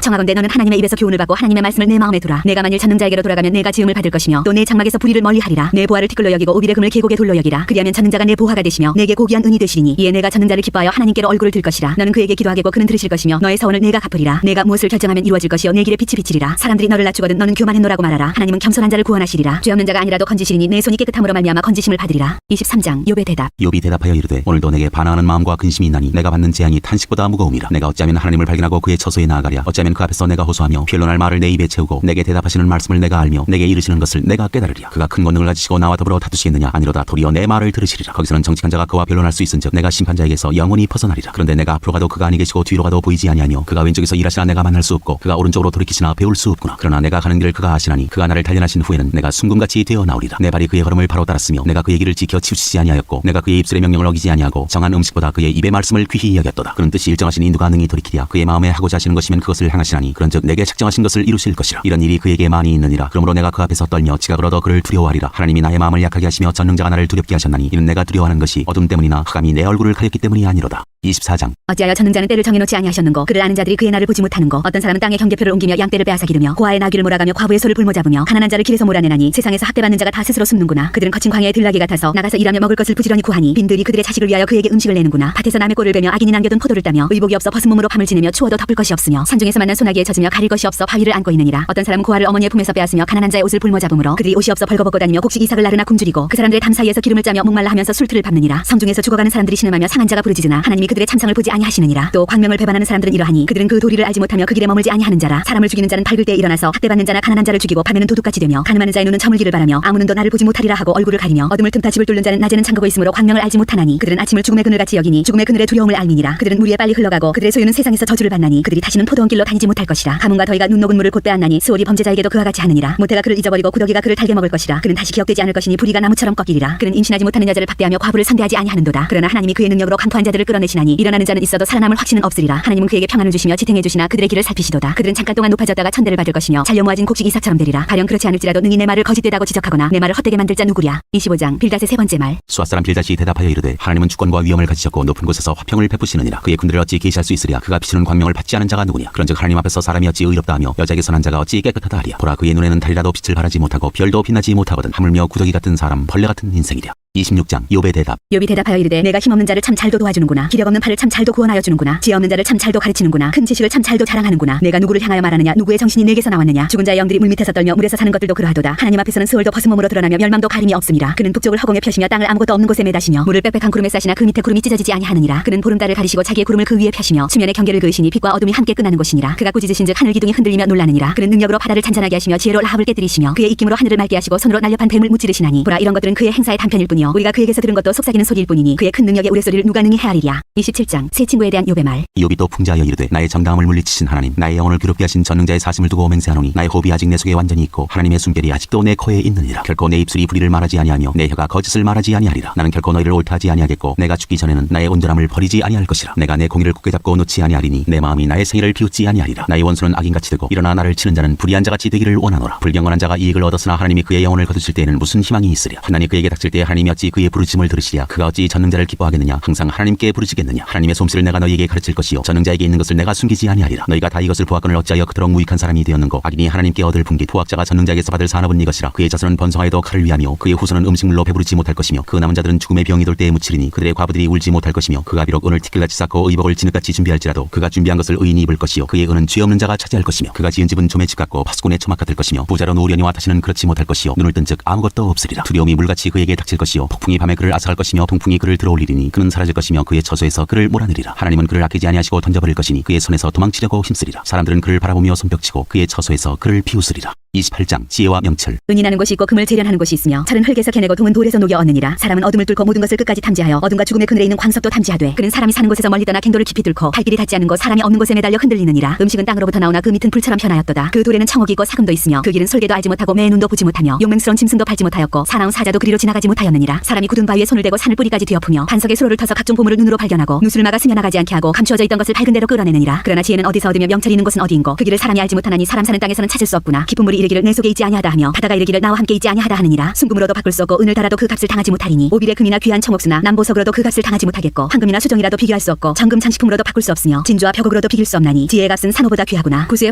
청하건대 너는 하나님의 입에서 교훈을 받고 하나님의 말씀을 내 마음에 두라. 내가 만일 전능자에게로 돌아가면 내가 지음을 받을 것이며 또 내 장막에서 불의를 멀리하리라. 내 보화를 티끌로 여기고 우빌의 금을 계곡에 돌로 여기라. 그리하면 전능자가 내 보화가 되시며 내게 고귀한 은이 되시리니 이에 내가 전능자를 기뻐하여 하나님께로 얼굴을 들 것이라. 너는 그에게 기도하겠고 그는 들으실 것이며 너의 서원을 내가 갚으리라. 내가 무엇을 결정하면 이루어질 것이요 내 길에 빛이 비치리라. 사람들이 너를 낮추거든 너는 교만했노라고 말하라. 하나님은 겸손한 자를 구원하시리라. 죄 없는 자가 아니라도 건지시리니 내 손이 깨끗함으로 말미암아 건지심을 받으리라. 23장 욥의 대답. 욥이 대답하여 이르되 오늘도 내게 반항하는 마음과 근심이 있나니 내가 받는 재앙이 탄식보다 무거움이라. 내가 어찌하면 하나님을 발견하고 그의 처소에 나아가랴. 어찌하면 그 앞에서 내가 호소하며 변론할 말을 내 입에 채우고 내게 대답하시는 말씀을 내가 알며 내게 이르시는 것을 내가 깨달으리야. 그가 큰 권능을 가지시고 나와 더불어 다투시겠느냐. 아니로다 도리어 내 말을 들으시리라. 거기서는 정직한 자가 그와 변론할 수 있은즉 내가 심판자에게서 영원히 벗어나리라. 그런데 내가 앞으로 가도 그가 아니 계시고 뒤로 가도 보이지 아니하며 그가 왼쪽에서 일하시나 내가 만날 수 없고 그가 오른쪽으로 돌이키시나 배울 수 없구나. 그러나 내가 가는 길을 그가 아시나니 그가 나를 단련하신 후에는 내가 순금같이 되어 나오리라. 내 발이 그의 걸음을 바로 따랐으며 내가 그의 길을 지켜 치우치지 아니하였고 내가 그의 입술의 명령을 어기지 아니하고 정한 음식보다 그의 입의 말씀을 귀히 여겼도다. 그런 뜻이 일정하시니 누가 능히 돌이키랴. 그의 마음에 하고자 하시는 것이면 그것을 행하시나니 그런즉 내게 책정하신 것을 이루실 것이라. 이런 일이 그에게 많이 있느니라. 그러므로 내가 그 앞에서 떨며 지각을 얻어 그를 두려워하리라. 하나님이 나의 마음을 약하게 하시며 전능자가 나를 두렵게 하셨나니 이는 내가 두려워하는 것이 어둠 때문이나 흑암이 내 얼굴을 가렸기 때문이 아니로다. 24장. 어찌하여 전능자는 때를 정해놓지 아니하셨는고 그를 아는 자들이 그의 날을 보지 못하는고 어떤 사람은 땅의 경계표를 옮기며 양떼를 빼앗아 기르며 고아의 나귀를 몰아가며 과부의 소를 볼모잡으며 가난한 자를 길에서 몰아내나니 세상에서 학대받는 자가 다 스스로 숨는구나. 그들은 거친 광야의 들나귀 같아서 나가서 일하며 먹을 것을 부지런히 구하니 빈들이 그들의 자식을 위하여 그에게 음식을 내는구나. 밭에서 남의 꼴을 베며 악인이 남겨둔 포도를 따며 의복이 없어 벗은 몸으로 밤을 지내며 추워도 덮을 것이 없으며 산중에서 만난 소나기에 젖으며 가릴 것이 없어 바위를 안고 있느니라. 어떤 사람은 고아를 어머니의 품에서 빼앗으며 가난한 자의 옷을 볼모잡음으로 그들이 옷이 없어 벌거벗고 다니며 곡식 이삭을 나르나 굶주리고 그 사람들의 담 사이에서 기름을 짜며 목말라 하면서 술틀을 밟느니라. 성중에서 죽어가는 사람들이 신음하며 상한 자가 부르짖으나 하나님이 그들의 참상을 보지 아니하시느니라. 또 광명을 배반하는 사람들은 이러하니 그들은 그 도리를 알지 못하며 그 길에 머물지 아니하는 자라. 사람을 죽이는 자는 밝을 때 일어나서 학대받는 자나 가난한 자를 죽이고 밤에는 도둑같이 되며 가늠하는 자의 눈은 저물기를 바라며 아무 눈도 나를 보지 못하리라 하고 얼굴을 가리며 어둠을 틈타 집을 뚫는 자는 낮에는 잠그고 있으므로 광명을 알지 못하나니 그들은 아침을 죽음의 그늘같이 여기니 죽음의 그늘의 두려움을 알미니라. 그들은 물 위에 빨리 흘러가고 그들의 소유는 세상에서 저주를 받나니 그들이 다시는 포도원 길로 다니지 못할 것이라. 가뭄과 더위가 눈 녹은 물을 곧 빼앗나니 수월이 범죄자에게도 그와 같이 하느니라. 모태가 그를 잊어버리고 구더기가 그를 달게 먹을 것이라. 그는 다시 기억되지 않을 것이니 불의가 나무처럼 꺾이리라. 그는 임신하지 못하는 여자를 박대하며 과부를 상대하지 아니하는도다. 그러나 하나님이 그의 능력으로 강포한 자들을 끌어내시나니 일어나는 자는 있어도 살아남을 확신은 없으리라. 하나님은 그에게 평안을 주시며 지탱해 주시나 그들의 길을 살피시도다. 그들은 잠깐 동안 높아졌다가 천대를 받을 것이며 잘려 모아진 곡식 이삭처럼 되리라. 가령 그렇지 않을지라도 능히 내 말을 거짓되다고 지적하거나 내 말을 헛되게 만들 자 누구랴. 25장 빌닷의 세 번째 말. 수아 사람 빌닷이 대답하여 이르되 하나님은 주권과 위엄을 가지셨고 높은 곳에서 화평을 베푸시느니라. 그의 군대를 어찌 계시할 수 있으랴. 그가 비추는 광명을 받지 않은 자가 누구냐. 그런즉 하나님 앞에서 사람이 어찌 의롭다 하며 여자에게 선한 자가 어찌 깨끗하다 하랴. 보라 그의 눈에는 달이라도 빛을 발하지 못하고 별도 빛나지 못하거든. 하물며 구더기 같은 사람 벌레 같은 인생이랴. 26장 욥의 대답. 욥이 대답하여 이르되 내가 힘없는 자를 참 잘도 도와주는구나. 기력 없는 팔을 참 잘도 구원하여 주는구나. 지혜 없는 자를 참 잘도 가르치는구나. 큰 지식을 참 잘도 자랑하는구나. 내가 누구를 향하여 말하느냐. 누구의 정신이 내게서 나왔느냐. 죽은 자의 영들이 물 밑에서 떨며 물에서 사는 것들도 그러하도다. 하나님 앞에서는 수월도 벗은 몸으로 드러나며 멸망도 가림이 없음이라. 그는 북쪽을 허공에 펴시며 땅을 아무것도 없는 곳에 매다시며 물을 빽빽한 구름에 싸시나 그 밑에 구름이 찢어지지 아니하느니라. 그는 보름달을 가리시고 자기의 구름을 그 위에 펴시며 수면의 경계를 그으시니 빛과 어둠이 함께 끝나는 곳이니라. 그가 꾸짖으신즉 하늘 기둥이 흔들리며 놀라느니라. 그는 능력으로 바다를 잔잔하게 하시며 지혜로 라합을 깨뜨리시며 그의 입김으로 하늘을 맑게 하시고 손으로 날렵한 뱀을 무찌르시나니 보라 이런 것들은 그의 행사의 단편일 뿐이요 우리가 그에게서 들은 것도 속삭이는 소리일 뿐이니 그의 큰 능력의 우레소리를 누가 능히 헤아리랴. 27장 새 친구에 대한 욥의 말. 욥이 또 풍자하여 이르되 나의 정당함을 물리치신 하나님 나의 영혼을 괴롭게 하신 전능자의 사심을 두고 맹세하노니 나의 호흡이 아직 내 속에 완전히 있고 하나님의 숨결이 아직도 내 코에 있느니라. 결코 내 입술이 불의를 말하지 아니하며 내 혀가 거짓을 말하지 아니하리라. 나는 결코 너희를 옳다하지 아니하겠고 내가 죽기 전에는 나의 온전함을 버리지 아니할 것이라. 내가 내 공의를 굳게 잡고 놓지 아니하리니 내 마음이 나의 생애를 비웃지 아니하리라. 나의 원수는 악인같이 되고 일어나 나를 치는 자는 불의한 자같이 되기를 원하노라. 불경건한 자가 이익을 얻었으나 하나님이 그의 영혼을 거두실 때에는 무슨 희망이 있으랴. 환난이 그에게 닥칠 때에 하나님이 어찌 그의 부르짖음을 들으시랴. 그가 어찌 전능자를 기뻐하겠느냐. 항상 하나님께 부르짖겠느냐. 아니하였느냐. 하나님의 솜씨를 내가 너희에게 가르칠 것이요 전능자에게 있는 것을 내가 숨기지 아니하리라. 너희가 다 이것을 보았거늘 어찌하여 그토록 무익한 사람이 되었는고. 악인이 하나님께 얻을 분깃 부학자가 전능자에게서 받을 산업은 이것이라. 그의 자손은 번성하여도 칼을 위하며 그의 후손은 음식물로 배부르지 못할 것이며 그 남은 자들은 죽음의 병이 돌 때에 묻히리니 그들의 과부들이 울지 못할 것이며 그가 비록 은을 티끌같이 쌓고 의복을 진흙같이 준비할지라도 그가 준비한 것을 의인이 입을 것이요 그의 은은 죄 없는 자가 차지할 것이며 그가 지은 집은 좀의 집 같고 파수꾼의 초막 같을 것이며 부자로 노우려니와 다시는 그렇지 못할 것이요 눈을 뜬 즉 아무것도 없으리라. 두려움이 물같이 그에게 닥칠 것이요 폭풍이 밤에 그를 앗아갈 것이며 동풍이 그를 들어올리리니 그는 사라질 것이며 그의 처소에서 그를 몰아내리라. 하나님은 그를 아끼지 아니하시고 던져버릴 것이니 그의 손에서 도망치려고 힘쓰리라. 사람들은 그를 바라보며 손뼉치고 그의 처소에서 그를 비웃으리라. 28장 지혜와 명철. 은이 나는 곳이 있고 금을 재련하는 곳이 있으며 철은 흙에서 캐내고 동은 돌에서 녹여 얻느니라. 사람은 어둠을 뚫고 모든 것을 끝까지 탐지하여 어둠과 죽음의 그늘에 있는 광석도 탐지하되 그는 사람이 사는 곳에서 멀리 떠나 갱도를 깊이 뚫고 갈 길이 닿지 않은 곳 사람이 없는 곳에 매달려 흔들리느니라. 음식은 땅으로부터 나오나 그 밑은 불처럼 편하였도다. 그 돌에는 청옥이 있고 사금도 있으며 그 길은 솔개도 알지 못하고 매의 눈도 보지 못하며 용맹스러운 짐승도 밟지 못하였고 사나운 사자도 그리로 지나가지 못하였느니라. 사람이 굳은 바위에 손을 대고 산을 뿌리까지 뒤엎으며 반석에 수로를 터서 각종 보물을 눈으로 발견하고 누수를 막아 스며나가지 않게 하고 감추어져 있던 것을 밝은 대로 끌어내느니라. 그러나 지혜는 어디서 얻으며 명철이 있는 곳은 어디인고 그 길을 사람이 알지 못하나니 사람 사는 땅에서는 찾을 수 없구나. 깊은 물이 이르기를 내 속에 있지 아니하다 하며 바다가 이르기를 나와 함께 있지 아니하다 하느니라. 순금으로도 바꿀 수 없고 은을 달아도 그 값을 당하지 못하리니 오빌의 금이나 귀한 청옥수나 남보석으로도 그 값을 당하지 못하겠고 황금이나 수정이라도 비교할 수 없고 정금 장식품으로도 바꿀 수 없으며 진주와 벽옥으로도 비길 수 없나니 지혜의 값은 산호보다 귀하구나. 구수의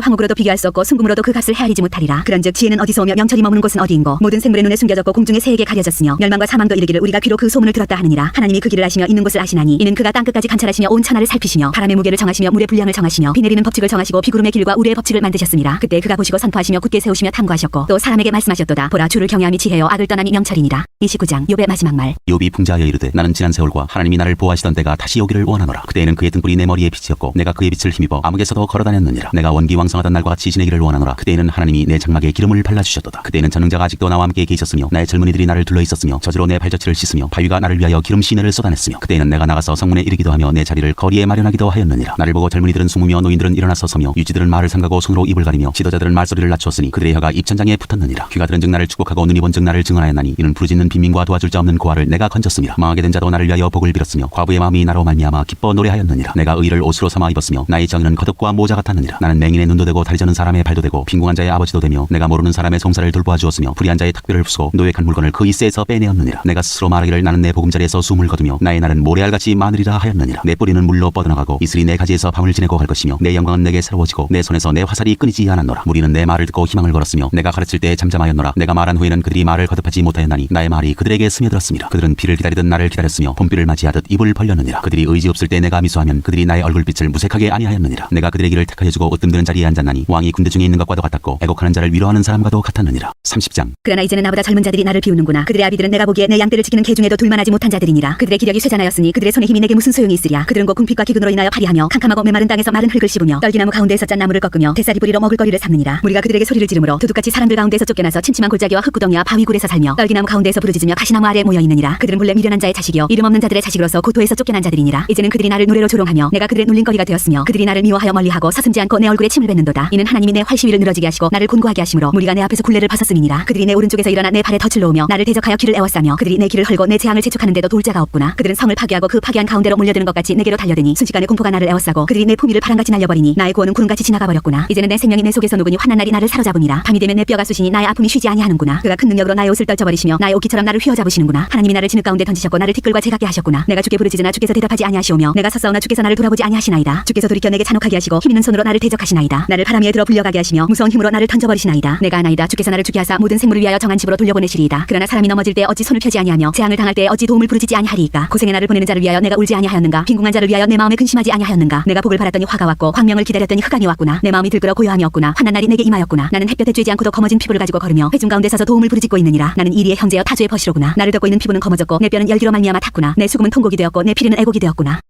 황옥으로도 비교할 수 없고 순금으로도 그 값을 헤아리지 못하리라. 그런즉 지혜는 어디서 오며 명철이 머무는 곳은 어디인고 모든 생물의 눈에 숨겨졌고 공중의 새에게 가려졌으며 멸망과 사망도 이르기를 우리가 귀로 그 소문을 들었다 하느니라. 하나님이 그 길을 아시며 있는 곳을 아시나니 이는 그가 땅끝까지 관찰하시며 온 천하를 살피시며 바람의 무게를 정하시며 물의 분량을 정하시며 비 내리는 법칙을 정하시고 비구름의 길과 우레의 법칙을 만드셨습니다. 그때 그가 보시고 선포하시며 굳게 세우시며 탐구하셨고 또 사람에게 말씀하셨도다. 보라 주를 경외함이 지혜요 악을 떠남이 명철이니라. 29장 욥의 마지막 말. 욥이 풍자하여 이르되 나는 지난 세월과 하나님이 나를 보호하시던 때가 다시 오기를 원하노라. 그때에는 그의 등불이 내 머리에 빛이었고 내가 그의 빛을 힘입어 암흑에서도 걸어다녔느니라. 내가 원기왕성하던 날과 같이 지내기를 원하노라. 그때에는 하나님이 내 장막에 기름을 발라주셨도다. 그때에는 전능자가 아직도 나와 함께 계셨으며 나의 젊은이들이 나를 둘러 있었으며 저주로 내 발자취를 씻으며 바위가 나를 위하여 기름 시내를 쏟아냈으며 그때에는 내가 나가서 성문에 이르기도 하며 내 자리를 거리에 마련하기도 하였느니라. 나를 보고 젊은이들은 숨으며 노인들은 일어나서 서며 유지들은 말을 삼가고 손으로 입을 가리며 지도자들은 말소리를 낮추었으니 그들의 혀가 입천장에 붙었느니라. 귀가 들은즉 나를 축복하고 눈이 본즉 나를 증언하였나니 이는 부르짖는 빈민과 도와줄 자 없는 고아를 내가 건졌습니다. 망하게 된 자도 나를 위하여 복을 빌었으며 과부의 마음이 나로 말미암아 기뻐 노래하였느니라. 내가 의를 옷으로 삼아 입었으며 나의 정의는 겉옷과 모자 같았느니라. 나는 맹인의 눈도 되고 다리 저는 사람의 발도 되고 빈궁한 자의 아버지도 되며 내가 모르는 사람의 송사를 돌보아 주었으며 불의한 자의 탁별을 부수고 노획한 물건을 그 이새에서 빼내었느니라. 내가 스스로 말하기를 나는 내 보금자리에서 숨을 거두며 나의 날은 모래알같이 마늘이라 하였느니라. 내 뿌리는 물로 뻗어나가고 이슬이 내 가지에서 밤을 지내고 갈 것이며 내 영광은 내게 새로워지고 내 손에서 내 화살이 끊이지 않았노라. 무리는 내 말을 듣고 희망을 걸었으며 내가 가르칠 때 잠잠하였노라. 내가 말한 후에는 그들이 말을 거듭하지 못하였나니 나의 말이 그들에게 스며들었습니다. 그들은 비를 기다리듯 나를 기다렸으며 봄비를 맞이하듯 입을 벌렸느니라. 그들이 의지 없을 때 내가 미소하면 그들이 나의 얼굴빛을 무색하게 아니하였느니라. 내가 그들의 길을 택하여주고 으뜸드는 자리에 앉았나니 왕이 군대 중에 있는 것과도 같았고 애곡하는 자를 위로하는 사람과도 같았느니라. 30장. 그러나 이제는 나보다 젊은 자들이 나를 비우는구나. 그들의 아비들은 내가 보기에 내 양떼를 지키는 개 중에도 둘만하지 못한 자들이니라. 그들의 기력이 쇠잔하였으니 그들의 손의 힘이 내게 무슨 소용이 있으랴. 그들은 곧 궁핍과 기근으로 인하여 파리하며 캄캄하고 메마른 땅에서 마른 흙을 씹으며 떨기나무 가운데에서 짠 나무를 꺾으며 대사리 뿌리로 먹을 거리를 삼느니라. 무리가 그들에게 소리를 지르므로 도둑같이 사람들 가운데서 쫓겨나서 침침한 골짜기와 흙구덩이와 바위굴에서 살며 떨기나무 가운데에서 부르짖으며 가시나무 아래에 모여 있느니라. 그들은 본래 미련한 자의 자식이요 이름 없는 자들의 자식으로서 고토에서 쫓겨난 자들이니라. 이제는 그들이 나를 노래로 조롱하며 내가 그들의 놀림거리가 되었으며 그들이 나를 미워하여 멀리하고 서슴지 않고 내 얼굴에 침을 뱉는도다. 이는 하나님이 내 활시위를 늘어지게 하시고 나를 곤고하게 하심으로 무리가 내 앞에서 굴레를 벗었음이니라. 그들이 내 오른쪽에서 일어나 내 발에 덫을 놓으며 나를 대적하여 길을 에워싸며 그들이 내 길을 헐고 내 재앙을 재촉하는데도 돌 자가 없구나. 그들은 성을 파괴하고 그 파괴한 가운데로 몰려드는 것 같이 내게로 달려드니 순식간에 공포가 나를 에워싸고 그들이 내 품위를 바람같이 날려버리니 나의 구원은 구름같이 지나가 버렸구나. 이제는 내 생명이 내 속에서 녹으니 환난 날이 나를 사로잡으니라. 밤이 되면 내 뼈가 쑤시니 나의 아픔이 쉬지 아니하는구나. 그가 큰 능력으로 나의 옷을 떨쳐버리시며 나의 옷깃처럼 나를 휘어잡으시는구나. 하나님이 나를 진흙 가운데 던지셨고 나를 티끌과 재같게 하셨구나. 내가 주께 부르짖으나 주께서 대답하지 아니하시오며 내가 섰사오나 주께서 나를 돌아보지 아니하시나이다. 주께서 돌이켜 내게 잔혹하게 하시고 힘있는 손으로 나를 대적하시나이다. 나를 바람 위에 들어 불려가게 하시며 무서운 힘으로 나를 던져버리시나이다. 내가 아나이다. 주께서 나를 죽게 하사 모든 생물을 위하여 정한 집으로 돌려보내시리이다. 그러나 사람이 넘어질 때 어찌 손을 펴지 아니하며 재앙을 당할 때 어찌 도움을 부르짖지 아니하리이까. 고생의 나를 보내는 자를 위하여 내가 울지 아니하였는가. 빈궁한 자를 위하여 내 마음에 근심하지 아니하였는가. 내가 복을 바랐더니 화가 왔고 광명을 기다렸더니 흑암이 왔구나. 내 마음이 들끓어 고요함이 없구나. 환난 날이 내게 임하였구나. 나는 햇볕에 쬐지 않고도 검어진 피부를 가지고 걸으며 회중 가운데 서서 도움을 부르짖고 있느니라. 나는 이리의 형제여 타주의 벗이로구나. 나를 덮고 있는 피부는 검어졌고 내 뼈는 열기로 말미암아 탔구나. 내 수금은 통곡이 되었고 내 피리는 애곡이 되었구나.